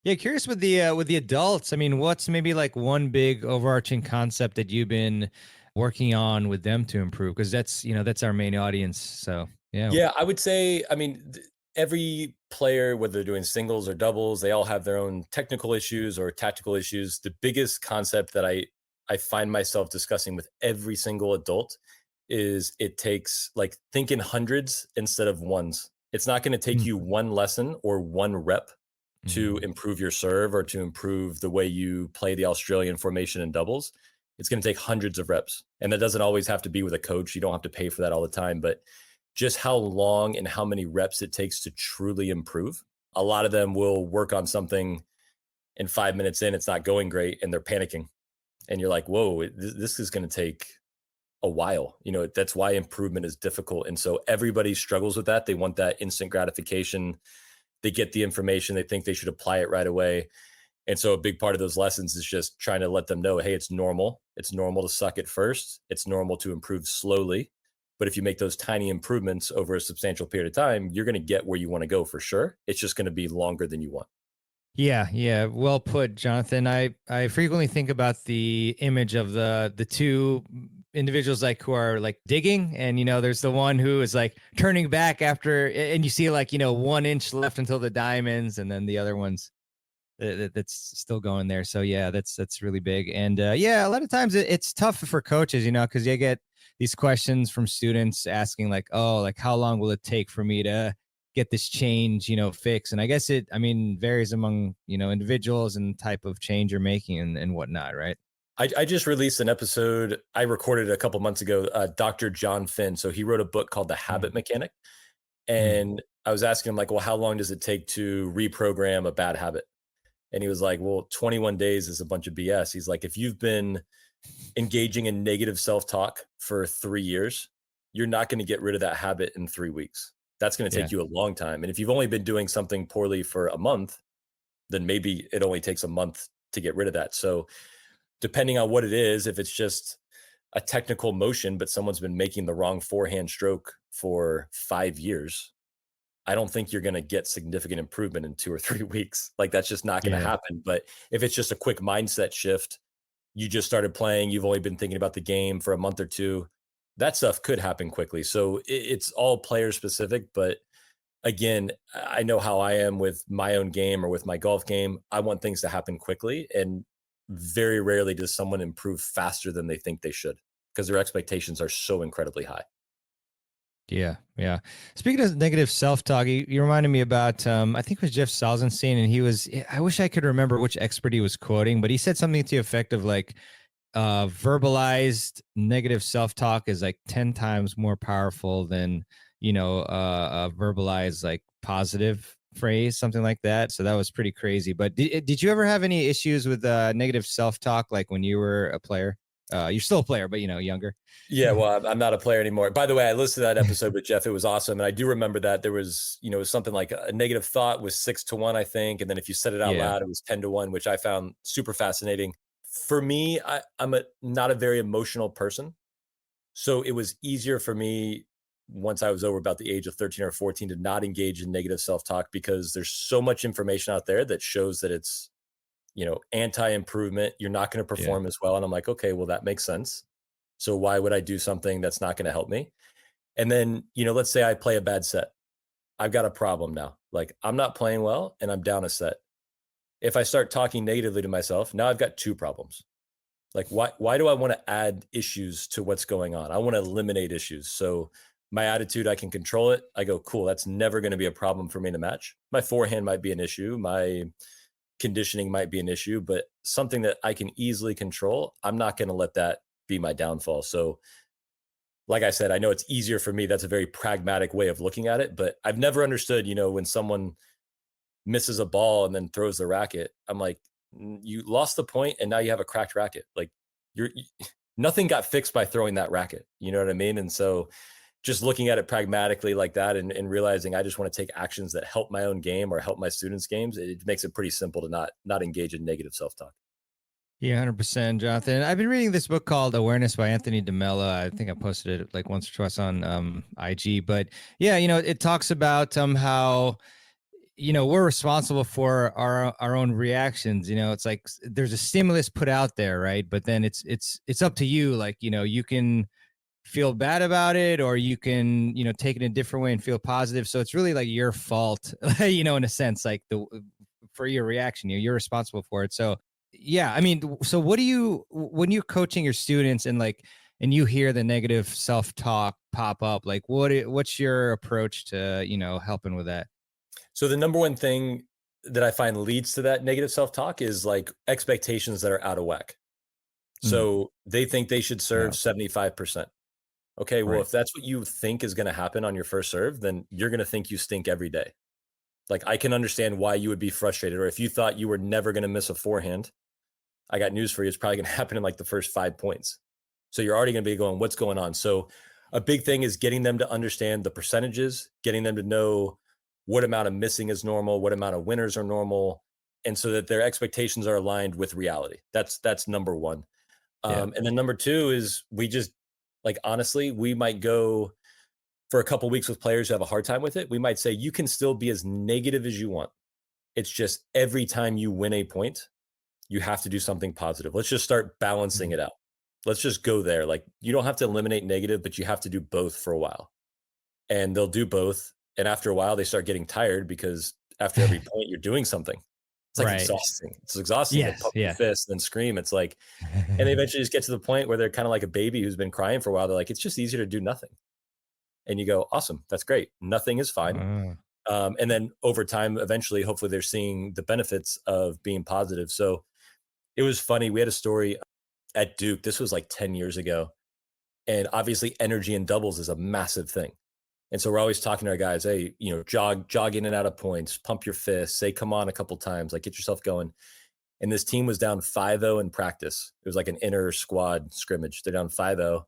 S1: Yeah, curious with the adults. I mean, what's maybe like one big overarching concept that you've been working on with them to improve? Because that's our main audience. So
S10: yeah, I would say, every player, whether they're doing singles or doubles, they all have their own technical issues or tactical issues. The biggest concept that I find myself discussing with every single adult is it takes, like, think in hundreds instead of ones. It's not going to take you one lesson or one rep to improve your serve or to improve the way you play the Australian formation in doubles. It's going to take hundreds of reps. And that doesn't always have to be with a coach. You don't have to pay for that all the time, but just how long and how many reps it takes to truly improve. A lot of them will work on something and 5 minutes in, it's not going great and they're panicking. And you're like, whoa, this is going to take a while. That's why improvement is difficult. And so everybody struggles with that. They want that instant gratification. They get the information. They think they should apply it right away. And so a big part of those lessons is just trying to let them know, hey, it's normal. It's normal to suck at first. It's normal to improve slowly. But if you make those tiny improvements over a substantial period of time, you're going to get where you want to go for sure. It's just going to be longer than you want.
S1: Yeah. Well put, Jonathan. I frequently think about the image of the two individuals like who are like digging, and there's the one who is like turning back after, and you see like 1 inch left until the diamonds, and then the other one's that's still going there. So yeah, that's really big. And yeah, a lot of times it's tough for coaches, because you get these questions from students asking like, oh, like how long will it take for me to get this change, fixed? And I guess varies among, individuals and type of change you're making and whatnot, right?
S10: I just released an episode I recorded a couple months ago, Dr. John Finn. So he wrote a book called The Habit Mechanic. And I was asking him like, well, how long does it take to reprogram a bad habit? And he was like, well, 21 days is a bunch of BS. He's like, if you've been engaging in negative self-talk for 3 years, you're not going to get rid of that habit in 3 weeks. That's going to take you a long time. And if you've only been doing something poorly for a month, then maybe it only takes a month to get rid of that. So depending on what it is, if it's just a technical motion, but someone's been making the wrong forehand stroke for 5 years, I don't think you're going to get significant improvement in 2 or 3 weeks. Like that's just not going to happen. But if it's just a quick mindset shift, you just started playing, you've only been thinking about the game for a month or two, that stuff could happen quickly. So it's all player specific. But again, I know how I am with my own game or with my golf game. I want things to happen quickly. And very rarely does someone improve faster than they think they should because their expectations are so incredibly high.
S1: Yeah. Speaking of negative self-talk, you reminded me about, I think it was Jeff Salzenstein, and I wish I could remember which expert he was quoting, but he said something to the effect of like, verbalized negative self-talk is like 10 times more powerful than, verbalized like positive phrase, something like that. So that was pretty crazy. But did you ever have any issues with negative self-talk, like when you were a player? You're still a player, but younger.
S10: Yeah, well, I'm not a player anymore. By the way, I listened to that episode with Jeff. It was awesome. And I do remember that there was, it was something like a negative thought was 6-1, I think. And then if you said it out loud, it was 10-1, which I found super fascinating. For me, I'm not a very emotional person. So it was easier for me once I was over about the age of 13 or 14 to not engage in negative self-talk because there's so much information out there that shows that it's, anti-improvement. You're not going to perform as well. And I'm like, okay, well, that makes sense. So why would I do something that's not going to help me? And then, let's say I play a bad set. I've got a problem now. Like I'm not playing well and I'm down a set. If I start talking negatively to myself, now I've got 2 problems. Like why do I want to add issues to what's going on? I want to eliminate issues. So my attitude, I can control it. I go, cool, that's never going to be a problem for me in a match. My forehand might be an issue. My conditioning might be an issue, but something that I can easily control, I'm not going to let that be my downfall. So like I said, I know it's easier for me. That's a very pragmatic way of looking at it, but I've never understood, when someone misses a ball and then throws the racket, I'm like, you lost the point and now you have a cracked racket. Like nothing got fixed by throwing that racket. You know what I mean? And so just looking at it pragmatically like that and realizing I just want to take actions that help my own game or help my students' games, it makes it pretty simple to not engage in negative self-talk.
S1: Yeah, 100%, Jonathan. I've been reading this book called Awareness by Anthony DeMello. I think I posted it like once or twice on IG. But yeah, it talks about how we're responsible for our own reactions. It's like there's a stimulus put out there, right? But then it's up to you. Like you can feel bad about it, or you can take it in a different way and feel positive. So it's really like your fault, in a sense, like for your reaction. You're responsible for it. So yeah, I mean, so what do you when you're coaching your students and you hear the negative self-talk pop up, like what's your approach to helping with that?
S10: So the number one thing that I find leads to that negative self-talk is like expectations that are out of whack. So they think they should serve 75%. Okay, well, if that's what you think is going to happen on your first serve, then you're going to think you stink every day. Like I can understand why you would be frustrated. Or if you thought you were never going to miss a forehand, I got news for you. It's probably going to happen in like the first 5 points. So you're already going to be going, what's going on? So a big thing is getting them to understand the percentages, getting them to know what amount of missing is normal, what amount of winners are normal. And so that their expectations are aligned with reality. That's number one. And then number 2 is we just like, honestly, we might go for a couple of weeks with players who have a hard time with it. We might say, you can still be as negative as you want. It's just every time you win a point, you have to do something positive. Let's just start balancing it out. Let's just go there. Like you don't have to eliminate negative, but you have to do both for a while. And they'll do both. And after a while, they start getting tired because after every point, you're doing something. It's like
S1: Right.
S10: exhausting. It's exhausting to
S1: Yes.
S10: pump your
S1: Yeah.
S10: fist and then scream. It's like, and they eventually just get to the point where they're kind of like a baby who's been crying for a while. They're like, it's just easier to do nothing. And you go, awesome. That's great. Nothing is fine. And then over time, eventually, hopefully they're seeing the benefits of being positive. So it was funny. We had a story at Duke. This was like 10 years ago. And obviously energy in doubles is a massive thing. And so we're always talking to our guys, hey, you know, jog in and out of points, pump your fists, say, come on a couple times, like get yourself going. And this team was down 5-0 in practice. It was like an inter squad scrimmage. They're down 5-0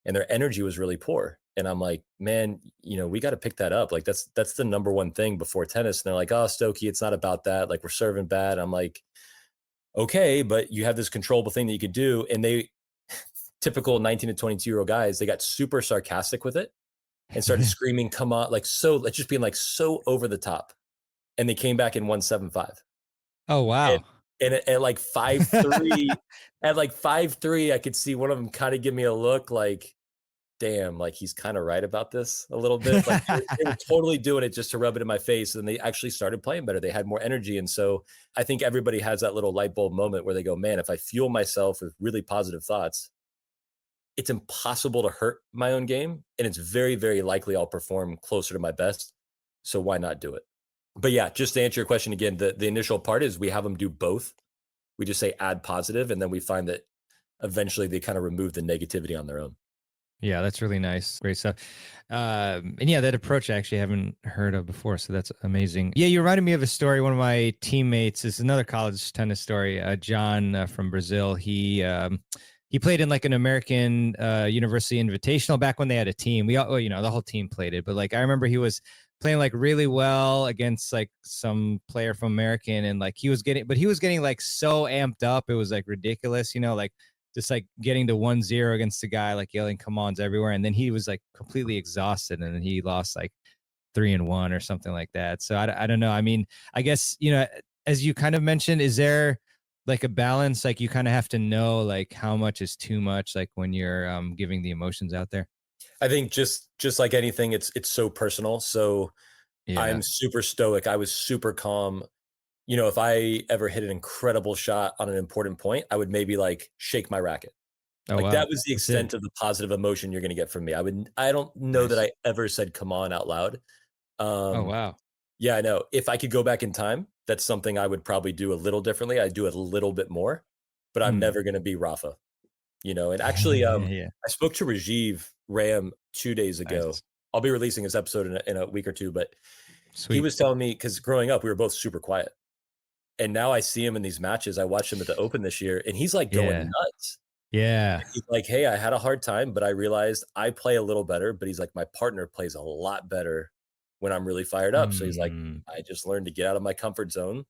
S10: and their energy was really poor. And I'm like, man, you know, we got to pick that up. Like that's the number one thing before tennis. And they're like, oh, Stokey, it's not about that. Like we're serving bad. I'm like, okay, but you have this controllable thing that you could do. And they, typical 19 to 22-year-old guys, they got super sarcastic with it and started screaming, come on, like so, like just being like so over the top. And they came back and won 7-5.
S1: Oh, wow.
S10: And at like 5-3, at like 5-3, I could see one of them kind of give me a look like, damn, like he's kind of right about this a little bit. Like they were totally doing it just to rub it in my face. And they actually started playing better. They had more energy. And so I think everybody has that little light bulb moment where they go, man, if I fuel myself with really positive thoughts, it's impossible to hurt my own game. And it's very, very likely I'll perform closer to my best. So why not do it? But yeah, just to answer your question again, the initial part is we have them do both. We just say add positive, and then we find that eventually they kind of remove the negativity on their own.
S1: Yeah, that's really nice. Great stuff. And yeah, that approach I actually haven't heard of before. So that's amazing. Yeah, you reminded me of a story. One of my teammates, is another college tennis story. John from Brazil. He played in like an American University Invitational back when they had a team. We all, you know, the whole team played it. But like I remember he was playing like really well against like some player from American, and like he was getting like so amped up. It was like ridiculous, you know, like just like getting to 1-0 against a guy, like yelling come ons everywhere. And then he was like completely exhausted, and then he lost like 3-1 or something like that. So I don't know. I mean, I guess, you know, as you kind of mentioned, is there like a balance? Like you kind of have to know like how much is too much, like when you're giving the emotions out there.
S10: I think just like anything, it's so personal. So
S1: Yeah.
S10: I'm super stoic. I was super calm. You know, if I ever hit an incredible shot on an important point, I would maybe like shake my racket.
S1: Oh,
S10: Like
S1: wow.
S10: that was the
S1: That's it.
S10: extent of the positive emotion you're going to get from me. I don't know that
S1: Nice.
S10: I ever said come on out loud.
S1: Oh, wow.
S10: Yeah, I know. If I could go back in time, that's something I would probably do a little differently. I'd do it a little bit more, but I'm never going to be Rafa, you know? And actually,
S1: Yeah.
S10: I spoke to Rajiv Ram 2 days ago.
S1: Nice.
S10: I'll be releasing his episode in a week or two, but
S1: Sweet.
S10: he was telling me, because growing up, we were both super quiet. And now I see him in these matches. I watched him at the Open this year, and he's like going nuts.
S1: Yeah.
S10: He's like, hey, I had a hard time, but I realized I play a little better. But he's like, my partner plays a lot better when I'm really fired up. So he's like, I just learned to get out of my comfort zone.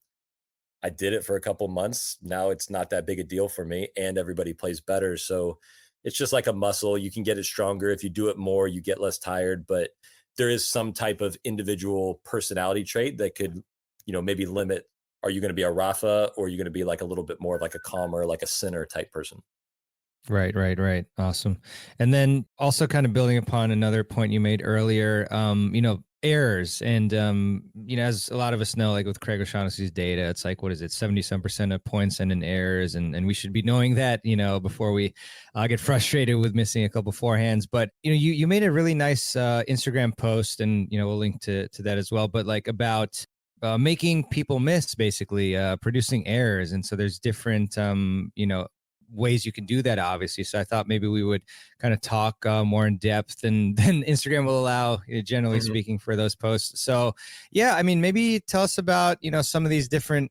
S10: I did it for a couple months. Now it's not that big a deal for me, and everybody plays better. So it's just like a muscle. You can get it stronger. If you do it more, you get less tired. But there is some type of individual personality trait that could, you know, maybe limit, are you going to be a Rafa, or are you going to be like a little bit more of like a calmer, like a Sinner type person?
S1: Right. Awesome. And then also kind of building upon another point you made earlier, you know, errors. And, you know, as a lot of us know, like with Craig O'Shaughnessy's data, it's like, what is it? 77% of points end in errors. And we should be knowing that, you know, before we get frustrated with missing a couple forehands. But, you know, you made a really nice Instagram post, and, you know, we'll link to that as well, but like about making people miss, basically producing errors. And so there's different, you know, ways you can do that, obviously. So I thought maybe we would kind of talk more in depth than Instagram will allow, generally speaking, for those posts. So yeah, I mean, maybe tell us about, you know, some of these different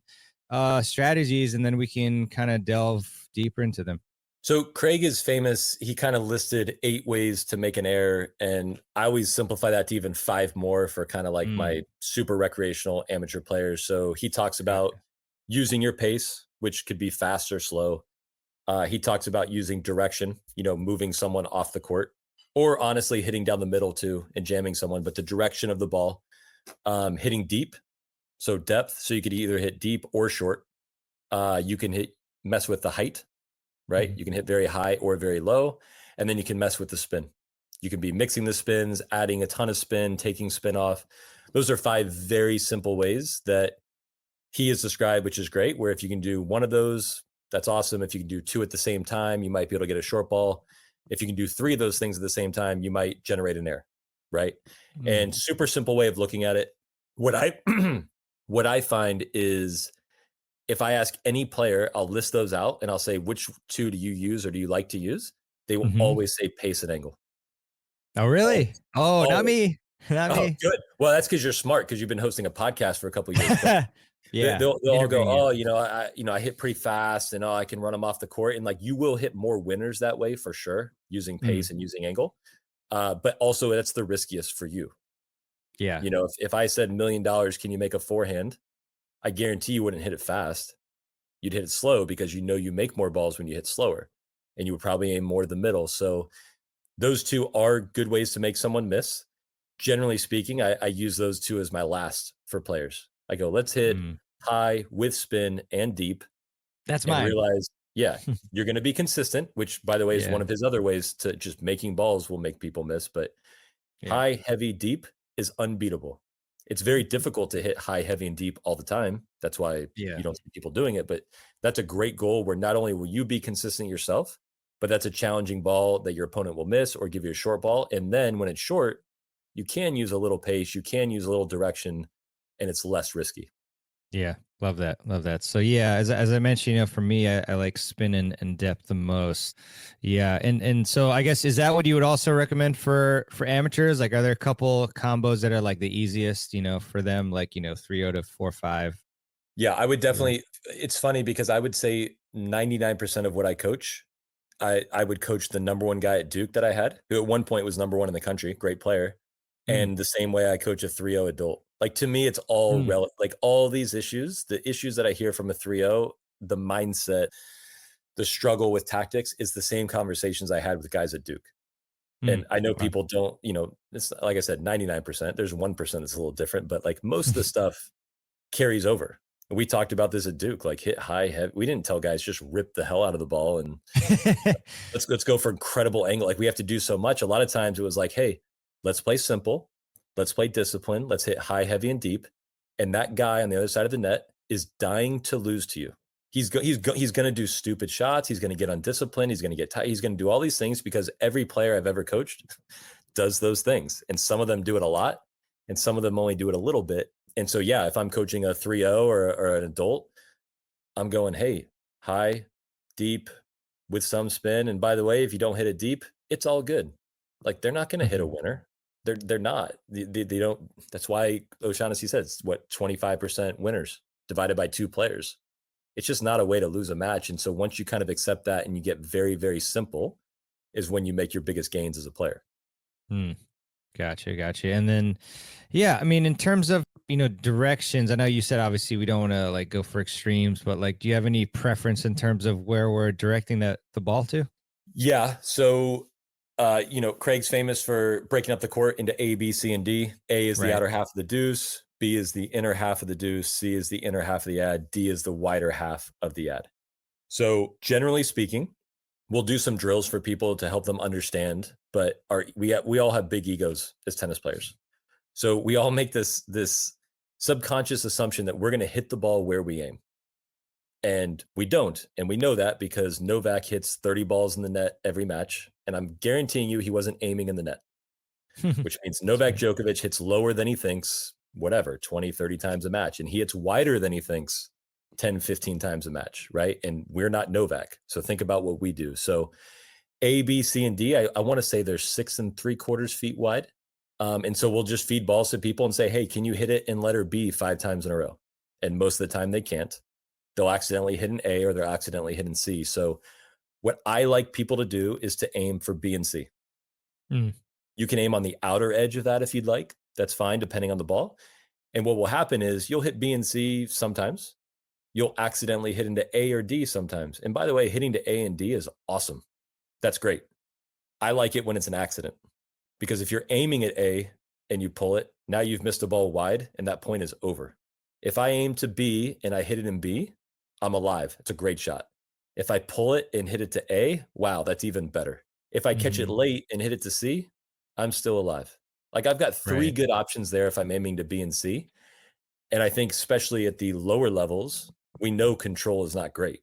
S1: strategies, and then we can kind of delve deeper into them.
S10: So Craig is famous. He kind of listed 8 ways to make an error, and I always simplify that to even 5 more for kind of like my super recreational amateur players. So he talks about using your pace, which could be fast or slow. He talks about using direction, you know, moving someone off the court, or honestly hitting down the middle too and jamming someone, but the direction of the ball, hitting deep. So depth. So you could either hit deep or short. You can mess with the height, right? You can hit very high or very low, and then you can mess with the spin. You can be mixing the spins, adding a ton of spin, taking spin off. Those are 5 very simple ways that he has described, which is great, where if you can do one of those, that's awesome. If you can do two at the same time, you might be able to get a short ball. If you can do three of those things at the same time, you might generate an error, right? And super simple way of looking at it. What I what I find is if I ask any player, I'll list those out and I'll say, which two do you use or do you like to use? They will always say pace and angle.
S1: Oh, really? Oh, not me. Not me.
S10: Good. Well, that's because you're smart because you've been hosting a podcast for a couple of years.
S1: Yeah.
S10: They'll all go, oh, I hit pretty fast and I can run them off the court. And like you will hit more winners that way for sure, using pace and using angle. But also that's the riskiest for you.
S1: Yeah.
S10: If I said $1 million, can you make a forehand? I guarantee you wouldn't hit it fast. You'd hit it slow because you make more balls when you hit slower, and you would probably aim more to the middle. So those two are good ways to make someone miss. Generally speaking, I use those two as my last for players. I go, let's hit high with spin and deep.
S1: That's
S10: and
S1: mine.
S10: Realize, you're going to be consistent, which by the way is one of his other ways to just making balls will make people miss. But high, heavy, deep is unbeatable. It's very difficult to hit high, heavy, and deep all the time. That's why you don't see people doing it. But that's a great goal where not only will you be consistent yourself, but that's a challenging ball that your opponent will miss or give you a short ball. And then when it's short, you can use a little pace, you can use a little direction, and it's less risky.
S1: Yeah, love that. Love that. So yeah, as I mentioned, for me, I like spin and depth the most. Yeah, and so I guess is that what you would also recommend for amateurs? Like, are there a couple combos that are like the easiest, for them, like 3-0 to 4-5?
S10: Yeah, I would definitely. It's funny because I would say 99% of what I coach, I would coach the number one guy at Duke that I had, who at one point was number one in the country, great player, and the same way I coach a 3-0 adult. Like to me, it's all like all these issues, the issues that I hear from a 3-0, the mindset, the struggle with tactics is the same conversations I had with guys at Duke. And I know people don't, it's like I said, 99%, there's 1% that's a little different, but like most of the stuff carries over. We talked about this at Duke, like hit high, heavy. We didn't tell guys just rip the hell out of the ball and let's go for incredible angle. Like we have to do so much. A lot of times it was like, hey, let's play simple. Let's play discipline. Let's hit high, heavy, and deep. And that guy on the other side of the net is dying to lose to you. He's going to do stupid shots. He's going to get undisciplined. He's going to get tight. He's going to do all these things because every player I've ever coached does those things. And some of them do it a lot and some of them only do it a little bit. And so, yeah, if I'm coaching a 3-0 or an adult, I'm going, hey, high, deep with some spin. And by the way, if you don't hit it deep, it's all good. Like they're not going to hit a winner. They're not. They don't. That's why O'Shaughnessy says what 25% winners divided by two players. It's just not a way to lose a match. And so once you kind of accept that and you get very, very simple, is when you make your biggest gains as a player.
S1: Gotcha. And then, yeah, I mean, in terms of directions, I know you said obviously we don't want to like go for extremes, but like, do you have any preference in terms of where we're directing the ball to?
S10: Yeah. So. Craig's famous for breaking up the court into A, B, C, and D. A is the outer half of the deuce. B is the inner half of the deuce. C is the inner half of the ad. D is the wider half of the ad. So generally speaking, we'll do some drills for people to help them understand, but we all have big egos as tennis players. So we all make this subconscious assumption that we're going to hit the ball where we aim. And we don't. And we know that because Novak hits 30 balls in the net every match. And I'm guaranteeing you he wasn't aiming in the net, which means Novak Djokovic hits lower than he thinks, 20, 30 times a match. And he hits wider than he thinks 10, 15 times a match, right? And we're not Novak. So think about what we do. So A, B, C, and D, I want to say they're 6 3/4 feet wide. And so we'll just feed balls to people and say, hey, can you hit it in letter B 5 times in a row? And most of the time they can't. They'll accidentally hit an A or they're accidentally hitting C. So what I like people to do is to aim for B and C. You can aim on the outer edge of that if you'd like. That's fine, depending on the ball. And what will happen is you'll hit B and C sometimes. You'll accidentally hit into A or D sometimes. And by the way, hitting to A and D is awesome. That's great. I like it when it's an accident because if you're aiming at A and you pull it, now you've missed a ball wide and that point is over. If I aim to B and I hit it in B, I'm alive. It's a great shot. If I pull it and hit it to A, wow, that's even better. If I catch it late and hit it to C, I'm still alive. Like I've got three good options there if I'm aiming to B and C. And I think especially at the lower levels, we know control is not great.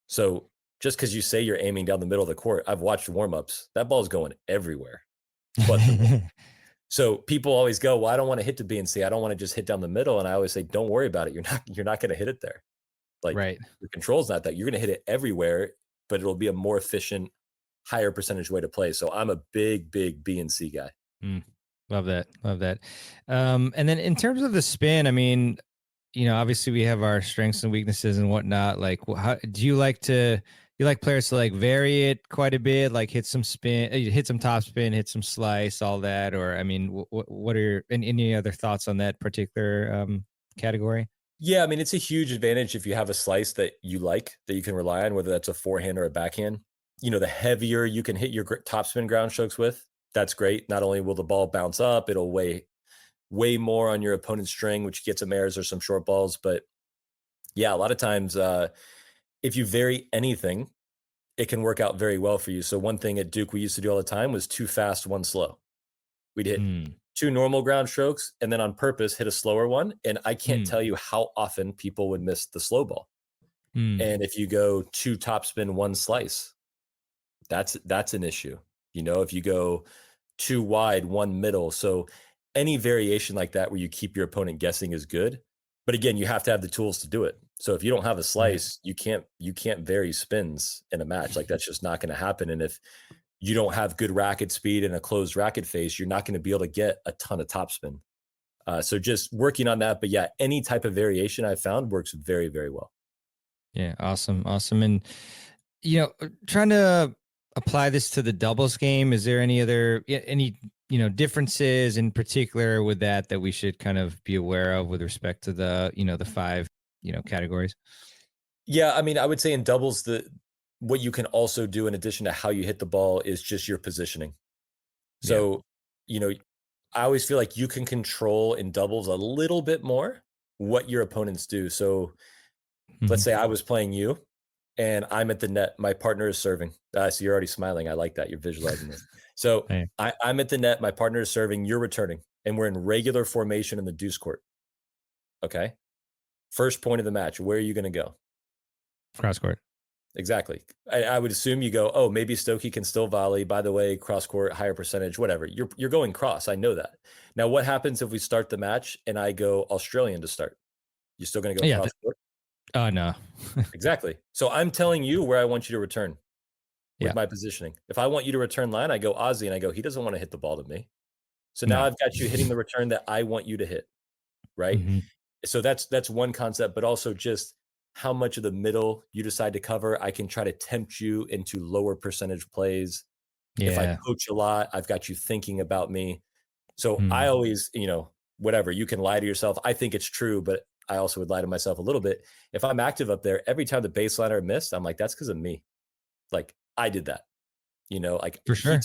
S10: So just because you say you're aiming down the middle of the court, I've watched warm-ups. That ball's going everywhere. But so people always go, well, I don't want to hit to B and C. I don't want to just hit down the middle. And I always say, don't worry about it. You're not going to hit it there. Like
S1: Right.
S10: the control's not that. You're going to hit it everywhere, but it'll be a more efficient, higher percentage way to play. So I'm a big B and C guy.
S1: Love that. Love that. And then in terms of the spin, I mean, obviously we have our strengths and weaknesses and whatnot. Like, how do you like players to like vary it quite a bit, like hit some spin, hit some top spin, hit some slice, all that? Or, I mean, what are any other thoughts on that particular category?
S10: Yeah, I mean, it's a huge advantage if you have a slice that you like, that you can rely on, whether that's a forehand or a backhand. The heavier you can hit your top spin ground strokes with, that's great. Not only will the ball bounce up, it'll weigh way more on your opponent's string, which gets some airs or some short balls. But yeah, a lot of times, if you vary anything, it can work out very well for you. So one thing at Duke we used to do all the time was 2 fast, 1 slow. We'd hit 2 normal ground strokes and then on purpose hit a slower one. And I can't tell you how often people would miss the slow ball. And if you go 2 topspin, 1 slice, that's an issue. If you go 2 wide, 1 middle. So any variation like that where you keep your opponent guessing is good. But again, you have to have the tools to do it. So if you don't have a slice, you can't vary spins in a match. Like that's just not going to happen. And if you don't have good racket speed and a closed racket face, you're not going to be able to get a ton of topspin. So just working on that. But yeah, any type of variation I've found works very, very well.
S1: Yeah. Awesome. And, trying to apply this to the doubles game, is there any differences in particular with that we should kind of be aware of with respect to the, the 5, categories?
S10: Yeah. I mean, I would say in doubles, what you can also do in addition to how you hit the ball is just your positioning. So, I always feel like you can control in doubles a little bit more what your opponents do. So let's say I was playing you and I'm at the net. My partner is serving. So you're already smiling. I like that. You're visualizing this. So
S1: Hey.
S10: I'm at the net. My partner is serving. You're returning. And we're in regular formation in the deuce court. Okay. First point of the match. Where are you going to go?
S1: Cross court.
S10: Exactly. I would assume you go, oh, maybe Stokey can still volley. By the way, cross court, higher percentage, whatever. You're going cross. I know that. Now, what happens if we start the match and I go Australian to start? You still going to go cross court?
S1: Oh, no.
S10: Exactly. So I'm telling you where I want you to return with my positioning. If I want you to return line, I go Aussie and I go, he doesn't want to hit the ball to me. So now I've got you hitting the return that I want you to hit. Right. So that's one concept, but also just how much of the middle you decide to cover. I can try to tempt you into lower percentage plays. Yeah. If I coach a lot, I've got you thinking about me. So I always, whatever, you can lie to yourself. I think it's true, but I also would lie to myself a little bit. If I'm active up there, every time the baseliner missed, I'm like, that's because of me. Like I did that, like
S1: for sure.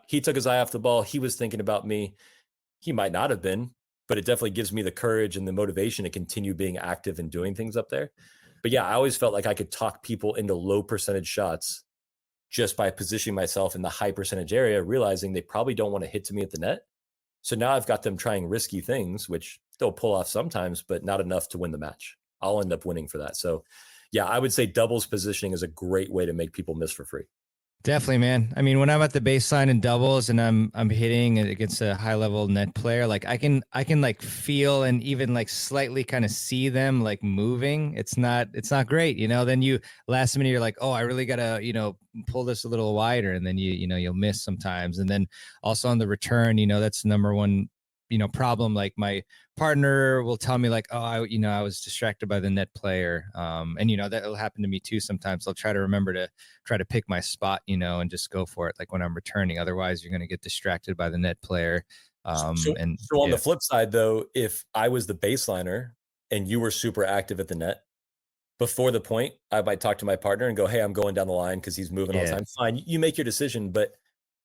S10: He took his eye off the ball. He was thinking about me. He might not have been, but it definitely gives me the courage and the motivation to continue being active and doing things up there. But yeah, I always felt like I could talk people into low percentage shots just by positioning myself in the high percentage area, realizing they probably don't want to hit to me at the net. So now I've got them trying risky things, which they'll pull off sometimes, but not enough to win the match. I'll end up winning for that. So yeah, I would say doubles positioning is a great way to make people miss for free.
S1: Definitely, man. I mean, when I'm at the baseline in doubles and I'm hitting against a high level net player, like I can like feel and even like slightly kind of see them like moving. It's not great, Then you last minute you're like, oh, I really gotta pull this a little wider, and then you'll miss sometimes. And then also on the return, that's the number one problem. Like my partner will tell me like, oh, I was distracted by the net player. And that'll happen to me too. Sometimes I'll try to remember to try to pick my spot, and just go for it. Like when I'm returning, otherwise you're going to get distracted by the net player.
S10: So on the flip side though, if I was the baseliner and you were super active at the net before the point, I might talk to my partner and go, hey, I'm going down the line because he's moving all the time. Fine. You make your decision, but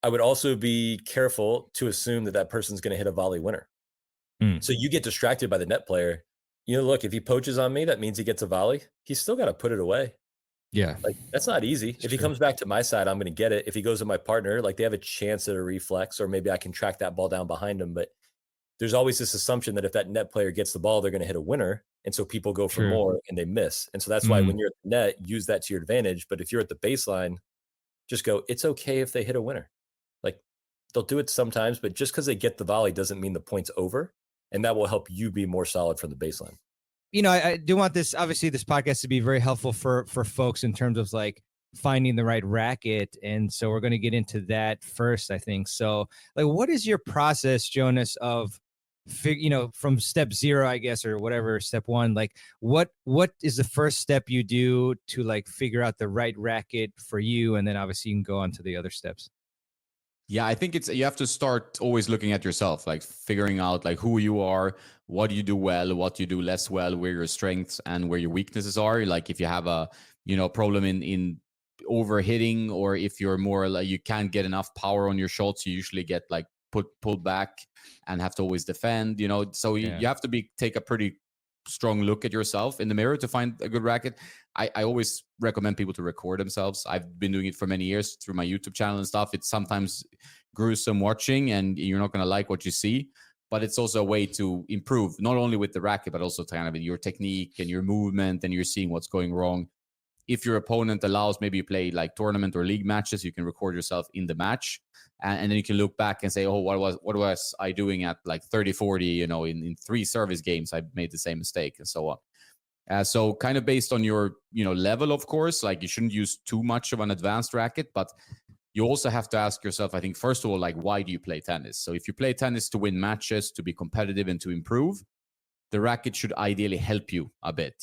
S10: I would also be careful to assume that person's going to hit a volley winner. So you get distracted by the net player. Look, if he poaches on me, that means he gets a volley. He's still got to put it away.
S1: Yeah.
S10: Like that's not easy. If he comes back to my side, I'm going to get it. If he goes to my partner, like they have a chance at a reflex, or maybe I can track that ball down behind him. But there's always this assumption that if that net player gets the ball, they're going to hit a winner. And so people go for
S1: True.
S10: more and they miss. And so that's why when you're at the net, use that to your advantage. But if you're at the baseline, just go, it's okay if they hit a winner. Like they'll do it sometimes, but just because they get the volley doesn't mean the point's over. And that will help you be more solid from the baseline.
S1: You know, I do want this, obviously, this podcast to be very helpful for folks in terms of like finding the right racket. And so we're going to get into that first, I think. So like, what is your process, Jonas, of from step 0, I guess, or whatever, step 1, like what is the first step you do to like figure out the right racket for you? And then obviously you can go on to the other steps.
S11: Yeah, I think you have to start always looking at yourself, like figuring out like who you are, what you do well, what you do less well, where your strengths and where your weaknesses are. Like if you have a, problem in overhitting, or if you're more like you can't get enough power on your shots, you usually get like pulled back and have to always defend, so you have to take a pretty strong look at yourself in the mirror to find a good racket. I always recommend people to record themselves. I've been doing it for many years through my YouTube channel and stuff. It's sometimes gruesome watching and you're not going to like what you see, but it's also a way to improve, not only with the racket, but also kind of in your technique and your movement, and you're seeing what's going wrong. If your opponent allows, maybe you play like tournament or league matches, you can record yourself in the match. And then you can look back and say, oh, what was I doing at like 30-40, in 3 service games, I made the same mistake and so on. So kind of based on your, level, of course, like you shouldn't use too much of an advanced racket, but you also have to ask yourself, I think, first of all, like, why do you play tennis? So if you play tennis to win matches, to be competitive and to improve, the racket should ideally help you a bit,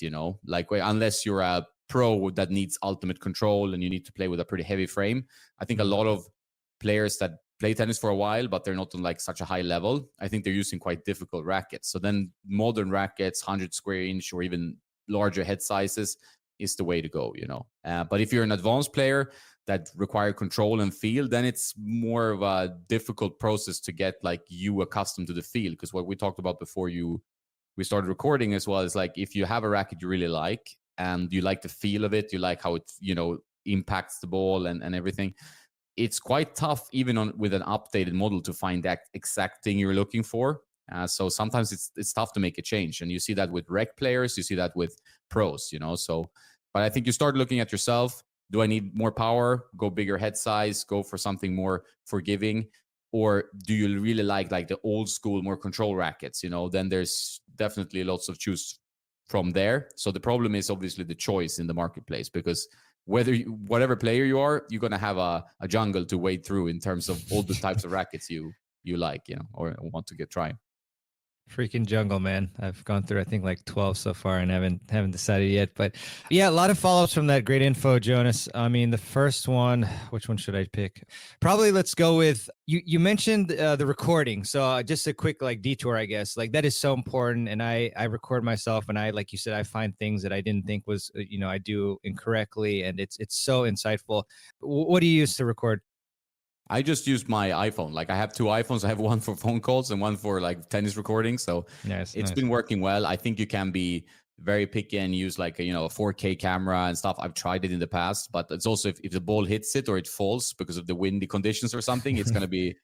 S11: like unless you're a pro that needs ultimate control and you need to play with a pretty heavy frame. I think a lot of players that play tennis for a while, but they're not on like such a high level, I think they're using quite difficult rackets. So then modern rackets, 100 square inch or even larger head sizes is the way to go, But if you're an advanced player that require control and feel, then it's more of a difficult process to get like you accustomed to the feel. Because what we talked about before we started recording as well is like, if you have a racket you really like and you like the feel of it, you like how it, impacts the ball and everything, it's quite tough even with an updated model to find that exact thing you're looking for. So sometimes it's tough to make a change, and you see that with rec players, you see that with pros, So, but I think you start looking at yourself. Do I need more power? Go bigger head size. Go for something more forgiving, or do you really like the old school, more control rackets? Then there's definitely lots of choose from there. So the problem is obviously the choice in the marketplace, because whatever player you are, you're going to have a jungle to wade through in terms of all the types of rackets you like, or want to try.
S1: Freaking jungle, man. I've gone through, I think, like 12 so far and haven't decided yet. But yeah, a lot of follow-ups from that. Great info, Jonas. I mean, the first one, which one should I pick? Probably let's go with, you mentioned the recording. So just a quick like detour, I guess. Like that is so important. And I record myself, and I, like you said, I find things that I didn't think was, I do incorrectly. And it's so insightful. What do you use to record?
S11: I just used my iPhone. Like I have 2 iPhones. I have one for phone calls and one for like tennis recording. So it's been working well. I think you can be very picky and use like a 4K camera and stuff. I've tried it in the past, but it's also if the ball hits it or it falls because of the windy conditions or something, it's going to be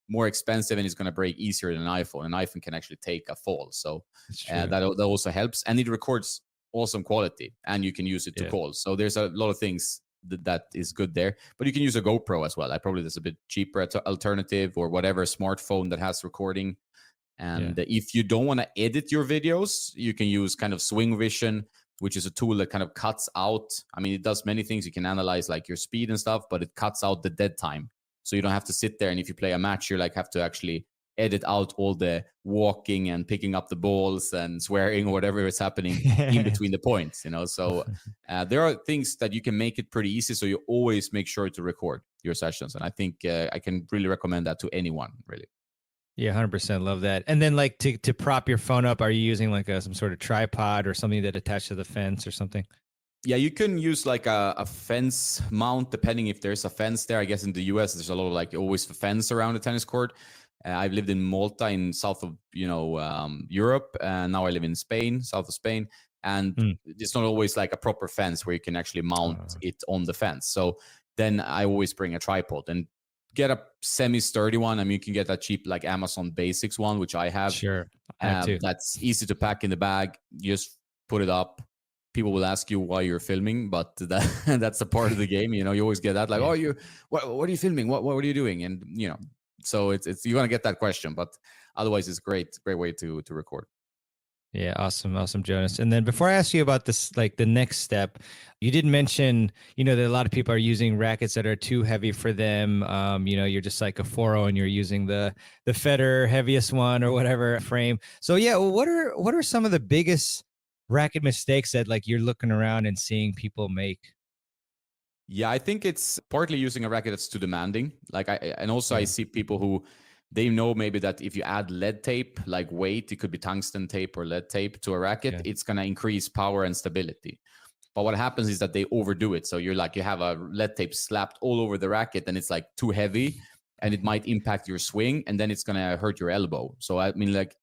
S11: more expensive and it's going to break easier than an iPhone. An iPhone can actually take a fall, so that also helps, and it records awesome quality, and you can use it to call. So there's a lot of things that is good there, but you can use a GoPro as well. I probably there's a bit cheaper alternative, or whatever smartphone that has recording. And if you don't want to edit your videos, you can use kind of Swing Vision, which is a tool that kind of cuts out. I mean, it does many things. You can analyze like your speed and stuff, but it cuts out the dead time. So you don't have to sit there. And if you play a match, you like have to actually edit out all the walking and picking up the balls and swearing or whatever is happening in between the points, So there are things that you can make it pretty easy. So you always make sure to record your sessions. And I think I can really recommend that to anyone, really.
S1: Yeah, 100%. Love that. And then like to prop your phone up, are you using like some sort of tripod or something that attached to the fence or something?
S11: Yeah, you can use like a fence mount, depending if there's a fence there. I guess in the US, there's a lot of like always a fence around the tennis court. I've lived in Malta in south of, Europe. And now I live in Spain, south of Spain. And it's not always like a proper fence where you can actually mount it on the fence. So then I always bring a tripod. And get a semi-sturdy one. I mean, you can get a cheap like Amazon Basics one, which I have.
S1: Sure. I have too.
S11: That's easy to pack in the bag. You just put it up. People will ask you why you're filming, but that's a part of the game. You know, you always get that like, oh, what are you filming? What are you doing? And you know, so it's you're gonna get that question, but otherwise, it's great way to record.
S1: Yeah, awesome, Jonas. And then before I ask you about this, like the next step, you did mention, you know, that a lot of people are using rackets that are too heavy for them. You know, you're just like a 4-0 and you're using the Federer heaviest one or whatever frame. So yeah, well, what are some of the biggest racket mistakes that like you're looking around and seeing people make?
S11: Yeah, I think it's partly using a racket that's too demanding. Like I see people who they know maybe that if you add lead tape, like weight, it could be tungsten tape or lead tape to a racket, it's going to increase power and stability. But what happens is that they overdo it. So you have a lead tape slapped all over the racket and it's like too heavy and it might impact your swing and then it's going to hurt your elbow. So I mean, like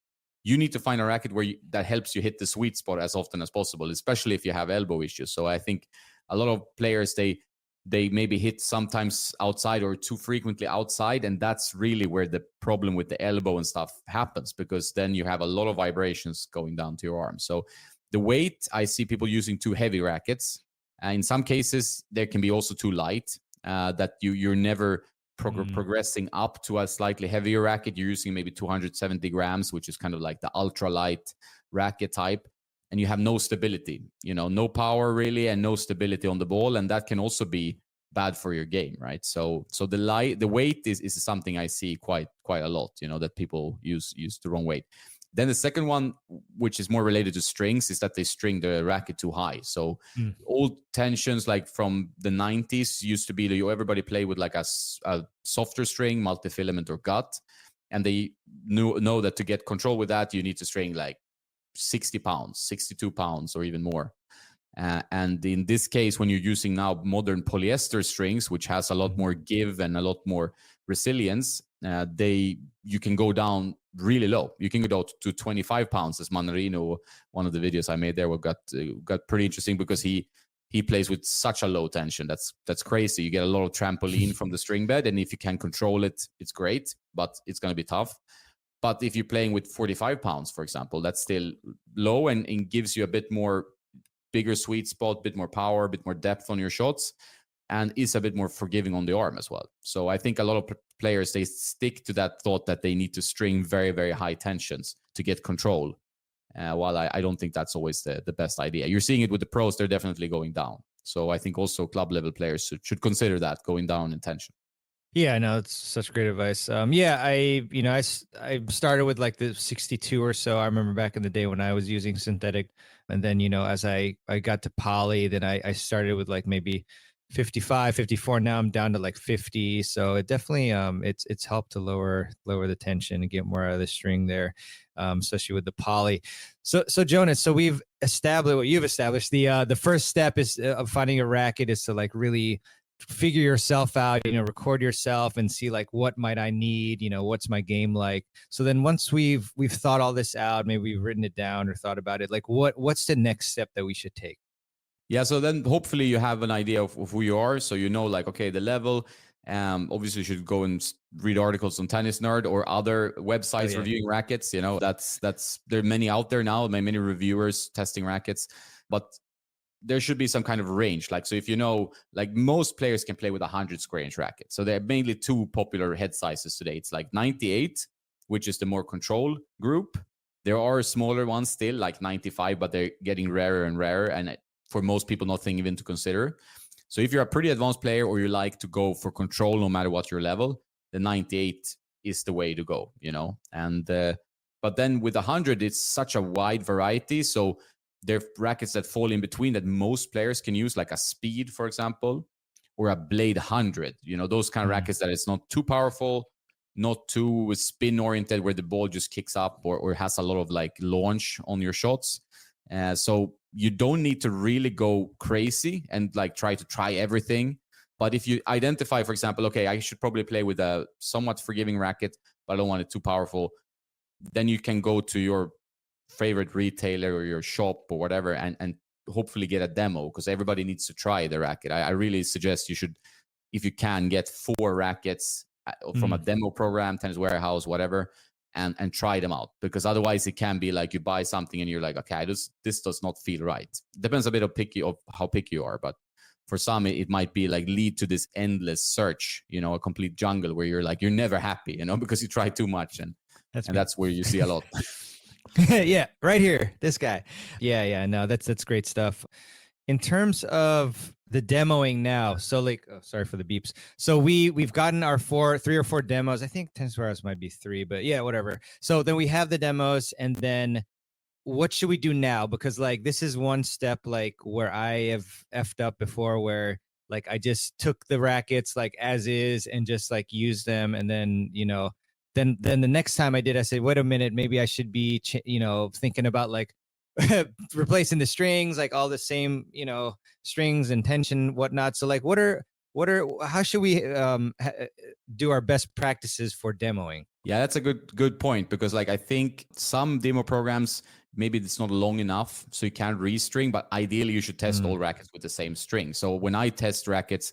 S11: you need to find a racket that helps you hit the sweet spot as often as possible, especially if you have elbow issues. So I think a lot of players, they maybe hit sometimes outside or too frequently outside. And that's really where the problem with the elbow and stuff happens, because then you have a lot of vibrations going down to your arm. So the weight, I see people using too heavy rackets. In some cases, there can be also too light, that you're never progressing up to a slightly heavier racket. You're using maybe 270 grams, which is kind of like the ultra light racket type. And you have no stability, you know, no power really, and no stability on the ball. And that can also be bad for your game, right? So the weight is something I see quite a lot, you know, that people use the wrong weight. Then the second one, which is more related to strings, is that they string the racket too high. So old tensions like from the 90s used to be that everybody play with like a softer string, multi-filament or gut. And they know that to get control with that, you need to string like 60 pounds, 62 pounds, or even more. And in this case, when you're using now modern polyester strings, which has a lot more give and a lot more resilience, you can go down really low. You can go down to 25 pounds, as Manarino, one of the videos I made there, got pretty interesting because he plays with such a low tension. That's crazy. You get a lot of trampoline from the string bed, and if you can control it, it's great, but it's going to be tough. But if you're playing with 45 pounds, for example, that's still low and gives you a bit more bigger sweet spot, a bit more power, a bit more depth on your shots, and is a bit more forgiving on the arm as well. So I think a lot of players, they stick to that thought that they need to string very, very high tensions to get control. While I don't think that's always the best idea. You're seeing it with the pros, they're definitely going down. So I think also club level players should consider that, going down in tension.
S1: Yeah, no, it's such great advice. I started with like the 62 or so. I remember back in the day when I was using synthetic, and then, you know, as I got to poly, then I started with like maybe 55, 54. Now I'm down to like 50. So it definitely, it's helped to lower the tension and get more out of the string there, especially with the poly. So Jonas, so we've established what you've established. The first step is of finding a racket is to like really figure yourself out, you know, record yourself and see like, what might I need, you know, what's my game like. So then once we've thought all this out, maybe we've written it down or thought about it, like what's the next step that we should take?
S11: Yeah, so then hopefully you have an idea of who you are. So you know, like, okay, the level, obviously you should go and read articles on Tennis Nerd or other websites reviewing rackets. You know, that's there are many out there now, many reviewers testing rackets, but there should be some kind of range. Like, so if you know, like most players can play with 100 square inch racket. So there are mainly two popular head sizes today. It's like 98, which is the more control group. There are smaller ones still, like 95, but they're getting rarer and rarer. And for most people, nothing even to consider. So if you're a pretty advanced player or you like to go for control, no matter what your level, the 98 is the way to go, you know? And, but then with 100, it's such a wide variety. So there are rackets that fall in between that most players can use, like a Speed, for example, or a Blade 100. You know, those kind of rackets that it's not too powerful, not too spin oriented, where the ball just kicks up or has a lot of like launch on your shots. So you don't need to really go crazy and like try everything. But if you identify, for example, okay, I should probably play with a somewhat forgiving racket, but I don't want it too powerful, then you can go to your favorite retailer or your shop or whatever and hopefully get a demo, because everybody needs to try the racket. I really suggest you should, if you can, get 4 rackets from a demo program, Tennis Warehouse, whatever, and try them out, because otherwise it can be like you buy something and you're like, okay, this does not feel right. Depends a bit of how picky you are, but for some it might be like lead to this endless search, a complete jungle where you're like, you're never happy, because you try too much, and that's where you see a lot.
S1: Yeah, right here, this guy. Yeah, no, that's great stuff. In terms of the demoing now, so like, sorry for the beeps. So we've gotten our 3 or 4 demos. I think Tennis Warehouse might be 3, but yeah, whatever. So then we have the demos, and then what should we do now? Because like this is one step like where I have effed up before, where like I just took the rackets like as is and just like used them, and then then the next time I did, I said, wait a minute, maybe I should be thinking about like replacing the strings, like all the same strings and tension, whatnot. So like how should we do our best practices for demoing?
S11: Yeah, that's a good point, because like I think some demo programs, maybe it's not long enough, so you can't restring, but ideally you should test all rackets with the same string. So when I test rackets,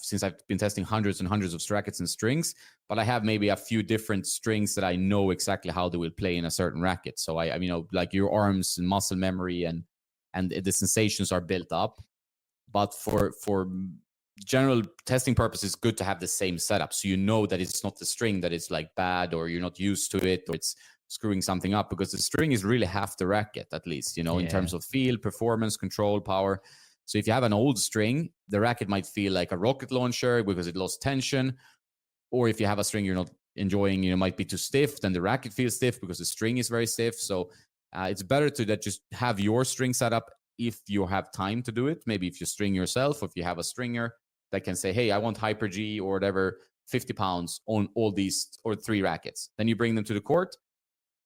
S11: since I've been testing hundreds and hundreds of rackets and strings, but I have maybe a few different strings that I know exactly how they will play in a certain racket. So I like your arms and muscle memory and the sensations are built up. But for general testing purposes, good to have the same setup, so that it's not the string that is like bad, or you're not used to it, or it's screwing something up, because the string is really half the racket, at least in terms of feel, performance, control, power. So if you have an old string, the racket might feel like a rocket launcher because it lost tension. Or if you have a string you're not enjoying, might be too stiff, then the racket feels stiff because the string is very stiff. So it's better to just have your string set up if you have time to do it. Maybe if you string yourself, or if you have a stringer that can say, hey, I want Hyper G or whatever, 50 pounds on all these or 3 rackets. Then you bring them to the court.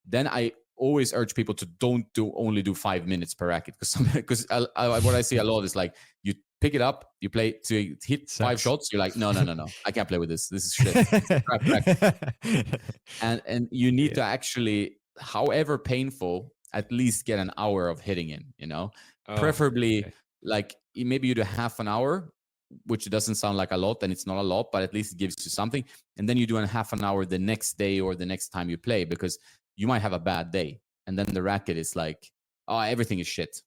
S11: Then I always urge people to only do 5 minutes per racket, because what I see a lot is like you pick it up, you play to hit 5 shots, you're like, no, I can't play with this. This is shit. and you need to actually, however painful, at least get an hour of hitting in. Preferably like maybe you do half an hour, which doesn't sound like a lot, and it's not a lot, but at least it gives you something. And then you do a half an hour the next day or the next time you play, because you might have a bad day, and then the racket is like, oh, everything is shit,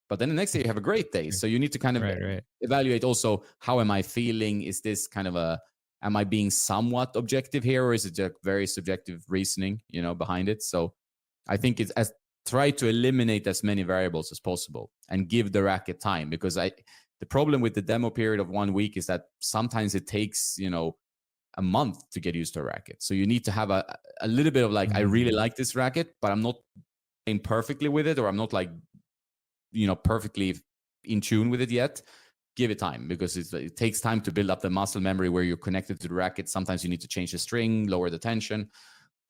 S11: But then the next day you have a great day. So you need to kind of evaluate also, how am I feeling? Is this kind of am I being somewhat objective here, or is it just very subjective reasoning, behind it? So I think try to eliminate as many variables as possible and give the racket time, because the problem with the demo period of 1 week is that sometimes it takes, a month to get used to a racket. So you need to have a little bit of like, I really like this racket, but I'm not playing perfectly with it, or I'm not like, perfectly in tune with it yet. Give it time, because it takes time to build up the muscle memory where you're connected to the racket. Sometimes you need to change the string, lower the tension,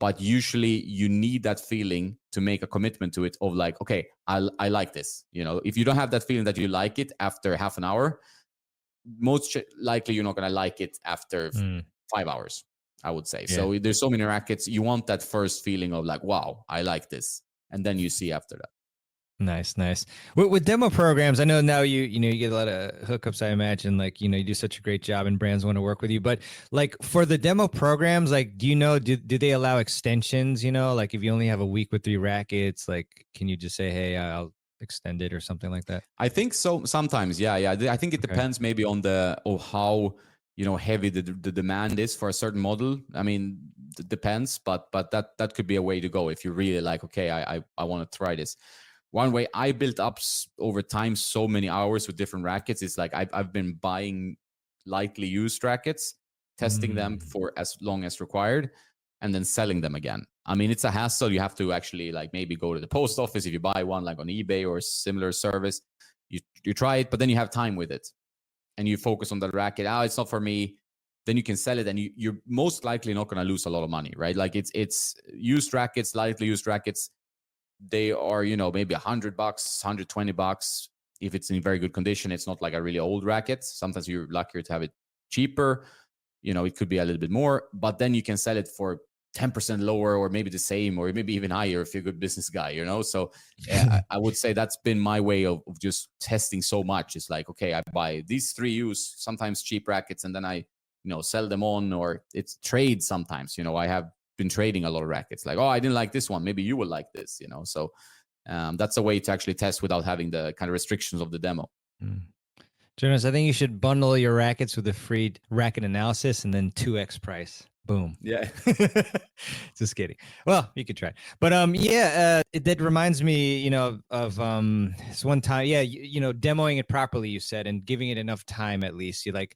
S11: but usually you need that feeling to make a commitment to it of like, okay, I like this. If you don't have that feeling that you like it after half an hour, most likely you're not going to like it after 5 hours, I would say. Yeah. So there's so many rackets. You want that first feeling of like, wow, I like this. And then you see after that.
S1: Nice. With demo programs, I know now you get a lot of hookups, I imagine, like, you do such a great job and brands want to work with you. But like for the demo programs, like, do they allow extensions, like if you only have a week with 3 rackets, like, can you just say, hey, I'll extend it or something like that?
S11: I think so. Sometimes. Yeah. I think it depends maybe on how, heavy the demand is for a certain model. I mean, it depends, but that could be a way to go if you really like, okay, I want to try this. One way I built up over time so many hours with different rackets is like I've been buying lightly used rackets, testing them for as long as required, and then selling them again. I mean, it's a hassle. You have to actually like maybe go to the post office if you buy one like on eBay or a similar service. You try it, but then you have time with it, and you focus on the racket. It's not for me. Then you can sell it, and you're most likely not going to lose a lot of money, right? Like it's used rackets, lightly used rackets. They are, maybe $100, $120. If it's in very good condition, it's not like a really old racket. Sometimes you're luckier to have it cheaper. It could be a little bit more, but then you can sell it for 10% lower, or maybe the same, or maybe even higher if you're a good business guy, So I would say that's been my way of just testing so much. It's like, okay, I buy these 3 used, sometimes cheap rackets, and then I sell them on, or it's trade sometimes. I have been trading a lot of rackets. Like, oh, I didn't like this one. Maybe you will like this, So that's a way to actually test without having the kind of restrictions of the demo.
S1: Jonas, I think you should bundle your rackets with a free racket analysis and then 2x price. Boom.
S11: Yeah.
S1: Just kidding. Well, you could try. But that reminds me, of this one time, demoing it properly, you said, and giving it enough time at least. I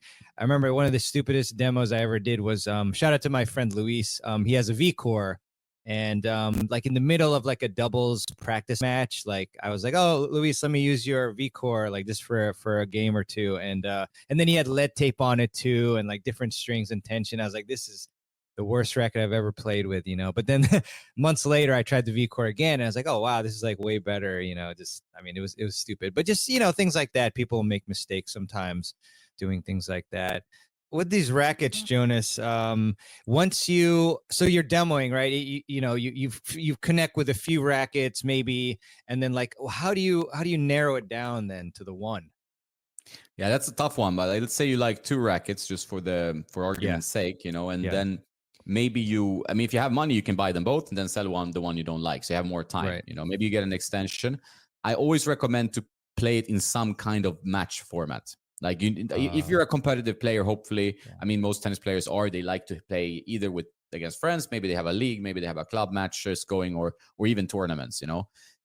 S1: remember one of the stupidest demos I ever did was shout out to my friend Luis. He has a V-Core. And in the middle of like a doubles practice match, I was like, "Oh, Luis, let me use your V-Core just for a game or two." And then he had lead tape on it too, and different strings and tension. I was like, "This is the worst racket I've ever played with," But then months later, I tried the V-Core again, and I was like, "Oh wow, this is way better." It was stupid, but just things like that. People make mistakes sometimes doing things like that. With these rackets, Jonas, once you're demoing, right? You connect with a few rackets maybe, and then how do you narrow it down then to the one?
S11: Yeah, that's a tough one. But let's say you like 2 rackets just for argument's sake, and then maybe if you have money, you can buy them both and then sell the one you don't like, so you have more time. Right. Maybe you get an extension. I always recommend to play it in some kind of match format. If you're a competitive player, hopefully, most tennis players they like to play either against friends. Maybe they have a league, maybe they have a club matches going, or even tournaments.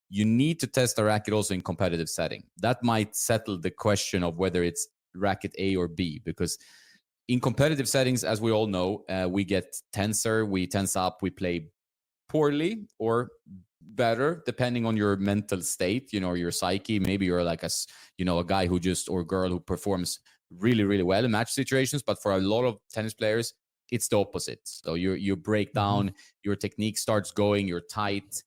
S11: You need to test a racket also in competitive setting. That might settle the question of whether it's racket A or B, because in competitive settings, as we all know, we get tenser, we tense up, we play poorly or better depending on your mental state, your psyche. Maybe you're like a guy who or girl who performs really, really well in match situations, but for a lot of tennis players, it's the opposite. So you break down, your technique starts going, you're tight,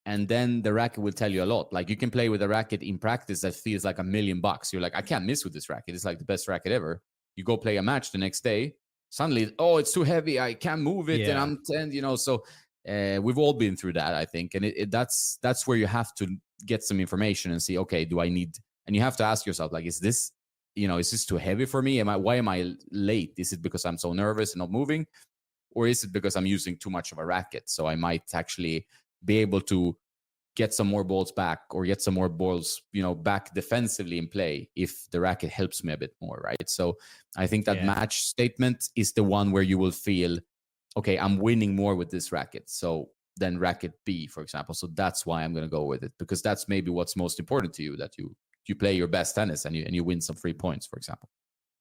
S11: and then the racket will tell you a lot. You can play with a racket in practice that feels like $1 million. You're like, I can't miss with this racket. It's the best racket ever. You go play a match the next day, suddenly, oh, it's too heavy, I can't move it, and I'm 10, so we've all been through that, I think. And that's where you have to get some information and see, okay, do I need, and you have to ask yourself, is this too heavy for me? Why am I late? Is it because I'm so nervous and not moving? Or is it because I'm using too much of a racket? So I might actually be able to get some more balls back, or get some more balls, back defensively in play if the racket helps me a bit more, right? So I think that match statement is the one where you will feel, okay, I'm winning more with this racket. So then racket B, for example. So that's why I'm going to go with it, because that's maybe what's most important to you, that you play your best tennis and you win some free points, for example.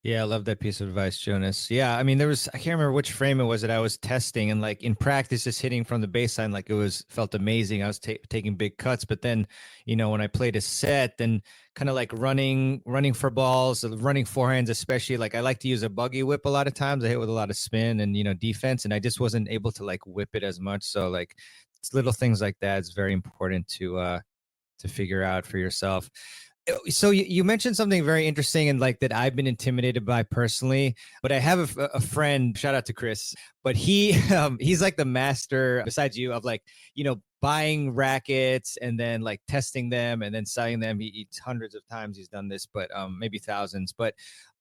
S1: Yeah, I love that piece of advice, Jonas. Yeah, I can't remember which frame it was that I was testing, and in practice, just hitting from the baseline, felt amazing. I was taking big cuts, but then, when I played a set, then kind of running for balls, running forehands, especially, I like to use a buggy whip a lot of times. I hit with a lot of spin and, defense, and I just wasn't able to whip it as much. So it's little things like that. It's very important to figure out for yourself. So you mentioned something very interesting and that I've been intimidated by personally, but I have a friend, shout out to Chris, but he's the master besides you of buying rackets and then testing them and then selling them. He's hundreds of times he's done this, but maybe thousands. But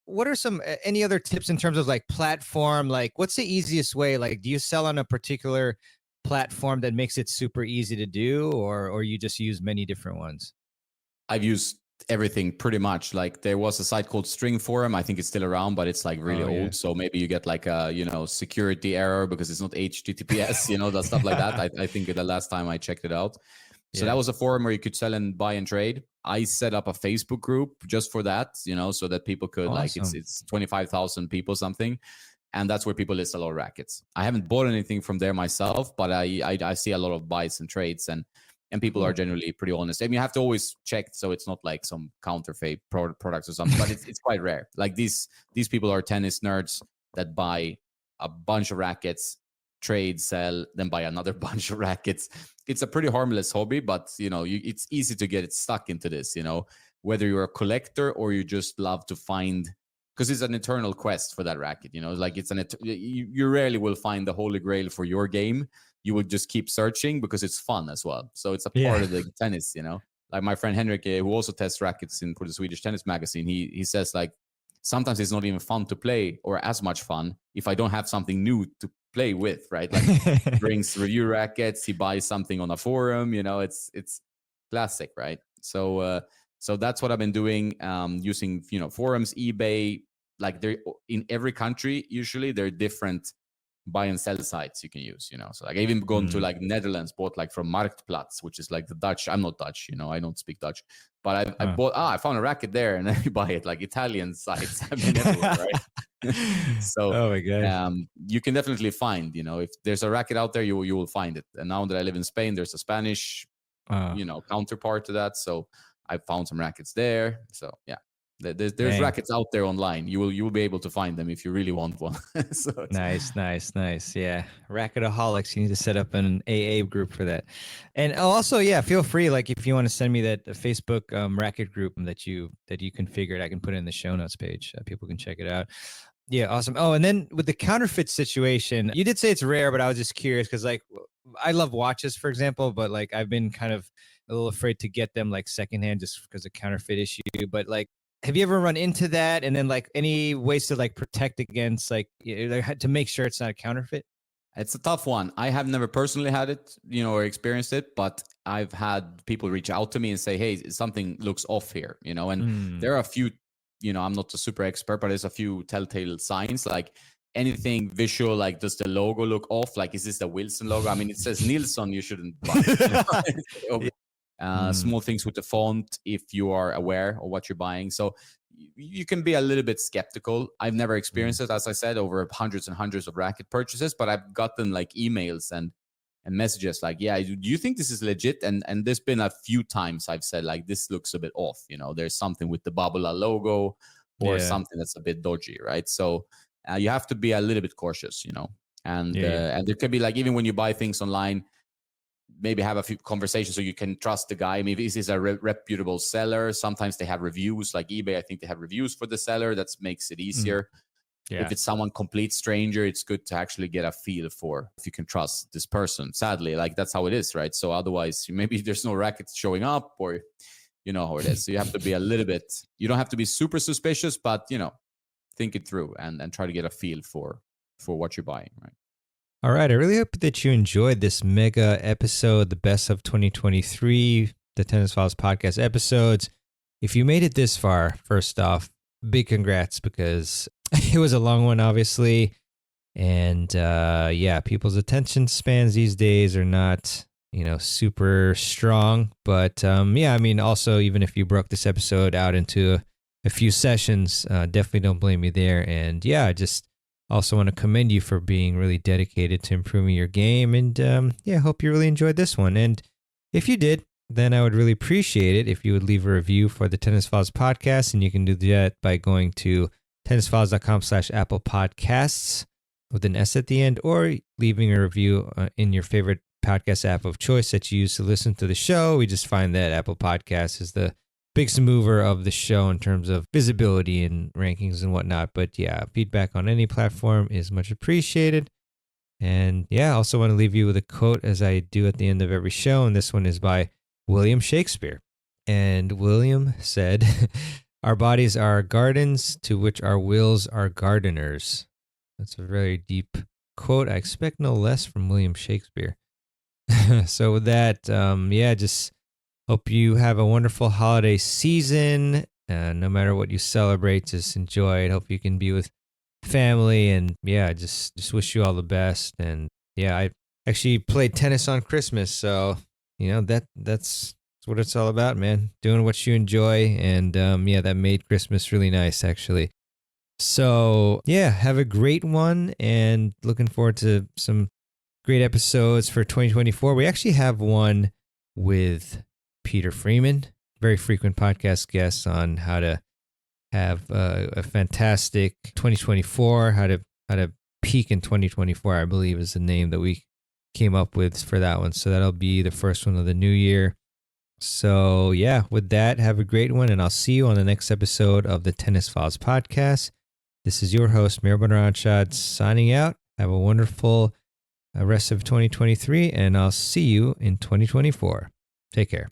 S1: what are any other tips in terms of platform? What's the easiest way? Do you sell on a particular platform that makes it super easy to do, or you just use many different ones?
S11: I've used everything pretty much. There was a site called String Forum. I think it's still around, but it's really old. Yeah. So maybe you get a security error because it's not HTTPS, that stuff like that. I think the last time I checked it out. So that was a forum where you could sell and buy and trade. I set up a Facebook group just for that, so that people could it's 25,000 people something. And that's where people list a lot of rackets. I haven't bought anything from there myself, but I see a lot of buys and trades, and people are generally pretty honest. You have to always check, so it's not some counterfeit products or something, but it's quite rare. These people are tennis nerds that buy a bunch of rackets, trade, sell, then buy another bunch of rackets. It's a pretty harmless hobby, but it's easy to get stuck into this, whether you're a collector or you just love to find, because it's an eternal quest for that racket, you rarely will find the holy grail for your game. You will just keep searching because it's fun as well. So it's a part of the tennis, Like my friend Henrik, who also tests rackets for the Swedish Tennis Magazine, he says sometimes it's not even fun to play or as much fun if I don't have something new to play with, right? Like he brings review rackets, he buys something on a forum, it's classic, right? So that's what I've been doing, using, forums, eBay, like they're in every country, usually there are different buy and sell sites you can use, so like I even gone to like Netherlands, bought like from Marktplaats, which is like the Dutch. I'm not Dutch, I don't speak Dutch, but I bought, I found a racket there and then you buy it, like Italian sites. I've been everywhere, right? So
S1: oh my God.
S11: You can definitely find, if there's a racket out there, you will find it. And now that I live in Spain, there's a Spanish, counterpart to that. So I found some rackets there. So yeah. There's rackets out there online. You will be able to find them if you really want one. So
S1: nice. Yeah, racketaholics. You need to set up an AA group for that. And also, yeah, feel free. Like if you want to send me that Facebook racket group that you configured, I can put it in the show notes page. People can check it out. Yeah, awesome. Oh, and then with the counterfeit situation, you did say it's rare, but I was just curious because like I love watches, for example, but like I've been kind of a little afraid to get them like secondhand just because of counterfeit issue. But like, have you ever run into that? And then like any ways to like protect against like to make sure it's not a counterfeit?
S11: It's a tough one. I have never personally had it, or experienced it, but I've had people reach out to me and say, hey, something looks off here, and there are a few, I'm not a super expert, but there's a few telltale signs, like anything visual, like does the logo look off? Like, is this the Wilson logo? I mean, it says Nilsson, you shouldn't buy. Small things with the font, if you are aware of what you're buying. So you can be a little bit skeptical. I've never experienced it, as I said, over hundreds and hundreds of racket purchases, but I've gotten like emails and messages like, yeah, do you think this is legit? And there's been a few times I've said like, this looks a bit off, there's something with the Babula logo or something that's a bit dodgy, right? So you have to be a little bit cautious, and there could be like, even when you buy things online, maybe have a few conversations so you can trust the guy. Maybe this is a reputable seller. Sometimes they have reviews, like eBay. I think they have reviews for the seller. That makes it easier. Yeah. If it's someone complete stranger, it's good to actually get a feel for if you can trust this person. Sadly, like that's how it is, right? So otherwise, maybe there's no rackets showing up, or you know how it is. So you have to be a little bit. You don't have to be super suspicious, but think it through and try to get a feel for what you're buying, right?
S1: All right. I really hope that you enjoyed this mega episode, the best of 2023, the Tennis Files podcast episodes. If you made it this far, first off, big congrats, because it was a long one, obviously. And people's attention spans these days are not, super strong. But also, even if you broke this episode out into a few sessions, definitely don't blame me there. And just also want to commend you for being really dedicated to improving your game. And hope you really enjoyed this one. And if you did, then I would really appreciate it if you would leave a review for the Tennis Files podcast. And you can do that by going to tennisfiles.com/Apple Podcasts with an S at the end, or leaving a review in your favorite podcast app of choice that you use to listen to the show. We just find that Apple Podcasts is the biggest mover of the show in terms of visibility and rankings and whatnot. But feedback on any platform is much appreciated. And I also want to leave you with a quote, as I do at the end of every show. And this one is by William Shakespeare. And William said, "Our bodies are gardens to which our wills are gardeners." That's a very deep quote. I expect no less from William Shakespeare. So with that, just hope you have a wonderful holiday season. No matter what you celebrate, just enjoy it. Hope you can be with family, and just wish you all the best. And I actually played tennis on Christmas, so that's what it's all about, man. Doing what you enjoy, and that made Christmas really nice, actually. So have a great one, and looking forward to some great episodes for 2024. We actually have one with Peter Freeman, very frequent podcast guest, on how to have a fantastic 2024, how to peak in 2024, I believe is the name that we came up with for that one. So that'll be the first one of the new year. So with that, have a great one, and I'll see you on the next episode of the Tennis Files podcast. This is your host, mehrban Ranchad, signing out. Have a wonderful rest of 2023, and I'll see you in 2024. Take care.